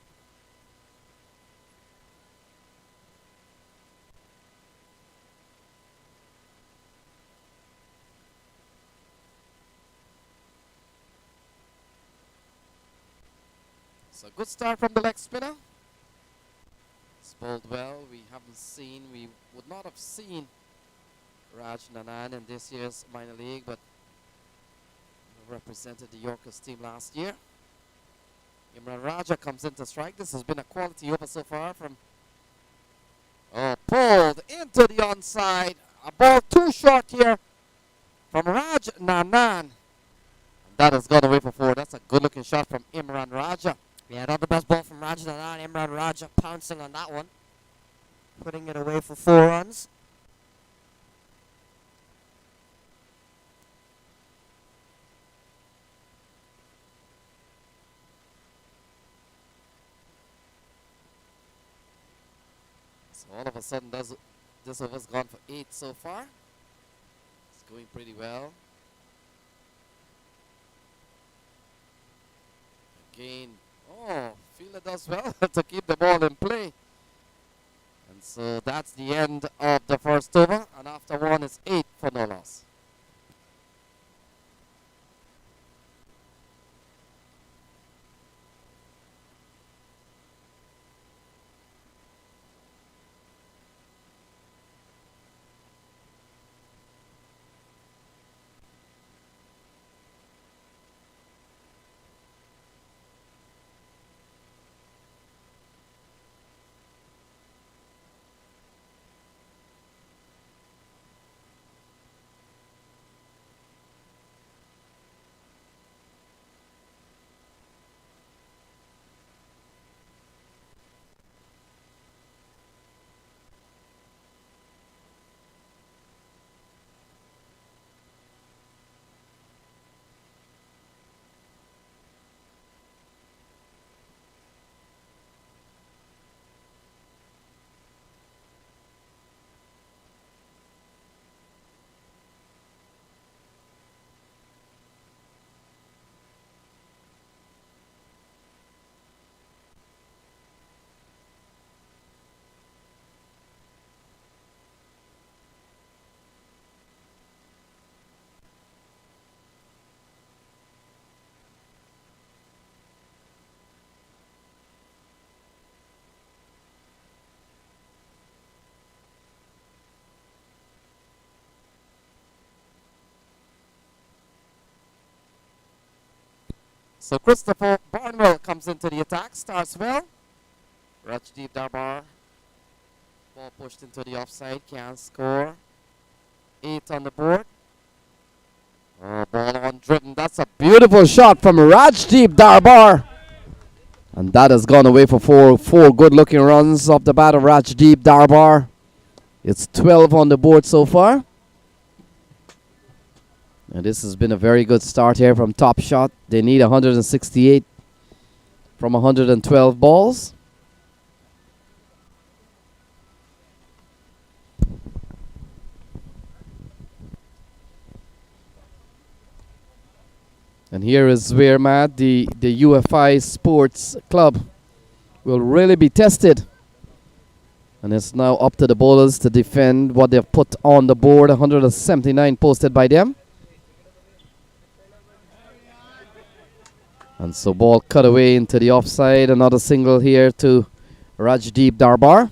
So good start from the leg spinner. It's bowled well. We would not have seen Raj Nanan in this year's minor league, but represented the Yorkers team last year. Imran Raja comes in to strike. This has been a quality over so far from pulled into the onside. A ball too short here from Raj Nanan. And that has gone away for 4. That's a good looking shot from Imran Raja. Yeah, not the best ball from Raj Nanan. Imran Raja pouncing on that one. Putting it away for 4 runs. So all of a sudden, this over's gone for 8 so far. It's going pretty well. Again, fielder does well to keep the ball in play. And so that's the end of the first over. And after 1, it's 8 for no loss. So Christopher Barnwell comes into the attack, starts well. Rajdeep Darbar. Ball pushed into the offside, can't score. 8 on the board. Oh, ball on driven. That's a beautiful shot from Rajdeep Darbar. And that has gone away for four good looking runs off the bat of Rajdeep Darbar. It's 12 on the board so far. And this has been a very good start here from Top Shot. They need 168 from 112 balls. And here is where, Matt, the UFI Sports Club will really be tested. And it's now up to the bowlers to defend what they've put on the board. 179 posted by them. And so ball cut away into the offside. Another single here to Rajdeep Darbar.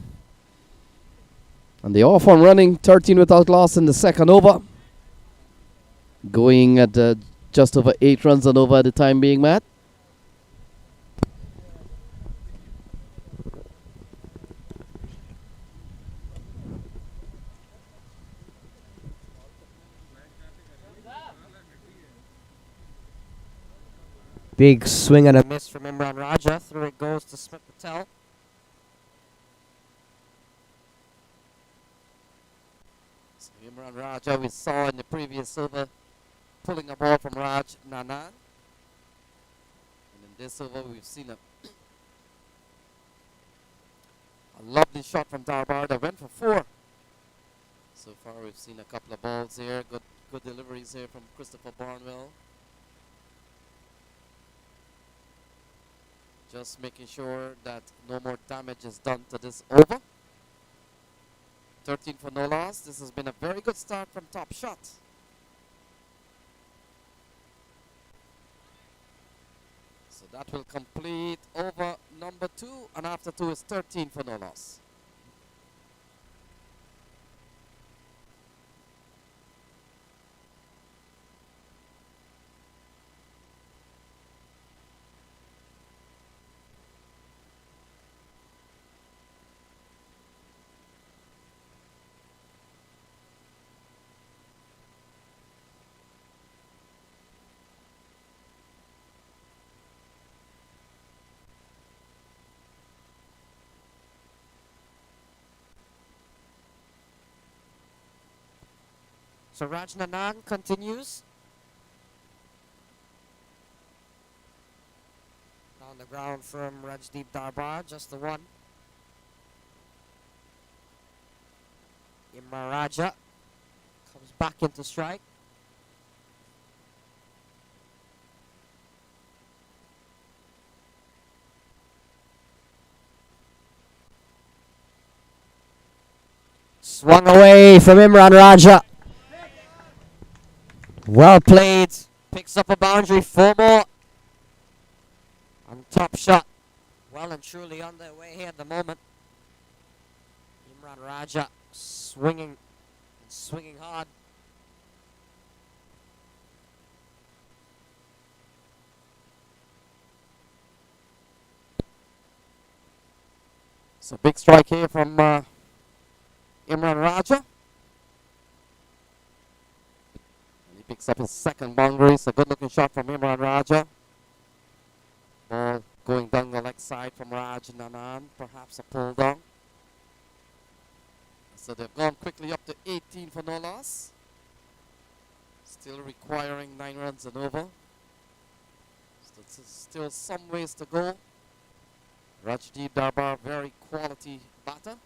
And they off on running, 13 without loss in the second over. Going at just over 8 runs and over at the time being, Matt. Big swing and a miss from Imran Raja. Through it goes to Smith Patel. So Imran Raja, we saw in the previous over, pulling a ball from Raj Nanan. And in this over, we've seen a lovely shot from Darbar that went for 4. So far, we've seen a couple of balls here. Good deliveries here from Christopher Barnwell. Just making sure that no more damage is done to this over. 13 for no loss. This has been a very good start from Top Shot. So that will complete over number 2, and after 2 is 13 for no loss. So Raj Nanan continues. On the ground from Rajdeep Darbar, just the one. Imran Raja comes back into strike. Swung away from Imran Raja. Well played. Picks up a boundary. 4 more. On Top Shot. Well and truly on their way here at the moment. Imran Raja swinging and swinging hard. So big strike here from Imran Raja. Picks up his second boundary. It's a good looking shot from Imran Raja. Ball going down the leg side from Raj Nanan. Perhaps a pull down. So they've gone quickly up to 18 for no loss. Still requiring 9 runs and over. Still some ways to go. Rajdeep Darbar, very quality batter.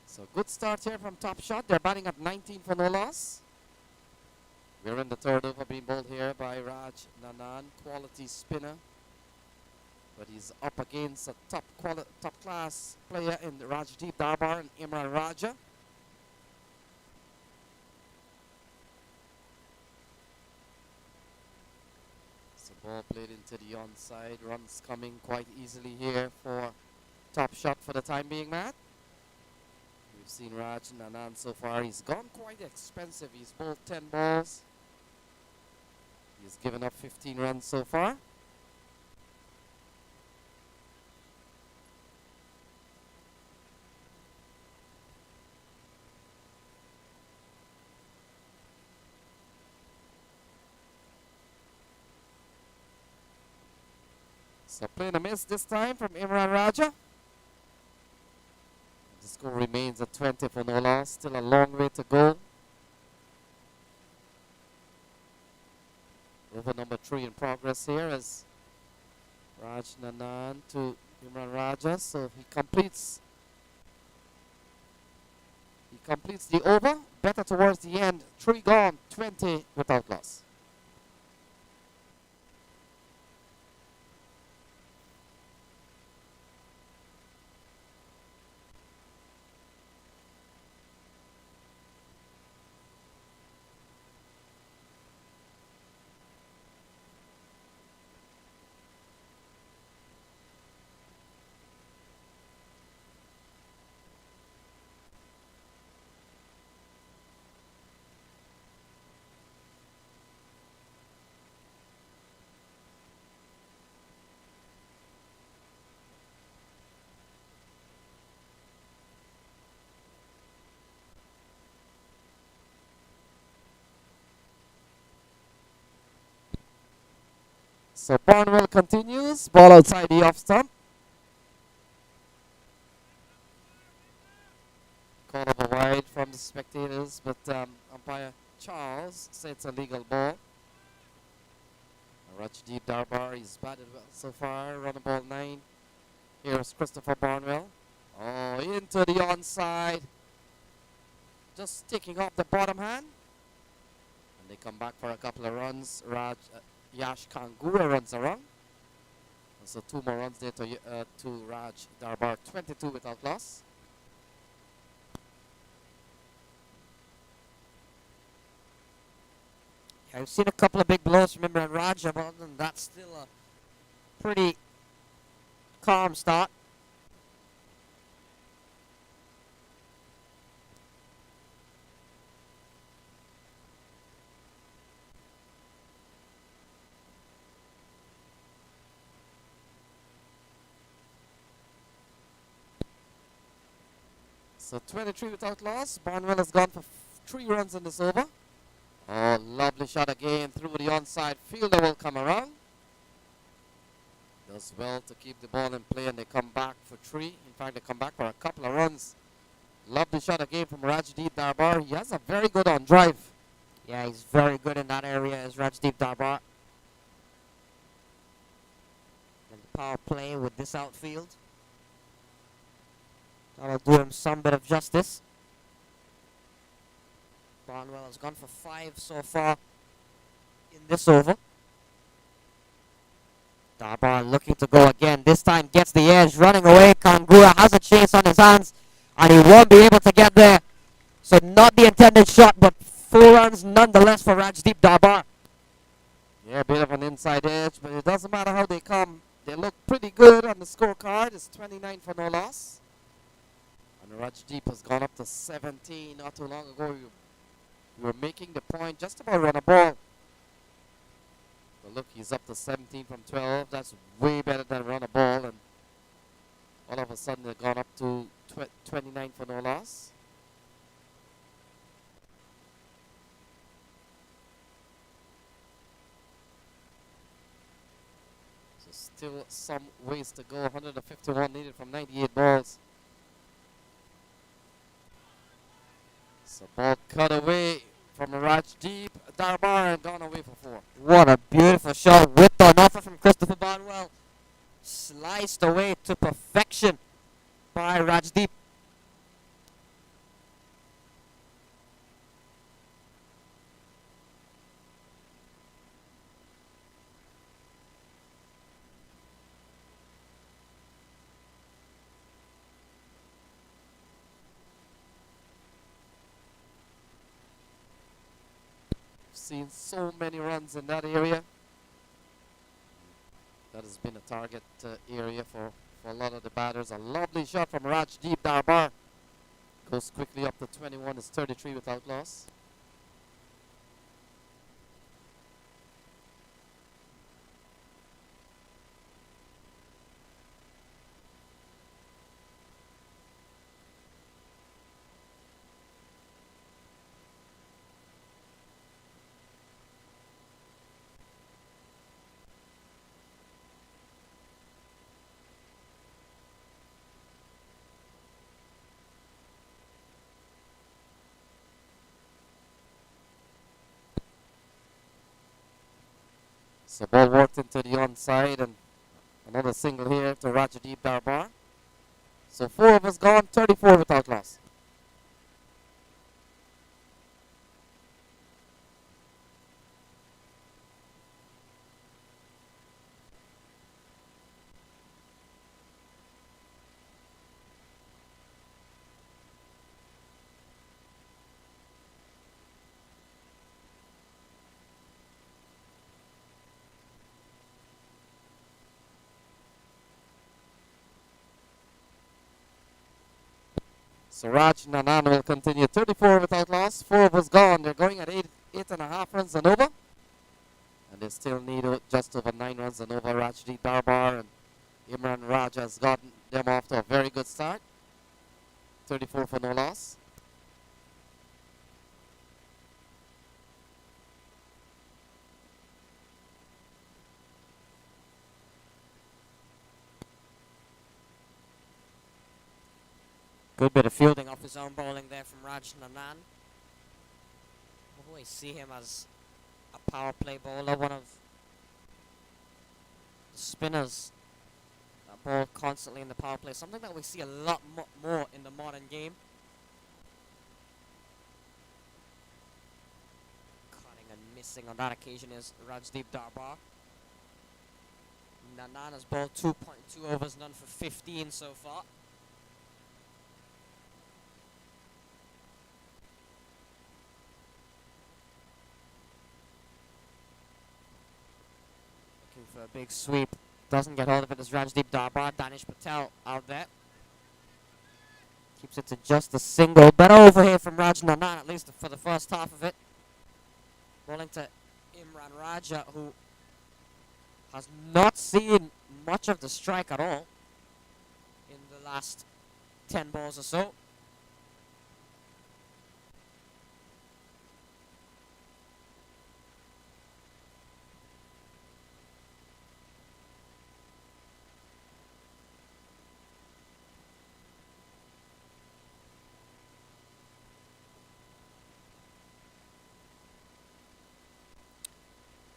So good start here from Top Shot. They're batting at 19 for no loss. We're in the third over, being bowled here by Raj Nanan, quality spinner. But he's up against a top class player in Rajdeep Darbar and Imran Raja. So ball played into the onside. Runs coming quite easily here for top shot for the time being, Matt. We've seen Raj Nanan so far. He's gone quite expensive. He's bowled 10 balls. He's given up 15 runs so far. So playing a miss this time from Imran Raja. The score remains at 20 for no loss. Still a long way to go. Over number 3 in progress here as Raj Nanan to Imran Raja. So he completes the over. Better towards the end. 3 gone, 20 without loss. So Barnwell continues. Ball outside the off stump. Call of a wide from the spectators, but umpire Charles said it's a legal ball. Rajdeep Darbar, he's batted well so far. Run ball 9. Here's Christopher Barnwell. Oh, into the onside. Just taking off the bottom hand. And they come back for a couple of runs. Yash Kangura runs around. And so 2 more runs there to Raj Darbar. 22 without loss. I've seen a couple of big blows from Imran Raja, but other than that, still a pretty calm start. So 23 without loss. Barnwell has gone for 3 runs in this over. Oh, lovely shot again through the onside. Fielder will come around. Does well to keep the ball in play, and they come back for 3. In fact, they come back for a couple of runs. Lovely shot again from Rajdeep Darbar. He has a very good on drive. Yeah, he's very good in that area as Rajdeep Darbar. And the power play with this outfield. That'll do him some bit of justice. Barnwell has gone for 5 so far in this over. Darbar looking to go again. This time gets the edge, running away. Kangura has a chase on his hands, and he won't be able to get there. So not the intended shot, but 4 runs nonetheless for Rajdeep Darbar. Yeah, a bit of an inside edge, but it doesn't matter how they come. They look pretty good on the scorecard. It's 29 for no loss. And Rajdeep has gone up to 17 not too long ago. We were making the point just about run a ball. But look, he's up to 17 from 12. That's way better than run a ball. And all of a sudden, they've gone up to 29 for no loss. So still some ways to go. 151 needed from 98 balls. So ball cut away from Rajdeep Darbar and gone away for 4. What a beautiful shot. Whipped on offer from Christopher Barnwell. Sliced away to perfection by Rajdeep. Seen so many runs in that area. That has been a target area for for a lot of the batters. A lovely shot from Rajdeep Darbar. Goes quickly up to 21. It's 33 without loss. So ball worked into the onside and another single here to Rajdeep Darbar. So 4 of us gone, 34 without loss. So Raj Nanan will continue 34 without loss. 4 of us gone. They're going at 8.5 runs and over. And they still need just over 9 runs and over. Rajdeep Darbar and Imran Raj has gotten them off to a very good start. 34 for no loss. Good bit of fielding off his own bowling there from Raj Nanan. Always see him as a power play bowler, one of the spinners that bowl constantly in the power play. Something that we see a lot more in the modern game. Cutting and missing on that occasion is Rajdeep Darbar. Nanan has bowled 2.2 overs, none for 15 so far. For a big sweep. Doesn't get hold of it as Rajdeep Darbar. Danish Patel out there. Keeps it to just a single. Better over here from Raj Nanan, at least for the first half of it. Bowling to Imran Raja, who has not seen much of the strike at all in the last 10 balls or so.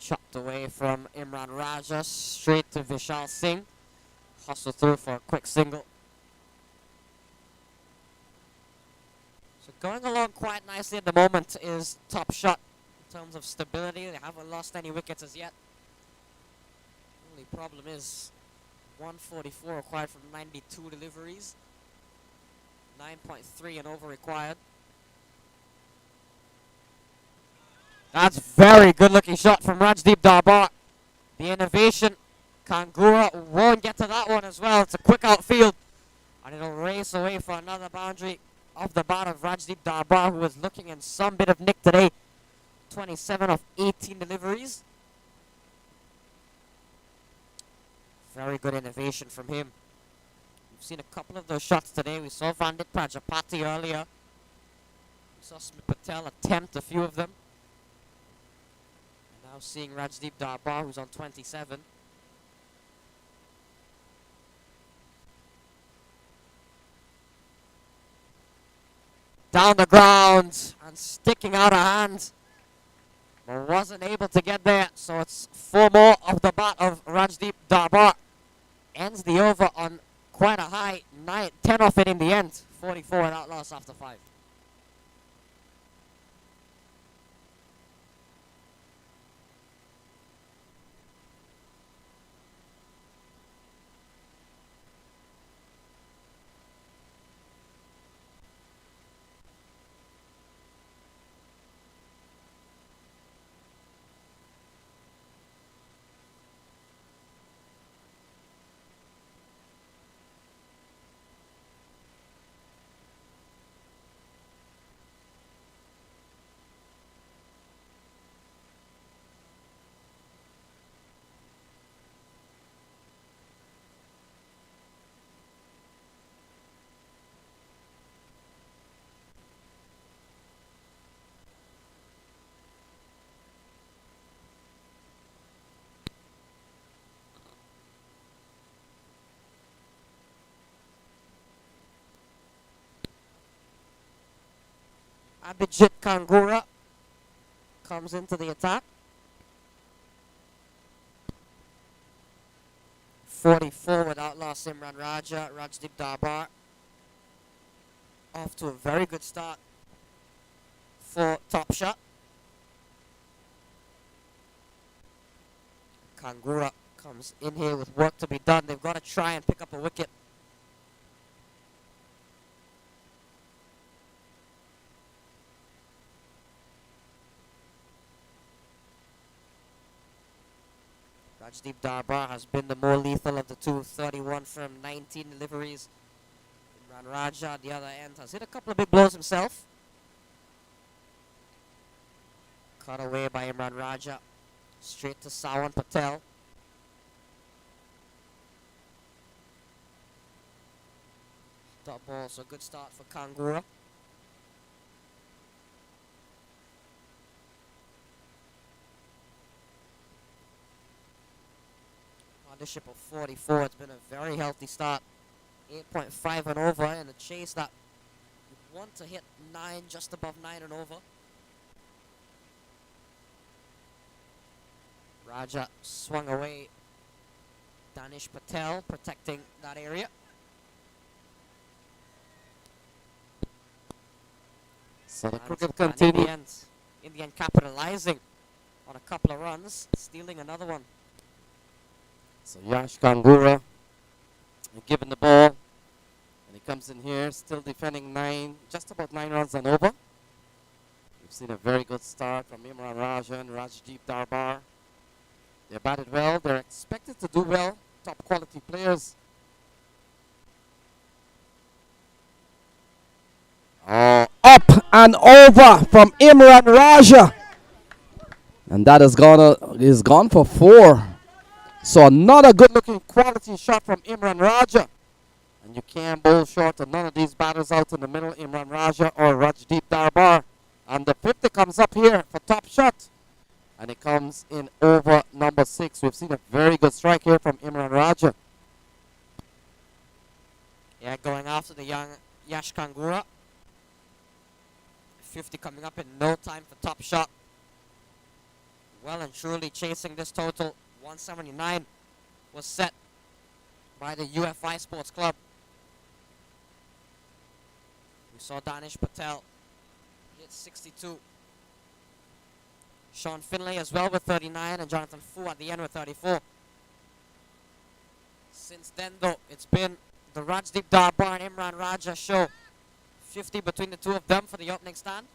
Chopped away from Imran Raja, straight to Vishal Singh. Hustle through for a quick single. So going along quite nicely at the moment is Top Shot in terms of stability. They haven't lost any wickets as yet. Only problem is 144 required from 92 deliveries. 9.3 and over required. That's very good looking shot from Rajdeep Darbar. The innovation, Kangura won't get to that one as well. It's a quick outfield. And it'll race away for another boundary off the bat of Rajdeep Darbar, who was looking in some bit of nick today. 27 of 18 deliveries. Very good innovation from him. We've seen a couple of those shots today. We saw Vandit Prajapati earlier. We saw Smith Patel attempt a few of them. Now seeing Rajdeep Darbar, who's on 27. Down the ground and sticking out a hand. But wasn't able to get there, so it's 4 more off the bat of Rajdeep Darbar. Ends the over on quite a high 10 off it in the end. 44 without loss after 5. Abhijit Kangura comes into the attack. 44 with outlaw Imran Raja, Rajdeep Darbar. Off to a very good start for Top Shot. Kangura comes in here with work to be done. They've got to try and pick up a wicket. Rajdeep Darbar has been the more lethal of the two, 31 from 19 deliveries. Imran Raja at the other end has hit a couple of big blows himself. Cut away by Imran Raja. Straight to Sawan Patel. Top ball, so good start for Kangura. Partnership of 44. It's been a very healthy start. 8.5 and over in the chase that you want to hit 9, just above 9 and over. Raja swung away. Danish Patel protecting that area. So the And cricket in continues. the end capitalizing on a couple of runs, stealing another one. So Yash Kangura given the ball, and he comes in here still defending 9, just about 9 runs and over. We've seen a very good start from Imran Raja and Rajdeep Darbar. They batted well. They're expected to do well. Top quality players. Oh, up and over from Imran Raja. And that is gone for 4. So another good looking quality shot from Imran Raja. And you can't bowl short of none of these batters out in the middle, Imran Raja or Rajdeep Darbar. And the 50 comes up here for Top Shot. And it comes in over number 6. We've seen a very good strike here from Imran Raja. Yeah, going after the young Yash Kangura. 50 coming up in no time for Top Shot. Well and truly chasing this total. 179 was set by the UFI Sports Club. We saw Danish Patel hit 62. Sean Finlay as well with 39 and Jonathan Fu at the end with 34. Since then though, it's been the Rajdeep Darbar and Imran Raja show. 50 between the two of them for the opening stand.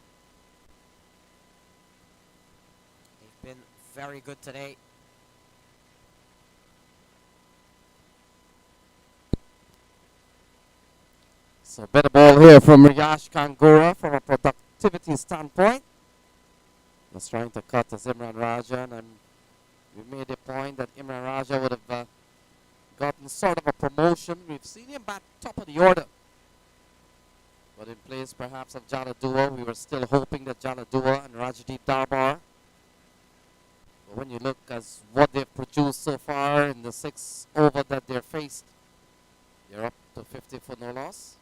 They've been very good today. So better ball here from Yash Kangura from a productivity standpoint. Was trying to cut as Imran Raja, and we made a point that Imran Raja would have gotten sort of a promotion. We've seen him back top of the order. But in place perhaps of Jaladua, we were still hoping that Jaladua and Rajdeep Darbar. But when you look as what they've produced so far in the 6 over that they're faced, you're up to 50 for no loss.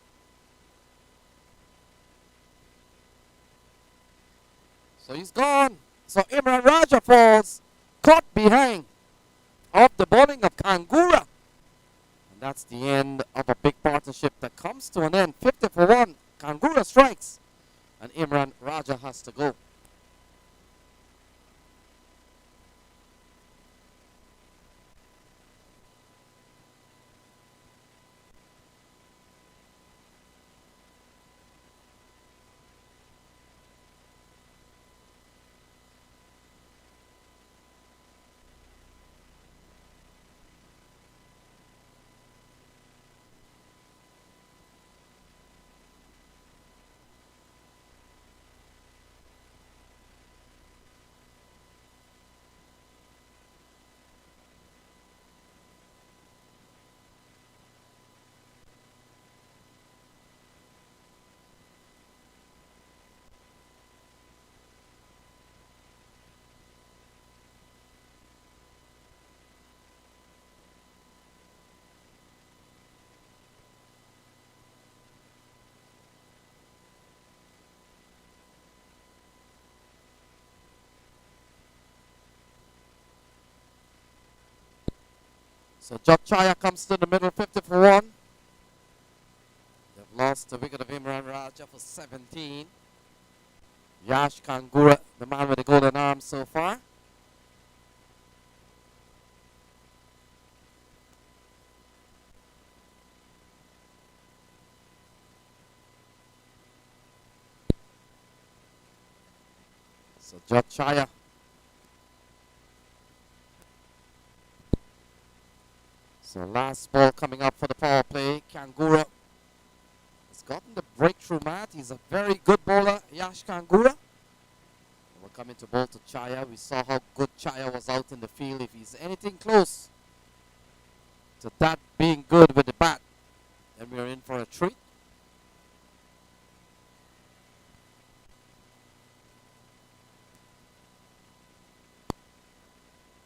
So he's gone. So Imran Raja falls, caught behind of the bowling of Kangura. And that's the end of a big partnership that comes to an end. 50 for 1. Kangura strikes. And Imran Raja has to go. So Jachaya comes to the middle, 50 for 1. They've lost the wicket of Imran Raja for 17. Yash Kangura, the man with the golden arm so far. So Jachaya. So last ball coming up for the power play. Kangura has gotten the breakthrough, Matt. He's a very good bowler, Yash Kangura. We're coming to bowl to Chaya. We saw how good Chaya was out in the field. If he's anything close to that being good with the bat, then we're in for a treat.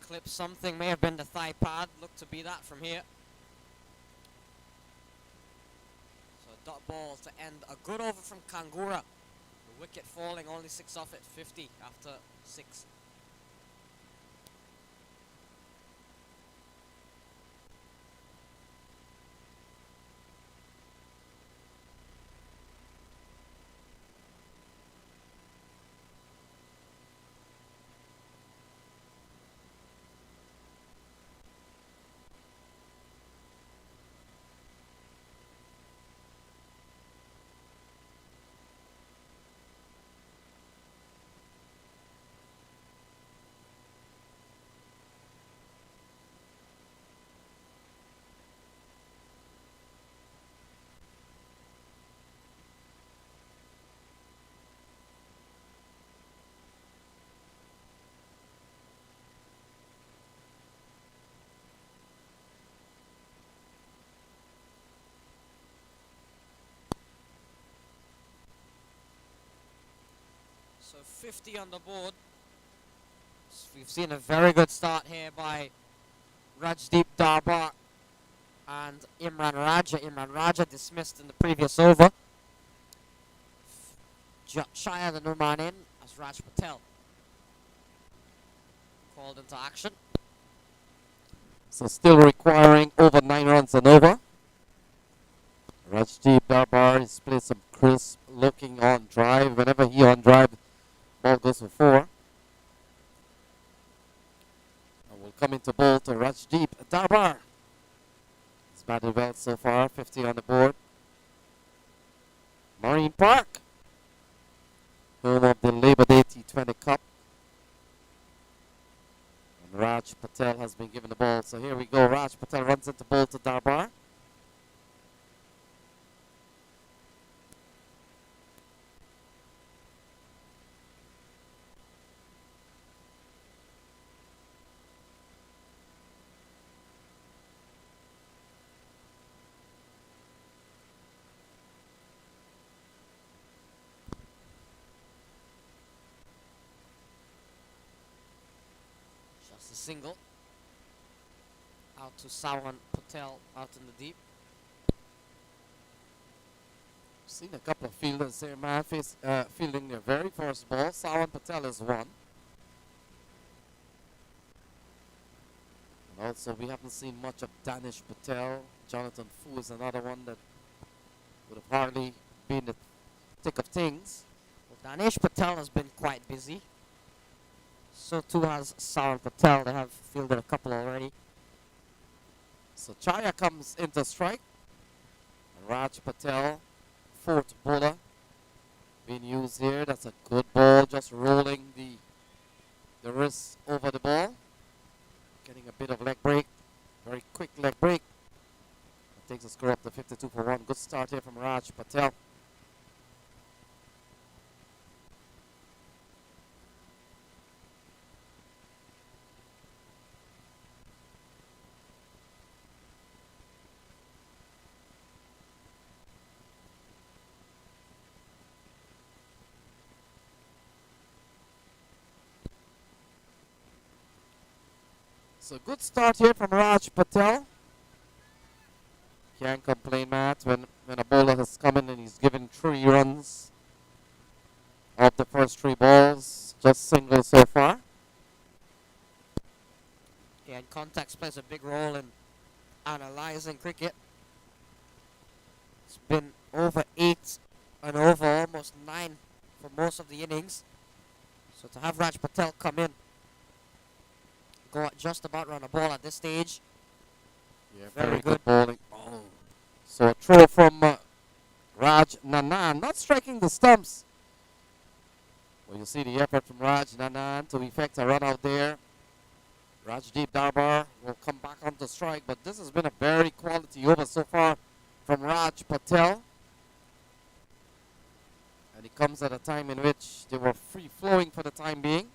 Clip something, may have been the thigh pad. Looked to be that from here. So a dot ball to end a good over from Kangura. The wicket falling, only 6 off at 50 after 6. So 50 on the board. So we've seen a very good start here by Rajdeep Darbar and Imran Raja. Imran Raja dismissed in the previous over. Shaya the new man in as Raj Patel called into action. So still requiring over 9 runs and over. Rajdeep Darbar has played some crisp looking on drive. Whenever he on drive, ball goes for 4. And we'll come into bowl to Rajdeep Darbar. He's batted well so far, 50 on the board. Marine Park, home of the Labor Day T20 Cup. And Raj Patel has been given the ball. So here we go. Raj Patel runs into bowl to Darbar. Just a single. Out to Sawan Patel out in the deep. Seen a couple of fielders there, man, fielding their very first ball. Sawan Patel is one. And also, we haven't seen much of Danish Patel. Jonathan Fu is another one that would have hardly been in the thick of things. Well, Danish Patel has been quite busy. So too has Sawan Patel. They have fielded a couple already. So Chaya comes into strike. And Raj Patel, fourth bowler, being used here. That's a good ball, just rolling the wrist over the ball. Getting a bit of leg break. Very quick leg break. That takes the score up to 52 for 1. Good start here from Raj Patel. So good start here from Raj Patel. Can't complain, Matt, when a bowler has come in and he's given 3 runs off the first 3 balls. Just single so far. Yeah, and context plays a big role in analysing cricket. It's been over 8 and over almost 9 for most of the innings. So to have Raj Patel come in, go at just about run a ball at this stage. Yeah, Very good. bowling. Oh. So a throw from Raj Nanan, not striking the stumps. Well, you see the effort from Raj Nanan to effect a run out there. Rajdeep Darbar will come back onto strike, but this has been a very quality over so far from Raj Patel. And it comes at a time in which they were free-flowing for the time being.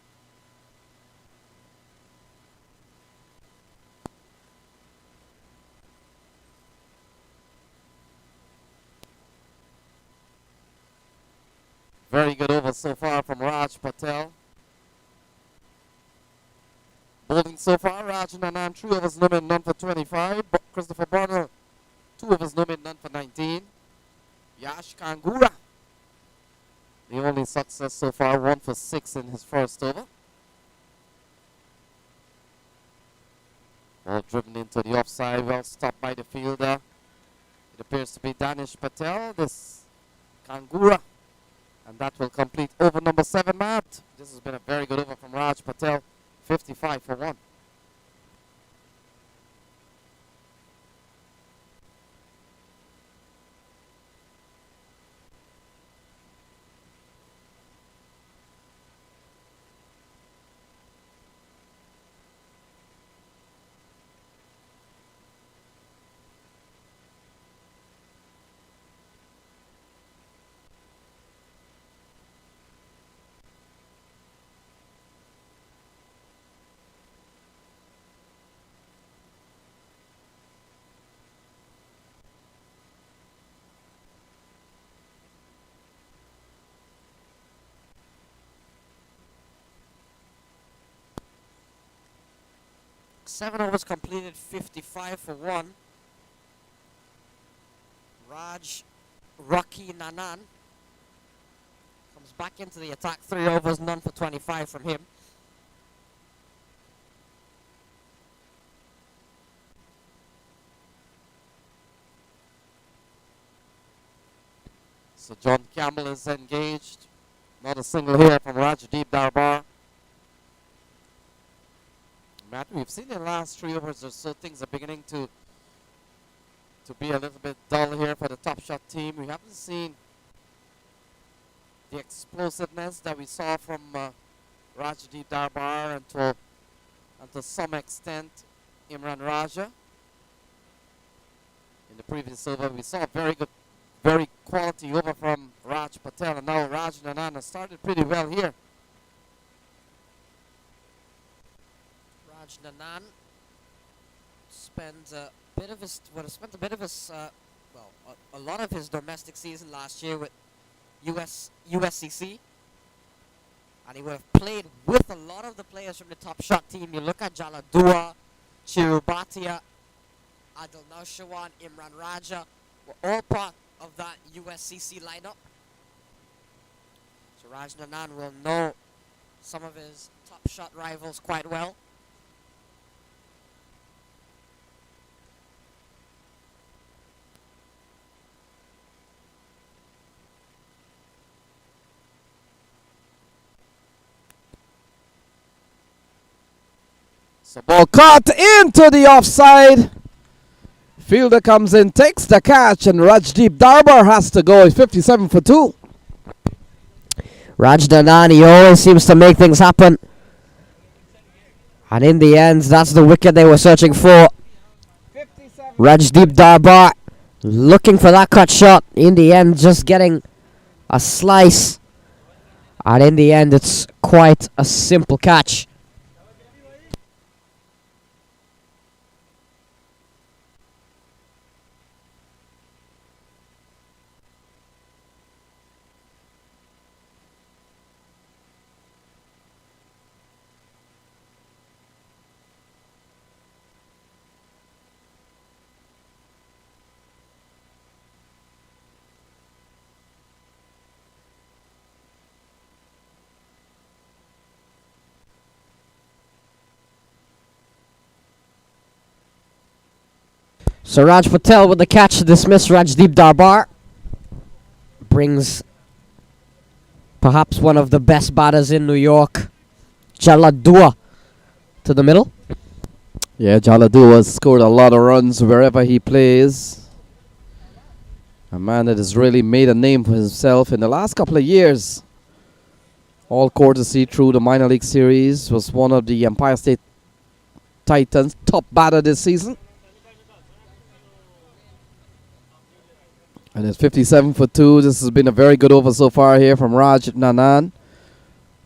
Very good over so far from Raj Patel. Bowling so far, Raj Nanan, 3 overs, no men, none for 25. Christopher Bonnell, 2 overs, no men, none for 19. Yash Kangura, the only success so far, 1 for 6 in his first over. Ball driven into the offside, well stopped by the fielder. It appears to be Danish Patel, this Kangura. And that will complete over number 7, Matt. This has been a very good over from Raj Patel, 55 for 1. Seven overs completed, 55 for 1. Raj Rocky Nanan comes back into the attack, 3 overs, none for 25 from him. So John Campbell is engaged. Not a single here from Rajdeep Darbar. Matt, we've seen in the last 3 overs or so things are beginning to be a little bit dull here for the Top Shot team. We haven't seen the explosiveness that we saw from Rajdeep Darbar and to some extent Imran Raja. In the previous over, we saw a very quality over from Raj Patel, and now Raj Nanan has started pretty well here. Raj Nanan spent a bit of his, a lot of his domestic season last year with USCC, and he would have played with a lot of the players from the Top Shot team. You look at Jaladua, Chirubhatia, Adil Naushawant, Imran Raja, were all part of that USCC lineup. So Raj Nanan will know some of his Top Shot rivals quite well. So ball caught into the offside. Fielder comes in, takes the catch, and Rajdeep Darbar has to go. He's 57 for 2. Raj Nanan, always seems to make things happen. And in the end, that's the wicket they were searching for. Rajdeep Darbar looking for that cut shot. In the end, just getting a slice. And in the end, it's quite a simple catch. So Raj Patel with the catch to dismiss Rajdeep Darbar. Brings perhaps one of the best batters in New York, Jaladua, to the middle. Yeah, Jaladu has scored a lot of runs wherever he plays. A man that has really made a name for himself in the last couple of years. All courtesy through the minor league series. Was one of the Empire State Titans' top batter this season. And it's 57 for 2. This has been a very good over so far here from Raj Nanan.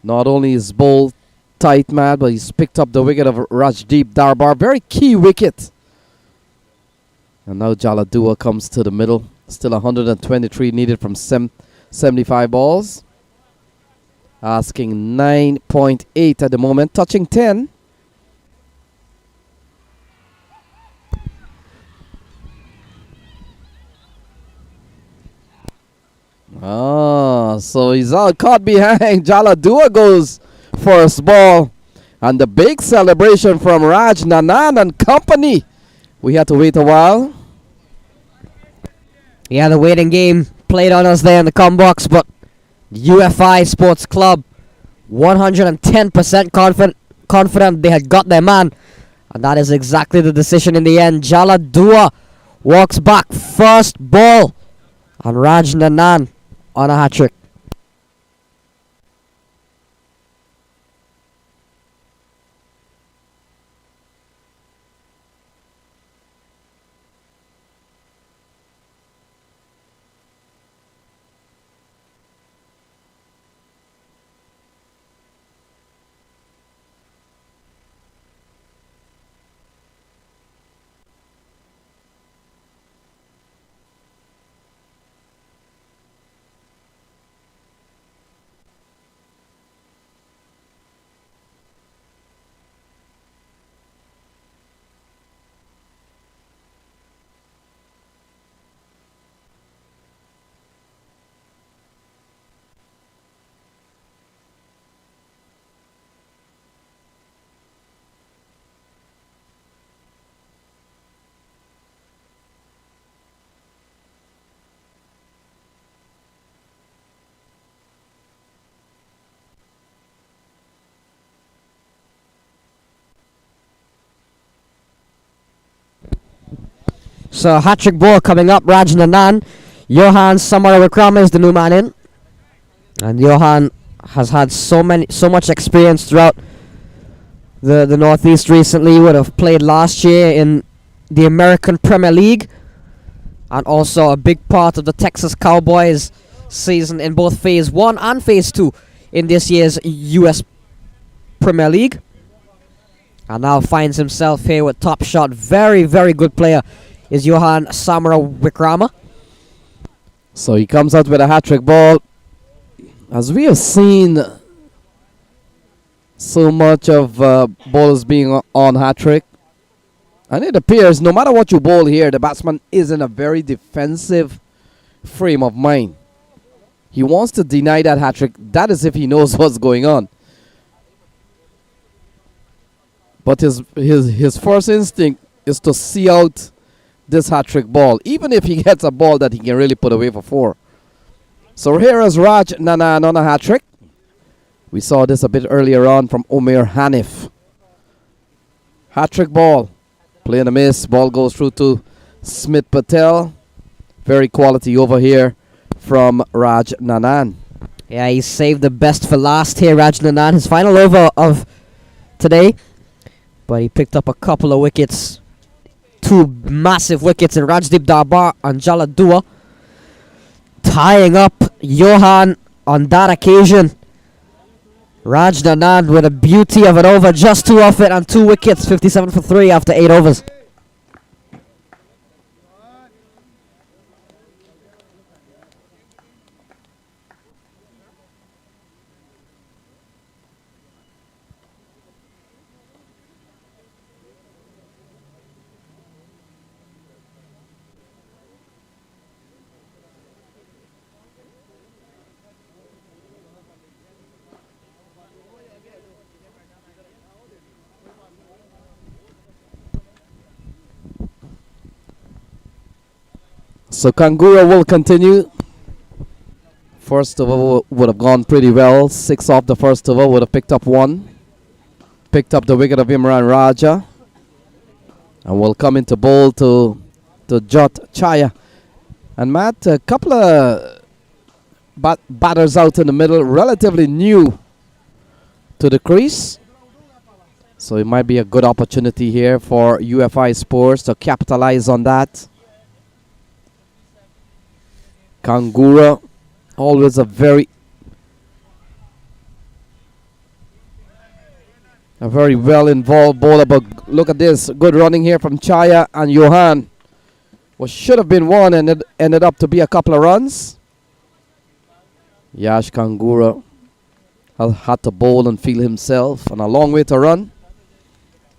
Not only is bowled tight, man, but he's picked up the wicket of Rajdeep Darbar. Very key wicket. And now Jaladua comes to the middle. Still 123 needed from 75 balls. Asking 9.8 at the moment, touching 10. Oh, so he's out, caught behind. Jaladua goes first ball. And the big celebration from Raj Nanan and company. We had to wait a while. Yeah, the waiting game played on us there in the com box, but UFI Sports Club 110% confident they had got their man, and that is exactly the decision in the end. Jaladua walks back first ball, and Raj Nanan on a hat-trick. So hat-trick ball coming up, Raj Nanan. Johan Samarawikrama is the new man in. And Johan has had so much experience throughout the Northeast recently. He would have played last year in the American Premier League. And also a big part of the Texas Cowboys season in both Phase 1 and Phase 2 in this year's US Premier League. And now finds himself here with Top Shot. Very, very good player is Johan Samarawikrama. So he comes out with a hat-trick ball. As we have seen so much of bowlers being on hat-trick, and it appears no matter what you bowl here, the batsman is in a very defensive frame of mind. He wants to deny that hat-trick. That is if he knows what's going on. But his first instinct is to see out this hat-trick ball, even if he gets a ball that he can really put away for 4. So here is Raj Nanan on a hat-trick. We saw this a bit earlier on from Omer Hanif. Hat-trick ball. Play and a miss. Ball goes through to Smith Patel. Very quality over here from Raj Nanan. Yeah, he saved the best for last here, Raj Nanan. His final over of today. But he picked up a couple of wickets. 2 massive wickets in Rajdeep Darbar and Jaladua. Tying up Johan on that occasion. Raj Nanan with a beauty of an over, just 2 off it and 2 wickets, 57 for 3 after 8 overs. So Kangura will continue. First over would have gone pretty well. 6 off the first over would have picked up 1. Picked up the wicket of Imran Raja. And will come into bowl to Jot Chaya. And Matt, a couple of batters out in the middle, relatively new to the crease. So it might be a good opportunity here for UFI Sports to capitalize on that. Kangura, always a very well involved bowler, but look at this, good running here from Chaya and Johan. What should have been one and it ended up to be a couple of runs. Yash Kangura had to bowl and feel himself, and a long way to run.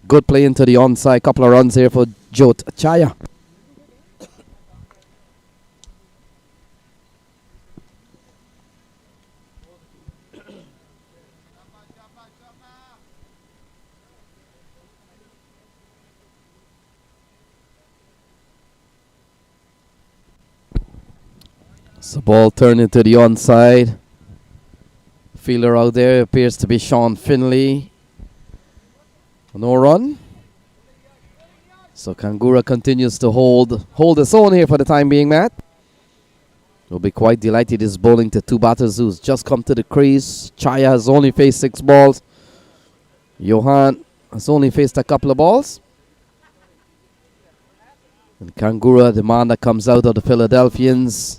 Good play into the onside, couple of runs here for Jot Chaya. So ball turned into the onside. Fielder out there appears to be Sean Finley. No run. So Kangura continues to hold his own here for the time being, Matt. Will be quite delighted he's bowling to 2 batters who's just come to the crease. Chaya has only faced 6 balls. Johan has only faced a couple of balls. And Kangura, the man that comes out of the Philadelphians.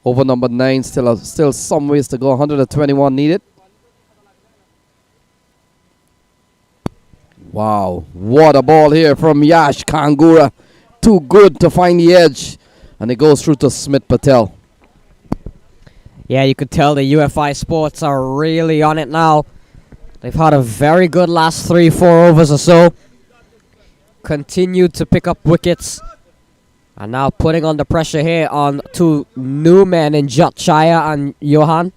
Over number 9, still some ways to go. 121 needed. Wow, what a ball here from Yash Kangura. Too good to find the edge. And it goes through to Smith Patel. Yeah, you could tell the UFI Sports are really on it now. They've had a very good last 3-4 overs or so. Continued to pick up wickets. And now putting on the pressure here on 2 new men in Jot Chaya and Johan.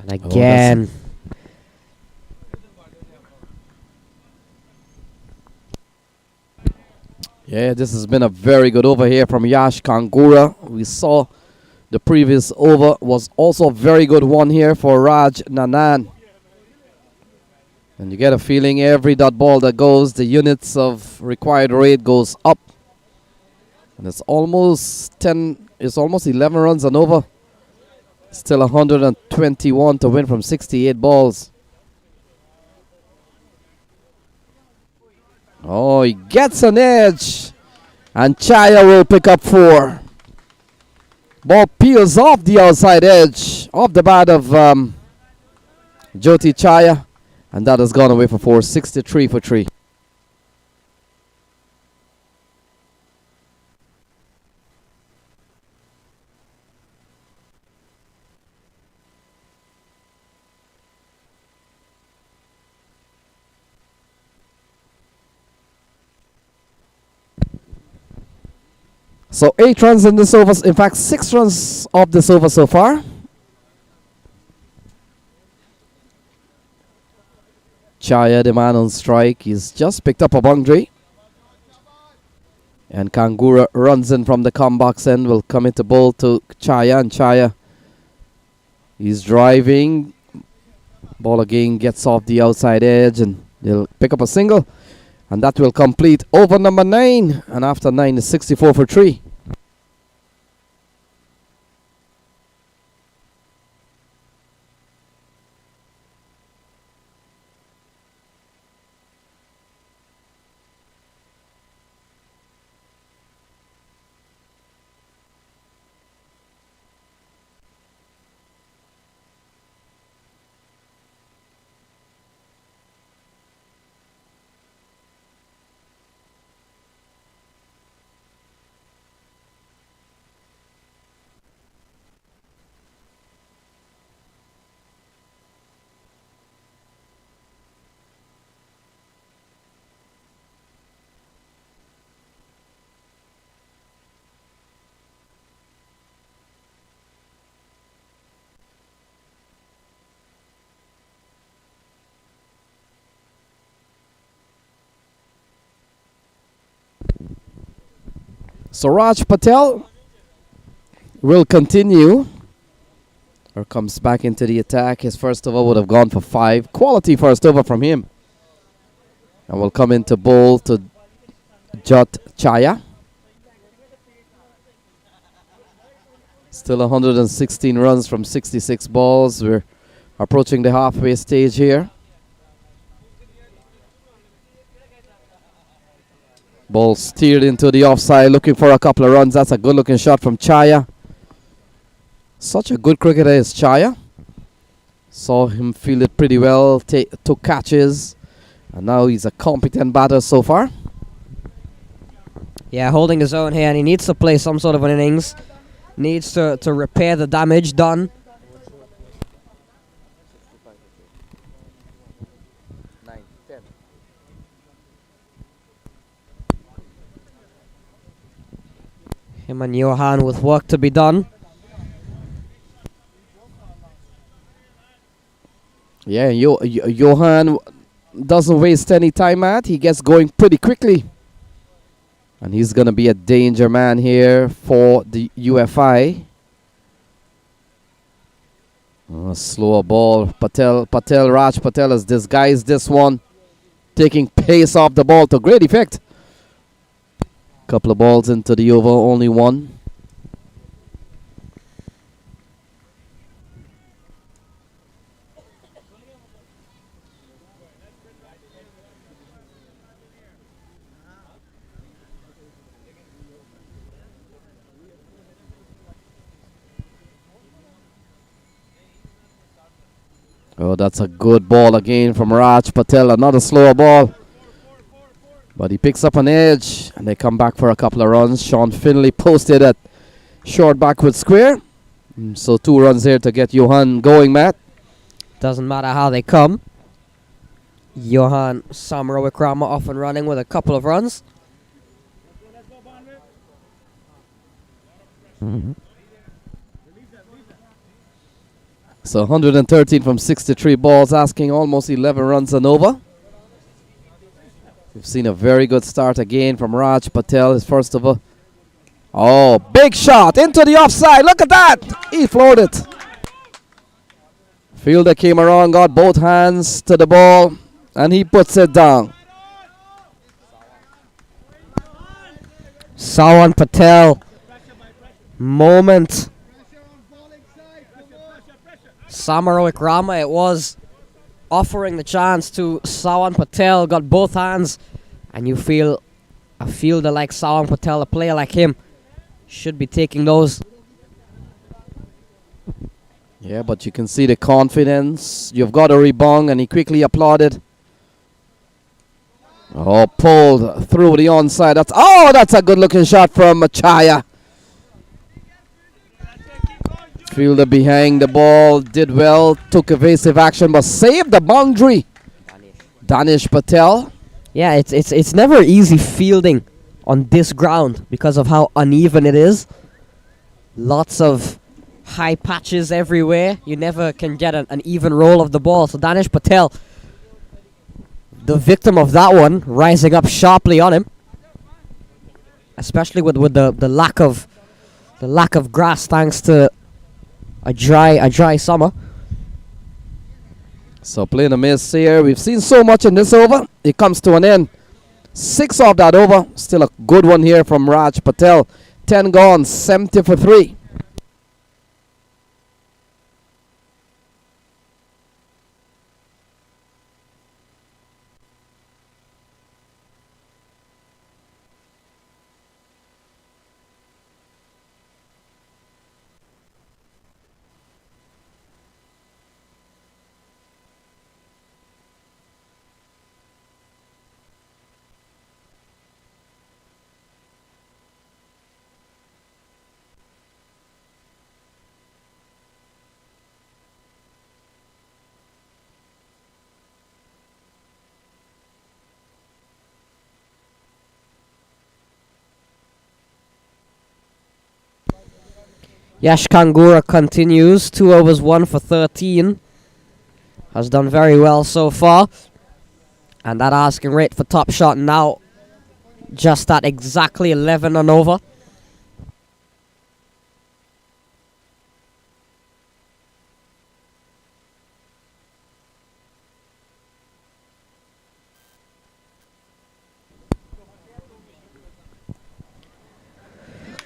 And again. Yeah, this has been a very good over here from Yash Kangura. We saw the previous over was also a very good one here for Raj Nanan. And you get a feeling every dot ball that goes, the units of required rate goes up. And it's almost 11 runs and over. Still 121 to win from 68 balls. Oh, he gets an edge. And Chaya will pick up 4. Ball peels off the outside edge of the bat of Jyoti Chaya. And that has gone away for 4. 63 for 3. So 8 runs in this over. In fact, 6 runs of this over so far. Chaya, the man on strike, he's just picked up a boundary. And Kangura runs in from the comebox end, will come into bowl to Chaya. And Chaya, he's driving. Ball again gets off the outside edge and they'll pick up a single. And that will complete over number 9. And after 9 is 64 for 3. So Raj Patel will continue. Or comes back into the attack. His first over would have gone for 5. Quality first over from him. And will come into bowl to Jot Chaya. Still 116 runs from 66 balls. We're approaching the halfway stage here. Ball steered into the offside, looking for a couple of runs. That's a good looking shot from Chaya. Such a good cricketer is Chaya. Saw him field it pretty well, took catches, and now he's a competent batter so far. Yeah, holding his own here, and he needs to play some sort of an innings. Needs to repair the damage done. Him and Johan with work to be done. Yeah, Johan doesn't waste any time at. He gets going pretty quickly. And he's going to be a danger man here for the UFI. Slower ball. Raj Patel has disguised this one. Taking pace off the ball to great effect. Couple of balls into the over, only one. Oh, that's a good ball again from Raj Patel. Another slower ball. But he picks up an edge, and they come back for a couple of runs. Sean Finley posted at short backward square. So 2 runs here to get Johan going, Matt. Doesn't matter how they come. Johan Samarawikrama off and running with a couple of runs. So 113 from 63 balls, asking almost 11 runs and over. We've seen a very good start again from Raj Patel, his first over. Oh, big shot into the offside. Look at that. He floored it. Fielder came around, got both hands to the ball, and he puts it down. Sawan Patel. Moment. Samarawikrama, it was offering the chance to Sawan Patel, got both hands, and you feel a fielder like Sawan Patel, a player like him, should be taking those. Yeah, but you can see the confidence. You've got a rebound, and he quickly applauded. Oh, pulled through the onside. That's a good looking shot from Chaya. Fielder behind the ball, did well, took evasive action, but saved the boundary. Danish Patel. Yeah, it's never easy fielding on this ground because of how uneven it is. Lots of high patches everywhere. You never can get an even roll of the ball. So Danish Patel, the victim of that one, rising up sharply on him, especially with the lack of grass thanks to a dry summer. So playing a miss here. We've seen so much in this over. It comes to an end. 6 off that over. Still a good one here from Raj Patel. 10 gone, 70 for 3. Yash Kangura continues. 2 overs, 1 for 13. Has done very well so far. And that asking rate for top shot now just at exactly 11 and over.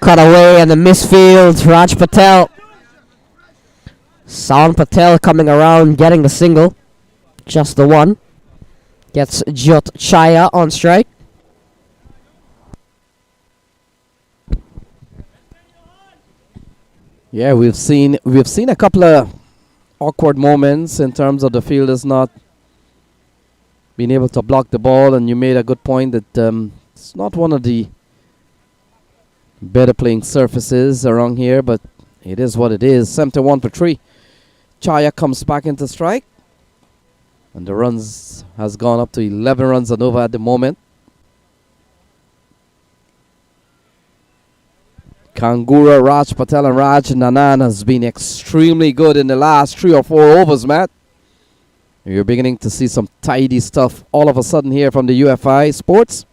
cut away and the misfield. Raj Patel. Sound Patel coming around, getting the single. Just the one. Gets Jyot Chaya on strike. Yeah, we've seen a couple of awkward moments in terms of the fielders not being able to block the ball, and you made a good point that it's not one of the better playing surfaces around here, but it is what it is. 71 for 3. Chaya comes back into strike, and the runs has gone up to 11 runs and over at the moment. Kangura, Raj Patel and Raj Nanan has been extremely good in the last 3 or 4 overs, Matt. You're beginning to see some tidy stuff all of a sudden here from the UFI Sports.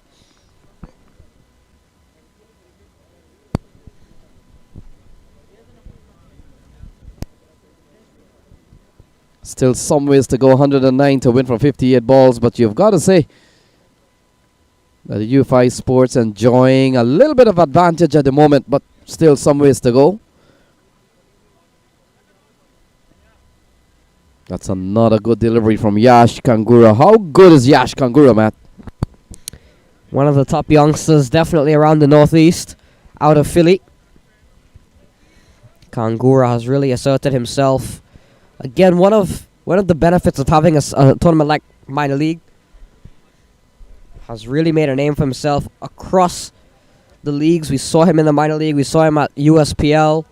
Still some ways to go. 109 to win from 58 balls, but you've got to say that the UFI Sports enjoying a little bit of advantage at the moment, but still some ways to go. That's another good delivery from Yash Kangura. How good is Yash Kangura, Matt? One of the top youngsters, definitely around the northeast, out of Philly. Kangura has really asserted himself. Again, one of the benefits of having a tournament like minor league, has really made a name for himself across the leagues. We saw him in the minor league. We saw him at USPL.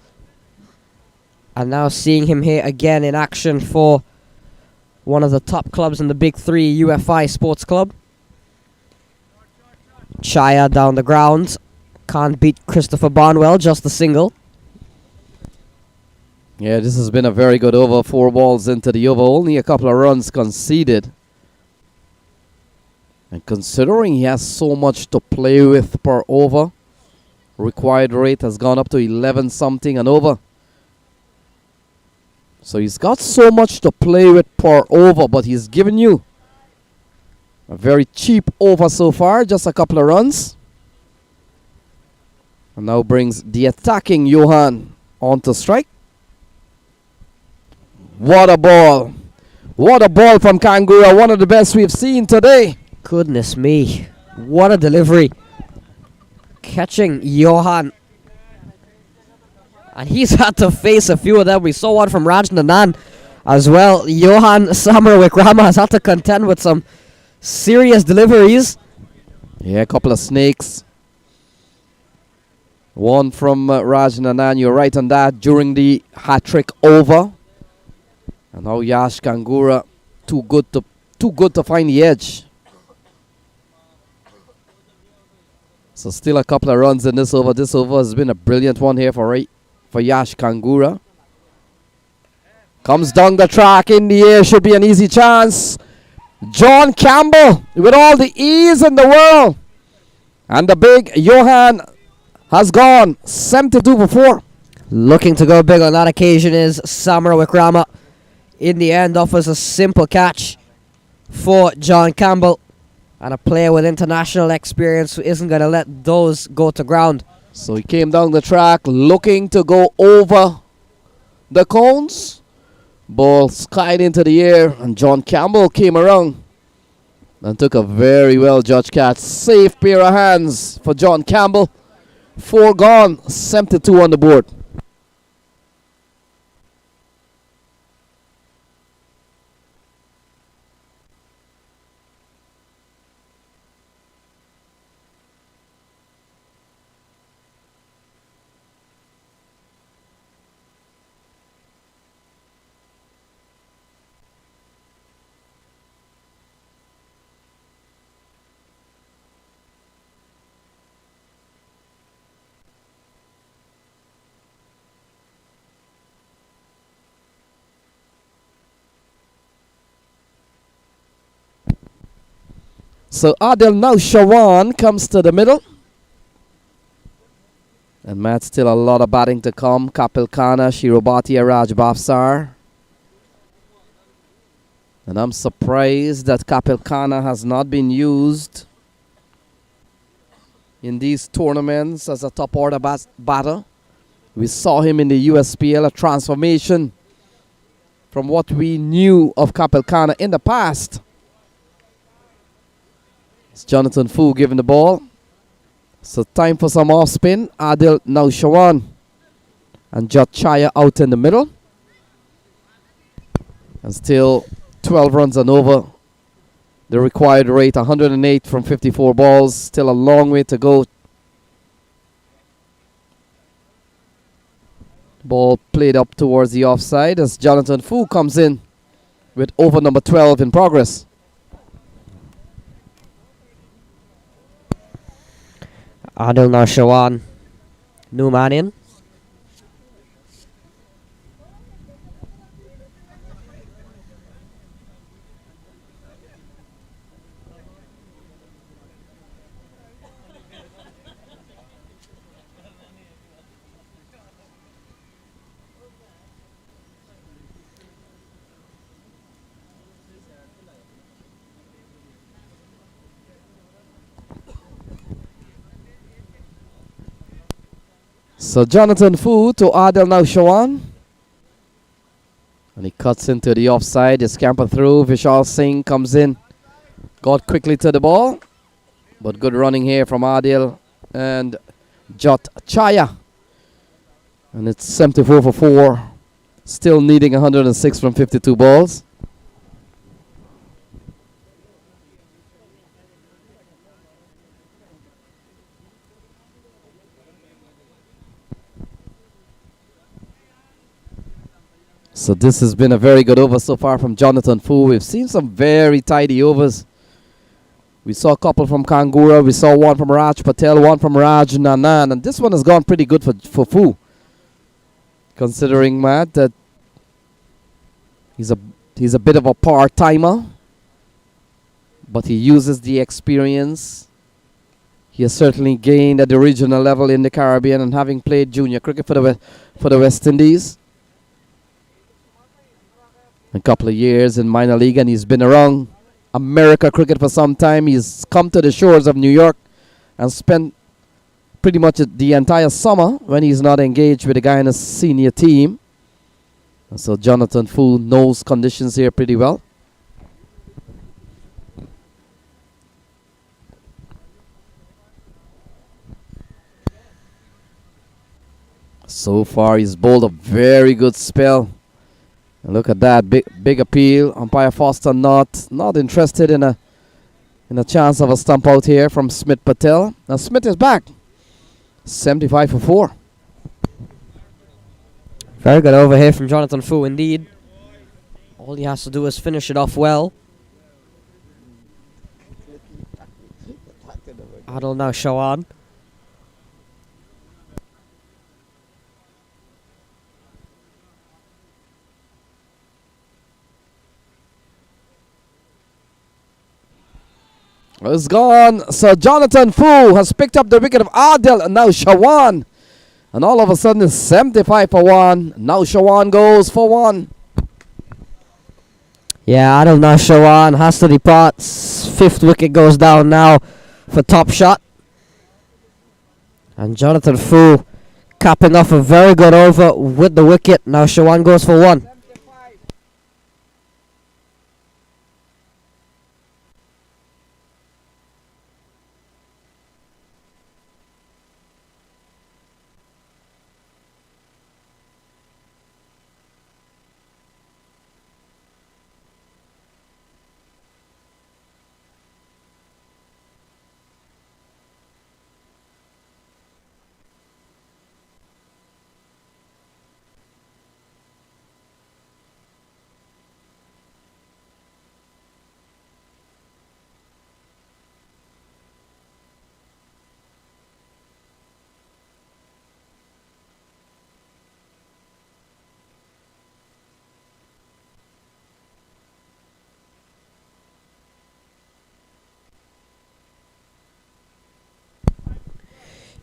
And now seeing him here again in action for one of the top clubs in the Big Three, UFI Sports Club. Chaya down the ground. Can't beat Christopher Barnwell, just the single. Yeah, this has been a very good over. 4 balls into the over. Only a couple of runs conceded. And considering he has so much to play with per over, required rate has gone up to 11 something and over. So he's got so much to play with per over, but he's given you a very cheap over so far, just a couple of runs. And now brings the attacking Johan onto strike. What a ball. What a ball from Kangura. One of the best we've seen today. Goodness me. What a delivery. Catching Johan. And he's had to face a few of them. We saw one from Raj Nanan as well. Johan Samarwikrama has had to contend with some serious deliveries. Yeah, a couple of snakes. One from Raj Nanan. You're right on that. During the hat-trick over. And now Yash Kangura, too good to find the edge. So still a couple of runs in this over. This over has been a brilliant one here for Yash Kangura. Comes down the track in the air. Should be an easy chance. John Campbell with all the ease in the world. And the big Johan has gone 72 for 4. Looking to go big on that occasion is Samarwikrama. In the end, offers a simple catch for John Campbell. And a player with international experience who isn't going to let those go to ground. So he came down the track looking to go over the cones. Ball skied into the air, and John Campbell came around and took a very well judged catch. Safe pair of hands for John Campbell. 4 gone, 72 on the board. So Adil now Shawan comes to the middle. And Matt, still a lot of batting to come. Kapil Khanna, Shirobati, Raj Bafsar. And I'm surprised that Kapil Khanna has not been used in these tournaments as a top order batter. We saw him in the USPL, a transformation from what we knew of Kapilkana in the past. It's Jonathan Fu giving the ball. So time for some off spin. Adil Naushawan and Jotchaya out in the middle. And still 12 runs and over. The required rate 108 from 54 balls. Still a long way to go. Ball played up towards the offside as Jonathan Fu comes in with over number 12 in progress. Adil Narshawan, new man in. So Jonathan Fu to Adil Naushawan. And he cuts into the offside. They scamper through. Vishal Singh comes in. Got quickly to the ball. But good running here from Adil and Jot Chaya. And it's 74 for 4. Still needing 106 from 52 balls. So this has been a very good over so far from Jonathan Fu. We've seen some very tidy overs. We saw a couple from Kangura. We saw one from Raj Patel, one from Raj Nanan. And this one has gone pretty good for Fu. Considering, Matt, that he's a bit of a part-timer. But he uses the experience. He has certainly gained at the regional level in the Caribbean and having played junior cricket for the West Indies. A couple of years in minor league, and he's been around America cricket for some time. He's come to the shores of New York and spent pretty much the entire summer when he's not engaged with the Guyana senior team. And so Jonathan Fu knows conditions here pretty well. So far he's bowled a very good spell. And look at that, big appeal. Umpire Foster not interested in a chance of a stump out here from Smith Patel. Now Smith is back. 75 for 4. Very good over here from Jonathan Fu indeed. All he has to do is finish it off well. Adil Naushawan. It's gone. So Jonathan Fu has picked up the wicket of Adil Naushawan. And all of a sudden it's 75 for 1. Naushawan goes for 1. Yeah, Adil Narshawan has to depart. 5th wicket goes down now for top shot. And Jonathan Fu capping off a very good over with the wicket. Narshawan goes for 1.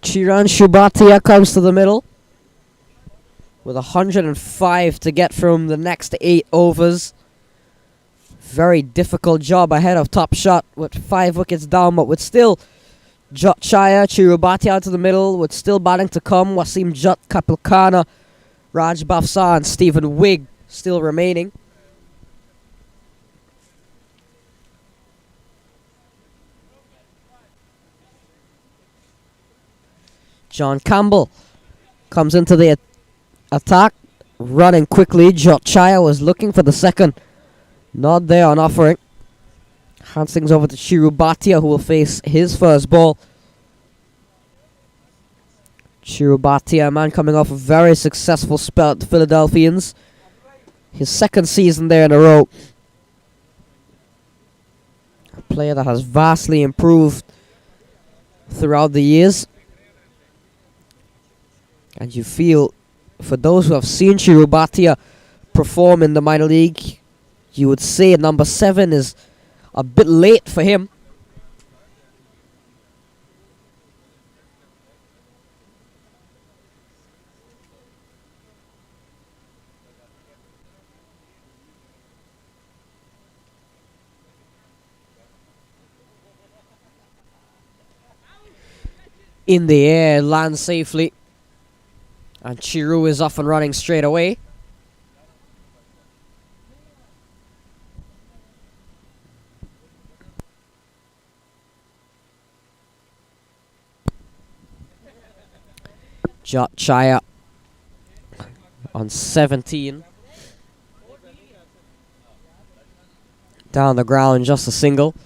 Chiran Shubatia comes to the middle with 105 to get from the next 8 overs. Very difficult job ahead of top shot with 5 wickets down, but with still Jotchaya, Chirubati out to the middle with still batting to come. Wasim Jut, Kapil Khanna, Raj Bafsa and Stephen Wigg still remaining. John Campbell comes into the attack, running quickly. Jotchaya was looking for the second. Not there on offering. Hands things over to Chirubati, who will face his first ball. Chirubati, a man coming off a very successful spell at the Philadelphians. His second season there in a row. A player that has vastly improved throughout the years. And you feel, for those who have seen Chirubati perform in the minor league, you would say number 7 is a bit late for him. In the air, lands safely. And Chiru is off and running straight away. Jotchaya on 17. Down the ground, just a single.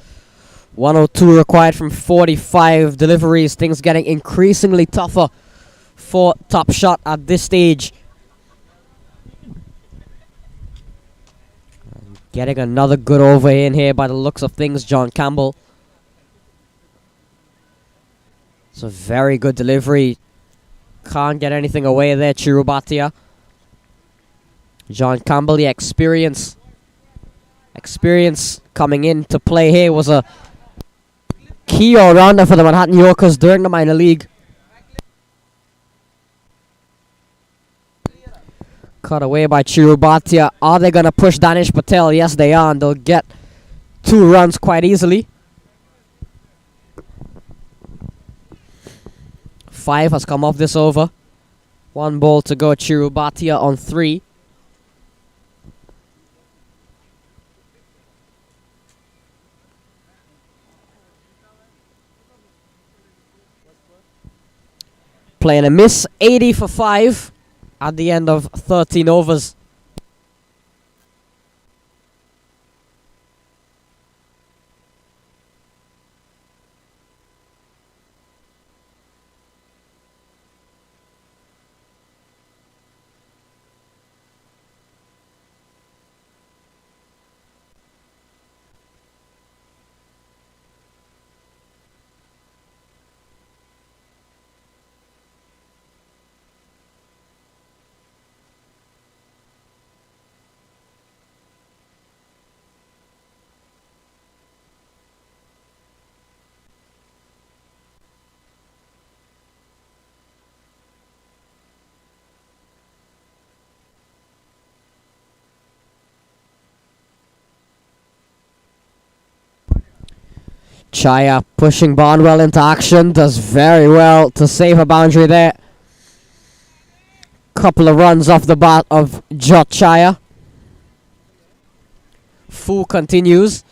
102 required from 45 deliveries. Things getting increasingly tougher for Top Shot at this stage. Getting another good over in here by the looks of things, John Campbell. It's a very good delivery. Can't get anything away there, Chirubati. John Campbell, the experience coming in to play here was a key all-rounder for the Manhattan Yorkers during the minor league. Cut away by Chirubati. Are they going to push Danish Patel? Yes, they are, and they'll get 2 runs quite easily. 5 has come off this over. 1 ball to go. Chirubati on 3. Playing a miss, 80 for 5 at the end of 13 overs. Chaya pushing Barnwell into action. Does very well to save a boundary there. Couple of runs off the bat of Jotchaya. Fu continues.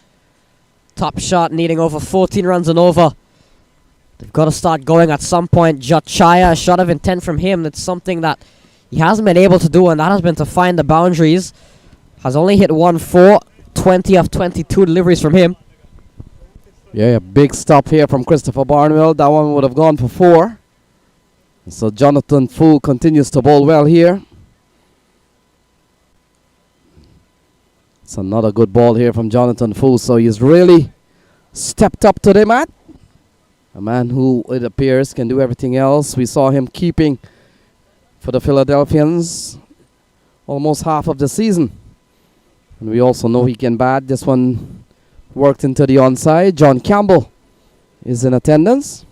Top Shot needing over 14 runs and over. They've got to start going at some point. Jotchaya, a shot of intent from him. That's something that he hasn't been able to do, and that has been to find the boundaries. Has only hit 1-4. 20 of 22 deliveries from him. Yeah, a big stop here from Christopher Barnwell. That one would have gone for 4. So Jonathan Fu continues to bowl well here. It's another good ball here from Jonathan Fu. So he's really stepped up today, Matt. A man who, it appears, can do everything else. We saw him keeping for the Philadelphians almost half of the season. And we also know he can bat. This one worked into the onside. John Campbell is in attendance.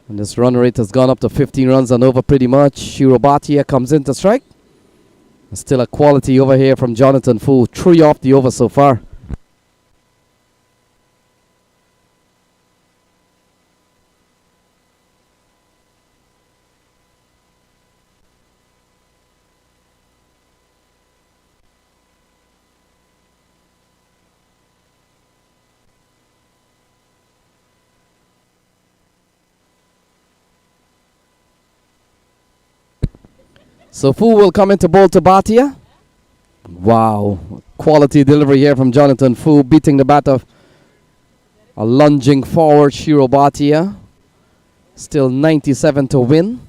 And this run rate has gone up to 15 runs and over pretty much. Chirubati comes in to strike. Still a quality over here from Jonathan Fu. 3 off the over so far. So Fu will come into bowl to Bhatia. Wow. Quality delivery here from Jonathan Fu, beating the bat of a lunging forward Shiro Bhatia. Still 97 to win.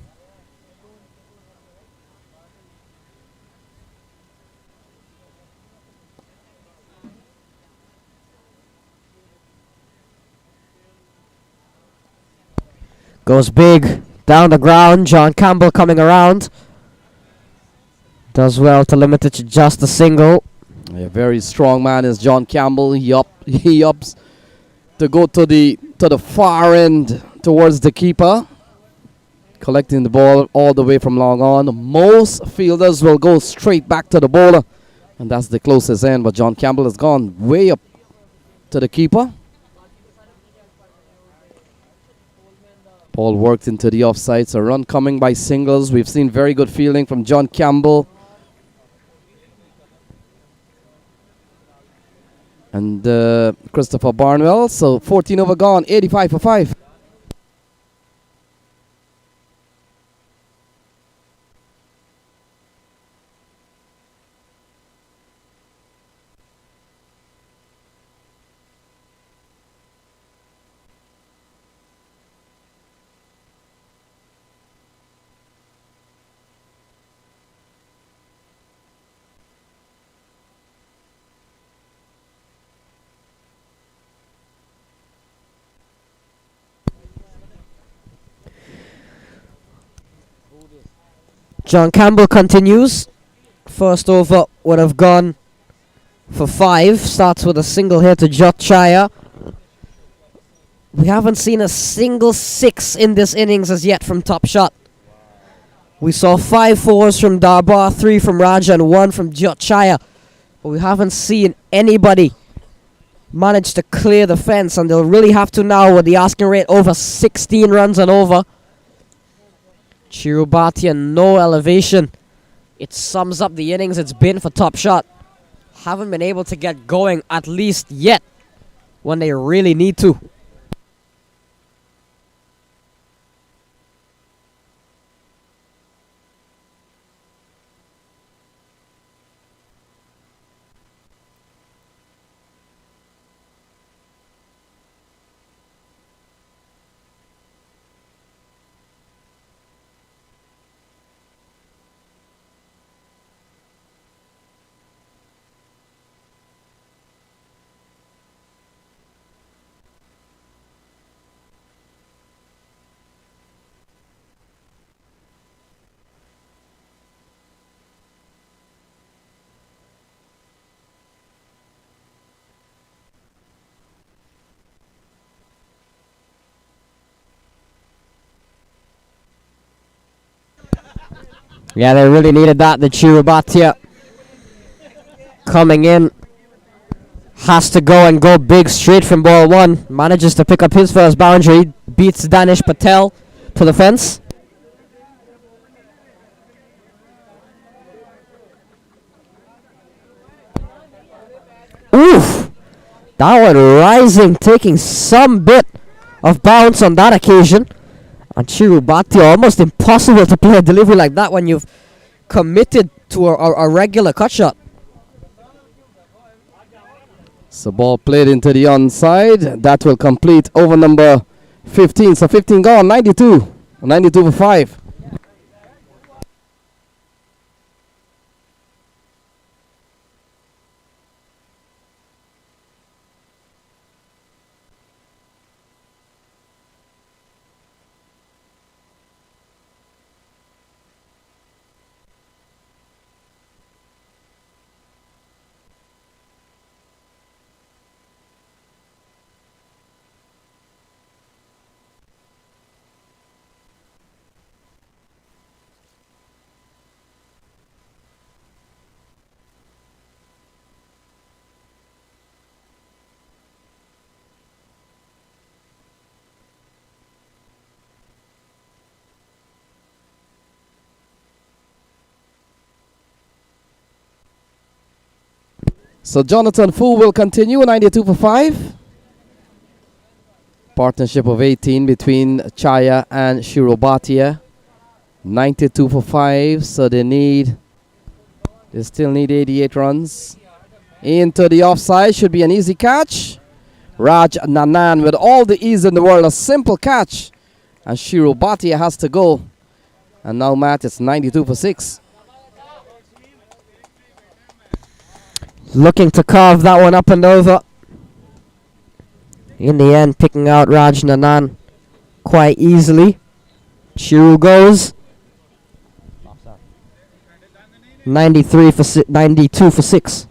Goes big down the ground. John Campbell coming around. Does well to limit it to just a single. A very strong man is John Campbell. He ups to go to the far end towards the keeper, collecting the ball all the way from long on. Most fielders will go straight back to the bowler, and that's the closest end. But John Campbell has gone way up to the keeper. Ball worked into the offside, so run coming by singles. We've seen very good fielding from John Campbell and Christopher Barnwell. So 14 over gone, 85 for 5. John Campbell continues. First over would have gone for 5. Starts with a single here to Jot Chaya. We haven't seen a single 6 in this innings as yet from Top Shot. We saw 5 fours from Darbar, 3 from Raja and 1 from Jot Chaya. But we haven't seen anybody manage to clear the fence, and they'll really have to now with the asking rate over 16 runs and over. Chirubati no elevation. It sums up the innings it's been for Top Shot. Haven't been able to get going at least yet when they really need to. Yeah, they really needed that. The Chirubati coming in has to go big straight from ball 1. Manages to pick up his first boundary. Beats Danish Patel to the fence. Oof! That one rising, taking some bit of bounce on that occasion. And Chirubati, almost impossible to play a delivery like that when you've committed to a regular cut shot. So ball played into the onside. That will complete over number 15. So 15 gone, 92. 92 for 5. So Jonathan Fu will continue, 92 for 5. Partnership of 18 between Chaya and Shirobhatia. 92 for 5, so they still need 88 runs. Into the offside, should be an easy catch. Raj Nanan with all the ease in the world, a simple catch. And Shiro Bhatia has to go. And now Matt, it's 92 for 6. Looking to carve that one up and over. In the end, picking out Raj Nanan quite easily. Shiru goes. 92 for 6.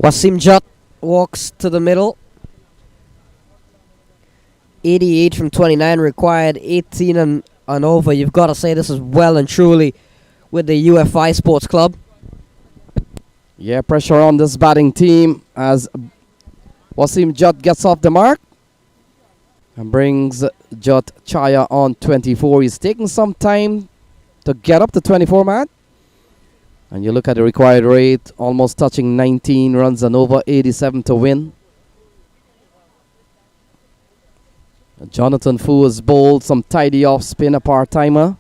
Wasim Jat walks to the middle. 88 from 29 required, 18 and over. You've got to say this is well and truly with the UFI Sports Club. Yeah, pressure on this batting team as Wasim Jat gets off the mark and brings Jat Chaya on 24. He's taking some time to get up to 24, Matt. And you look at the required rate, almost touching 19 runs and over, 87 to win. Jonathan Fu has bowled some tidy off spin, a part-timer.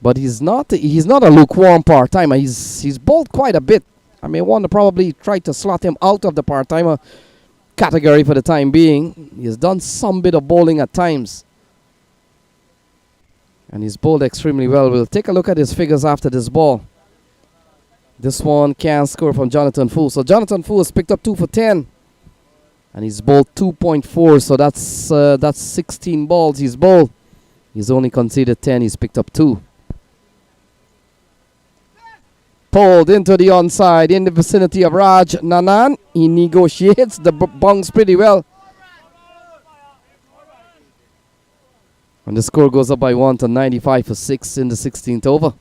But he's not a lukewarm part-timer. He's bowled quite a bit. I may want to probably try to slot him out of the part-timer category for the time being. He's done some bit of bowling at times. And he's bowled extremely well. We'll take a look at his figures after this ball. This one can score from Jonathan Fu. So Jonathan Fu has picked up 2 for 10. And he's bowled 2.4. So that's 16 balls he's bowled. He's only conceded 10. He's picked up 2. Pulled into the onside in the vicinity of Raj Nanan. He negotiates the bounce pretty well. And the score goes up by 1 to 95 for 6 in the 16th over.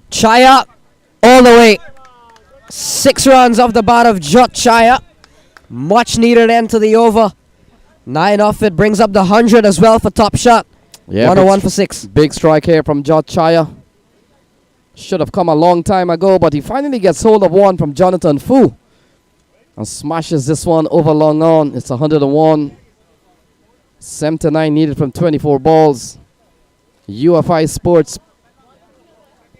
Chaya all the way. 6 runs off the bat of Jat Chaya. Much needed end to the over. 9 off it, brings up the 100 as well for top shot. Yeah, 101 for 6. Big strike here from Jat Chaya. Should have come a long time ago, but he finally gets hold of one from Jonathan Fu and smashes this one over long on. It's 101. 79 needed from 24 balls. UFI Sports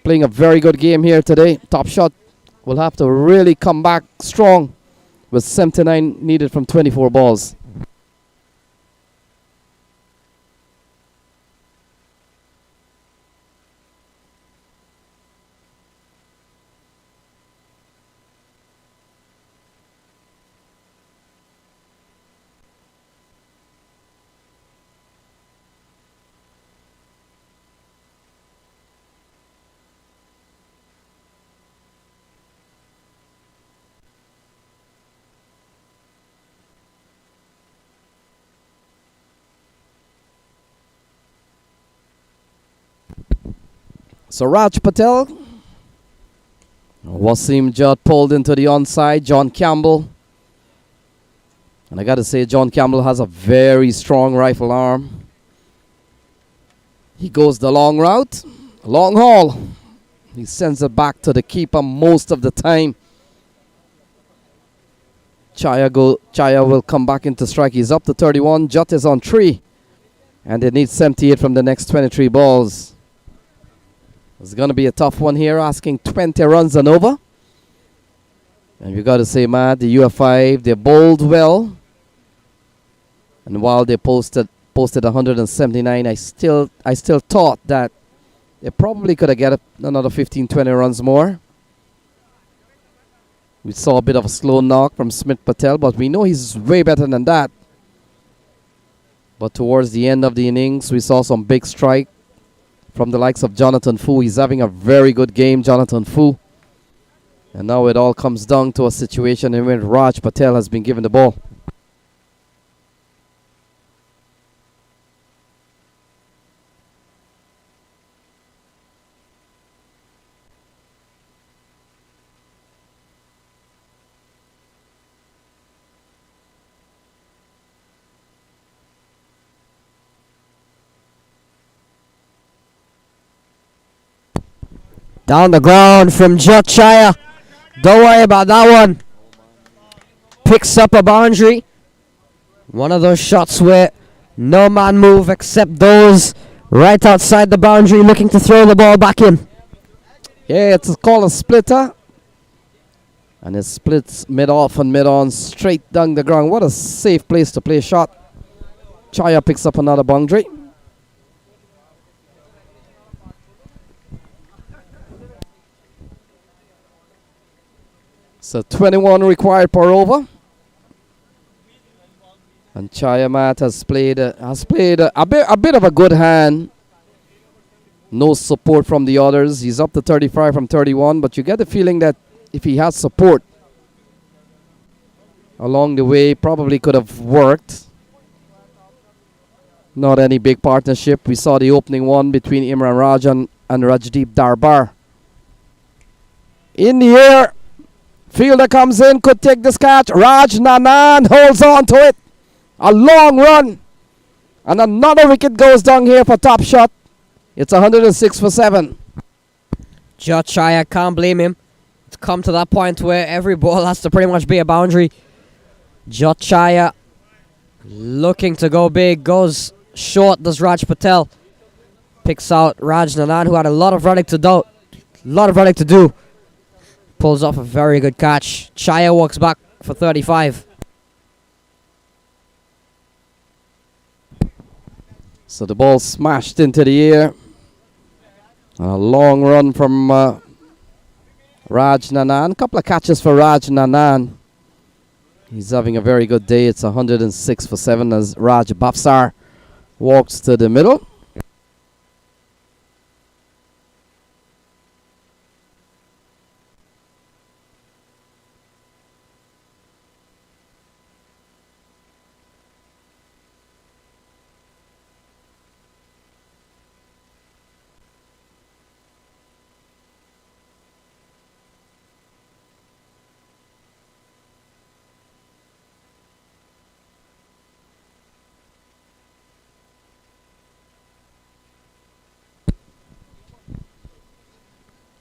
playing a very good game here today. Top shot will have to really come back strong with 79 needed from 24 balls. So Raj Patel, Wasim Jat pulled into the onside, John Campbell. And I got to say, John Campbell has a very strong rifle arm. He goes the long route, long haul. He sends it back to the keeper most of the time. Chaya will come back into strike. He's up to 31. Jat is on 3. And they need 78 from the next 23 balls. It's going to be a tough one here, asking 20 runs and over. And we got to say, Matt, the UFI, they bowled well. And while they posted 179, I still thought that they probably could have get another 15, 20 runs more. We saw a bit of a slow knock from Smith Patel, but we know he's way better than that. But towards the end of the innings, we saw some big strike from the likes of Jonathan Fu. He's having a very good game, Jonathan Fu. And now it all comes down to a situation in which Raj Patel has been given the ball. Down the ground from Jotchaya. Don't worry about that one. Picks up a boundary. One of those shots where no man move except those right outside the boundary looking to throw the ball back in. Yeah, it's called a splitter. And it splits mid-off and mid-on straight down the ground. What a safe place to play a shot. Chaya picks up another boundary. So 21 required per over. And Chayamat has played a bit of a good hand. No support from the others. He's up to 35 from 31, but you get the feeling that if he has support along the way, probably could have worked. Not any big partnership. We saw the opening one between Imran Rajan and Rajdeep Darbar. In the air. Fielder comes in, could take this catch. Raj Nanan holds on to it. A long run. And another wicket goes down here for top shot. It's 106 for 7. Jotchaya, can't blame him. It's come to that point where every ball has to pretty much be a boundary. Jotchaya looking to go big. Goes short, does Raj Patel. Picks out Raj Nanan, who had a lot of running to do. Pulls off a very good catch. Chaya walks back for 35. So the ball smashed into the air. A long run from Raj Nanan. Couple of catches for Raj Nanan. He's having a very good day. It's 106 for 7 as Raj Bafsar walks to the middle.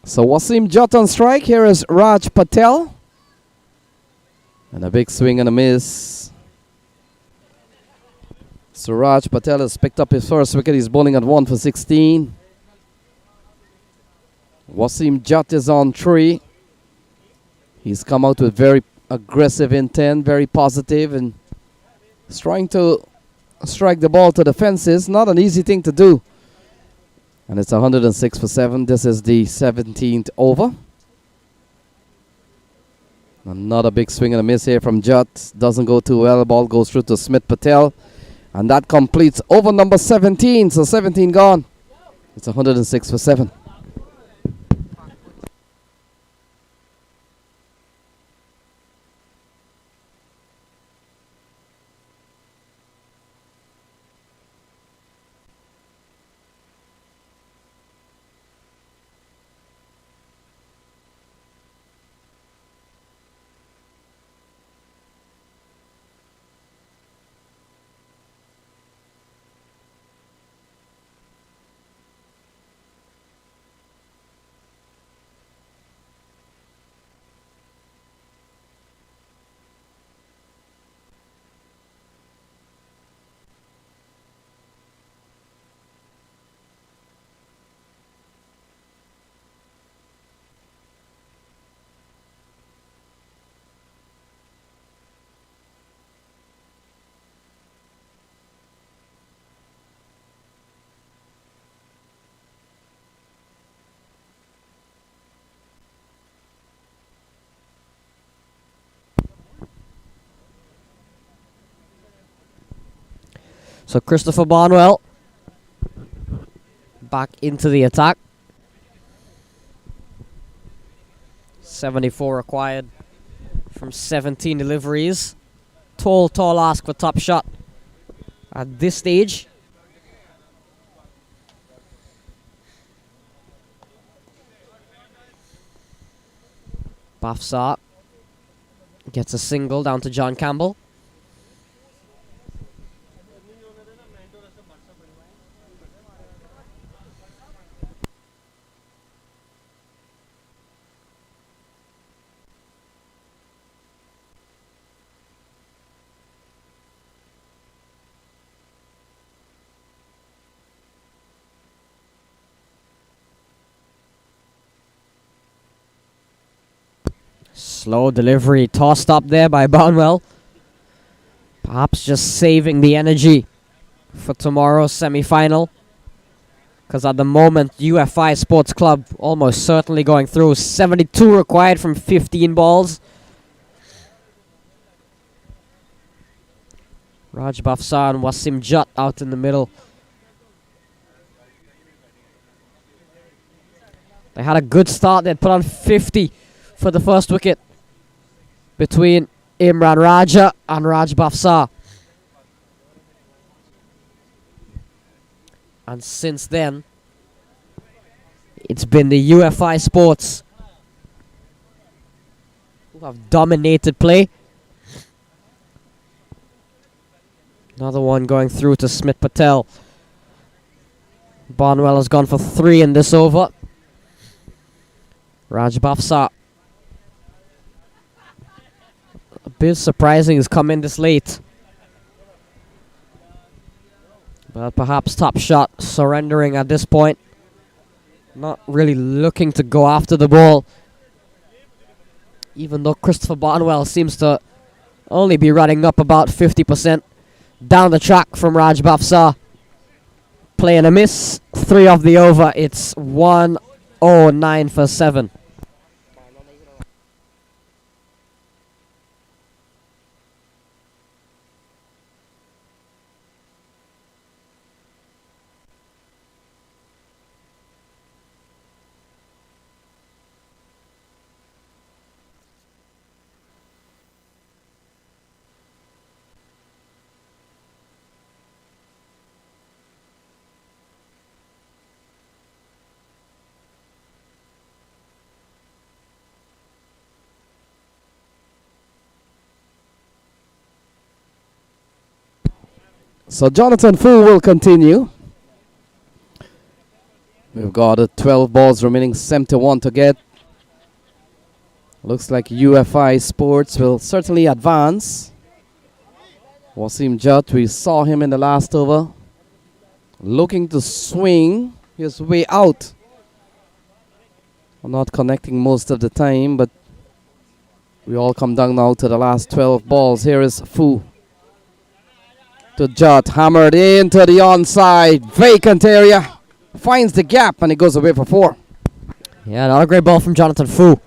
So Wasim Jot on strike. Here is Raj Patel. And a big swing and a miss. So Raj Patel has picked up his first wicket. He's bowling at 1 for 16. Wasim Jot is on 3. He's come out with very aggressive intent, very positive, and is trying to strike the ball to the fences. Not an easy thing to do. And it's 106 for 7. This is the 17th over. Another big swing and a miss here from Jutt. Doesn't go too well. The ball goes through to Smith Patel. And that completes over number 17. So 17 gone. It's 106 for 7. So Christopher Barnwell back into the attack. 74 required from 17 deliveries. Tall ask for top shot at this stage. Bafsa gets a single down to John Campbell. Slow delivery, tossed up there by Barnwell. Perhaps just saving the energy for tomorrow's semi-final. Because at the moment, UFI Sports Club almost certainly going through. 72 required from 15 balls. Raj Bafsa and Wasim Jat out in the middle. They had a good start. They'd put on 50 for the first wicket between Imran Raja and Raj Bafsa. And since then, it's been the UFI Sports who have dominated play. Another one going through to Smith Patel. Barnwell has gone for 3 in this over. Raj Bafsa, a bit surprising, has come in this late. But perhaps top shot surrendering at this point. Not really looking to go after the ball. Even though Christopher Barnwell seems to only be running up about 50% down the track from Raj Bafsa. Play and a miss. 3 off the over. It's 109 for 7. So Jonathan Fu will continue. We've got 12 balls remaining, 71 to get. Looks like UFI Sports will certainly advance. Wasim Jat, we saw him in the last over, looking to swing his way out. Not connecting most of the time, but we all come down now to the last 12 balls. Here is Fu. To Jat, hammered into the onside, vacant area, finds the gap and it goes away for 4. Yeah, another great ball from Jonathan Fu.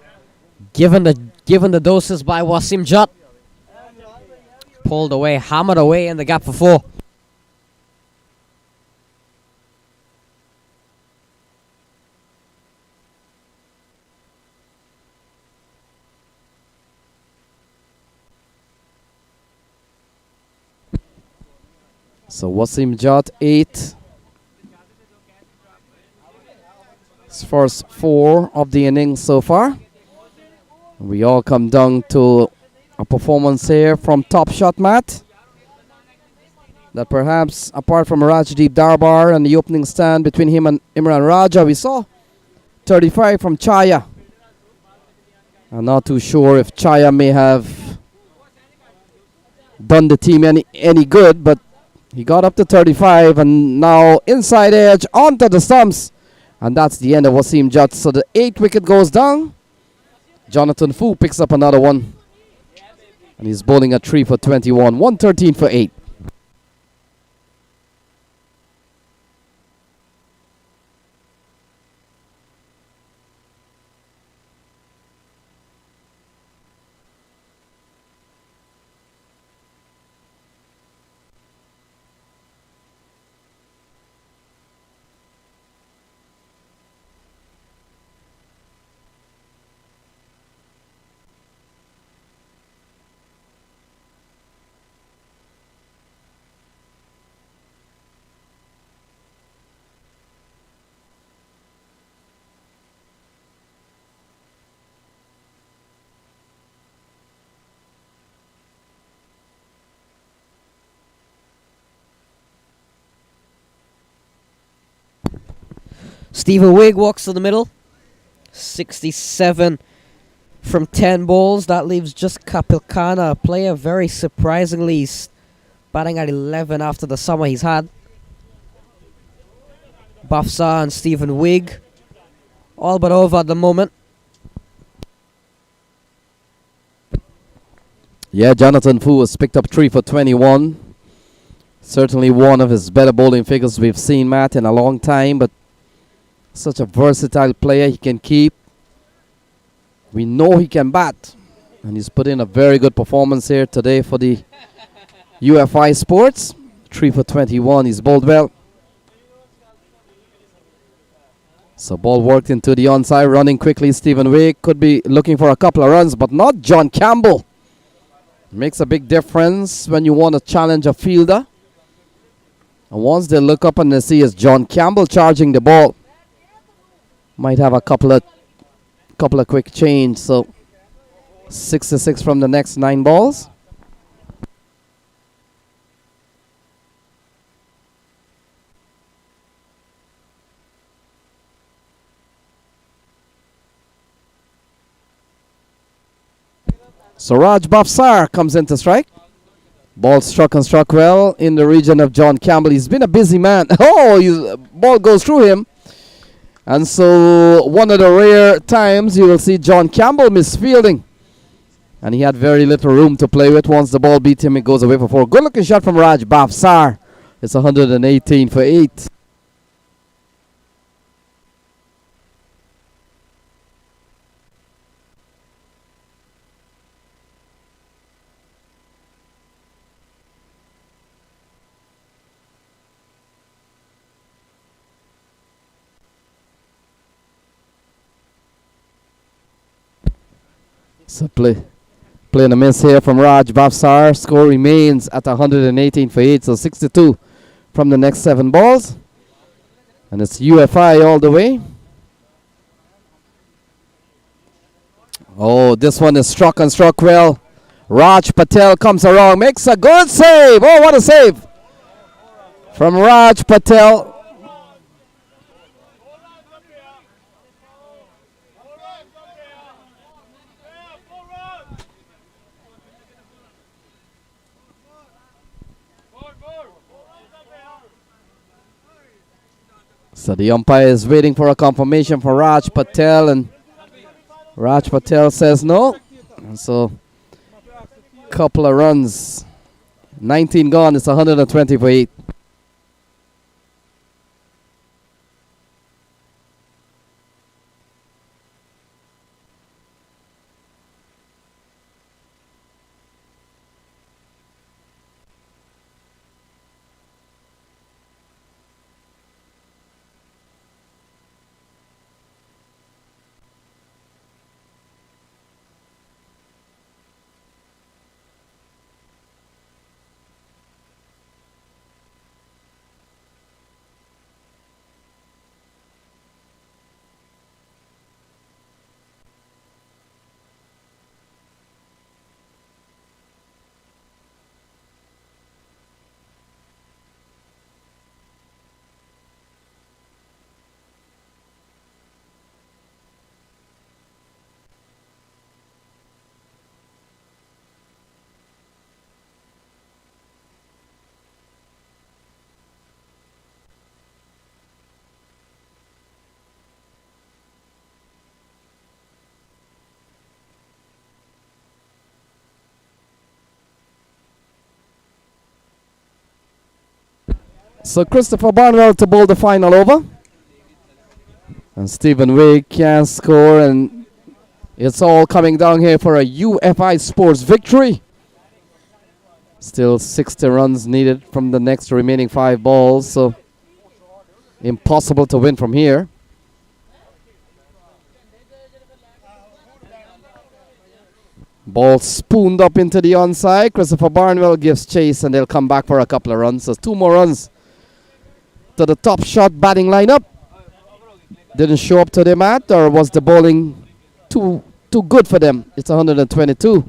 Given the doses by Wasim Jat. Pulled away, hammered away in the gap for 4. So Wasim Jat 8. His first 4 of the innings so far. We all come down to a performance here from Top Shot Matt. That perhaps apart from Rajdeep Darbar and the opening stand between him and Imran Raja, we saw 35 from Chaya. I'm not too sure if Chaya may have done the team any good, but he got up to 35 and now inside edge onto the stumps. And that's the end of Wasim Jat. So the 8th wicket goes down. Jonathan Fu picks up another one. And he's bowling a 3 for 21. 113 for 8. Stephen Wigg walks to the middle. 67 from 10 balls. That leaves just Kapilkana, a player very surprisingly batting at 11 after the summer he's had. Bafsar and Stephen Wigg all but over at the moment. Yeah, Jonathan Fu has picked up 3 for 21. Certainly one of his better bowling figures we've seen, Matt, in a long time, but such a versatile player. He can keep. We know he can bat. And he's put in a very good performance here today for the UFI Sports. 3 for 21. He's bowled well. So ball worked into the onside, running quickly. Stephen Wake could be looking for a couple of runs, but not John Campbell. Makes a big difference when you want to challenge a fielder. And once they look up and they see it's John Campbell charging the ball, might have a couple of quick change. So 66 from the next 9 balls. So Raj Bafsar comes into strike. Ball struck and struck well in the region of John Campbell. He's been a busy man. Oh, ball goes through him. And so one of the rare times you will see John Campbell misfielding. And he had very little room to play with. Once the ball beat him, it goes away for 4. Good looking shot from Raj Bafsar. It's 118 for 8. So playing a miss here from Raj Bafsar. Score remains at 118 for 8. So 62 from the next 7 balls. And it's UFI all the way. Oh, this one is struck and struck well. Raj Patel comes around, makes a good save. Oh, what a save from Raj Patel. So the umpire is waiting for a confirmation for Raj Patel, and Raj Patel says no. And so couple of runs. 19 gone, it's 120 for 8. So Christopher Barnwell to bowl the final over. And Stephen Wake can score, and it's all coming down here for a UFI Sports victory. Still 60 runs needed from the next remaining 5 balls, so impossible to win from here. Ball spooned up into the onside. Christopher Barnwell gives chase, and they'll come back for a couple of runs. So 2 more runs to the top shot batting lineup. Didn't show up today, Matt, or was the bowling too good for them? It's 122.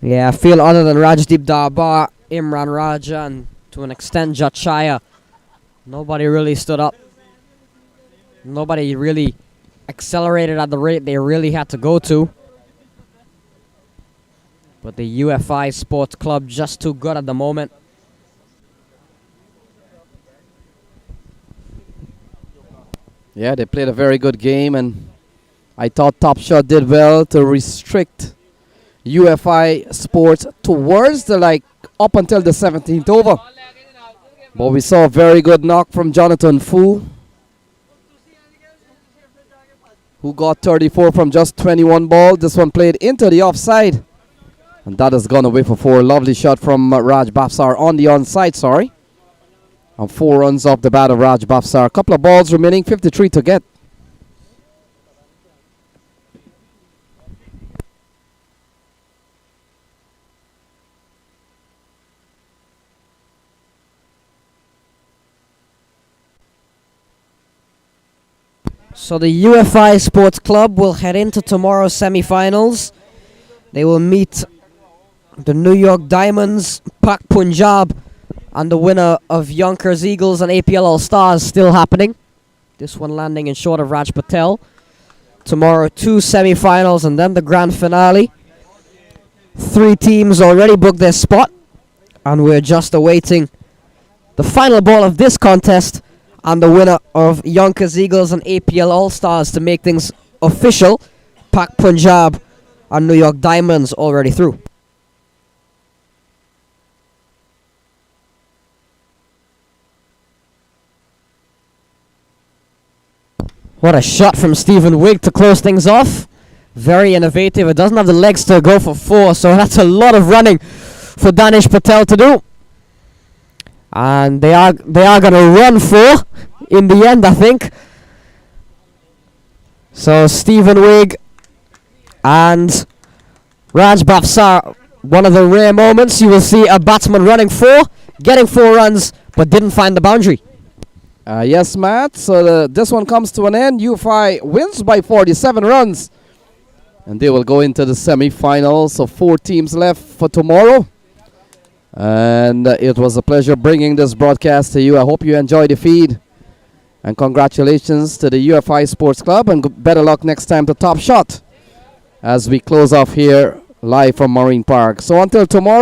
Yeah, I feel other than Rajdeep Darbar, Imran Raja, and to an extent Jachaya, nobody really stood up. Nobody really accelerated at the rate they really had to go to. But the UFI Sports Club just too good at the moment. Yeah, they played a very good game, and I thought Top Shot did well to restrict UFI Sports towards the up until the 17th over. But we saw a very good knock from Jonathan Fu, who got 34 from just 21 ball. This one played into the offside, and that has gone away for 4. Lovely shot from Raj Bafsar on the onside, sorry. And 4 runs off the bat of Raj Bafsar. A couple of balls remaining, 53 to get. So the UFI Sports Club will head into tomorrow's semi-finals. They will meet the New York Diamonds, Pak Punjab, and the winner of Yonkers Eagles and APL All-Stars still happening. This one landing in short of Raj Patel. Tomorrow 2 semi-finals and then the grand finale. 3 teams already booked their spot, and we're just awaiting the final ball of this contest and the winner of Yonkers Eagles and APL All-Stars to make things official. Pak Punjab and New York Diamonds already through. What a shot from Stephen Wigg to close things off. Very innovative. It doesn't have the legs to go for 4, so that's a lot of running for Danish Patel to do. And they are going to run 4 in the end, I think. So Stephen Wigg and Raj Bafsar, one of the rare moments you will see a batsman running 4, getting 4 runs, but didn't find the boundary. Yes, Matt. So this one comes to an end. UFI wins by 47 runs. And they will go into the semi-finals. So 4 teams left for tomorrow. And it was a pleasure bringing this broadcast to you. I hope you enjoyed the feed. And congratulations to the UFI Sports Club. And better luck next time to Top Shot as we close off here live from Marine Park. So until tomorrow.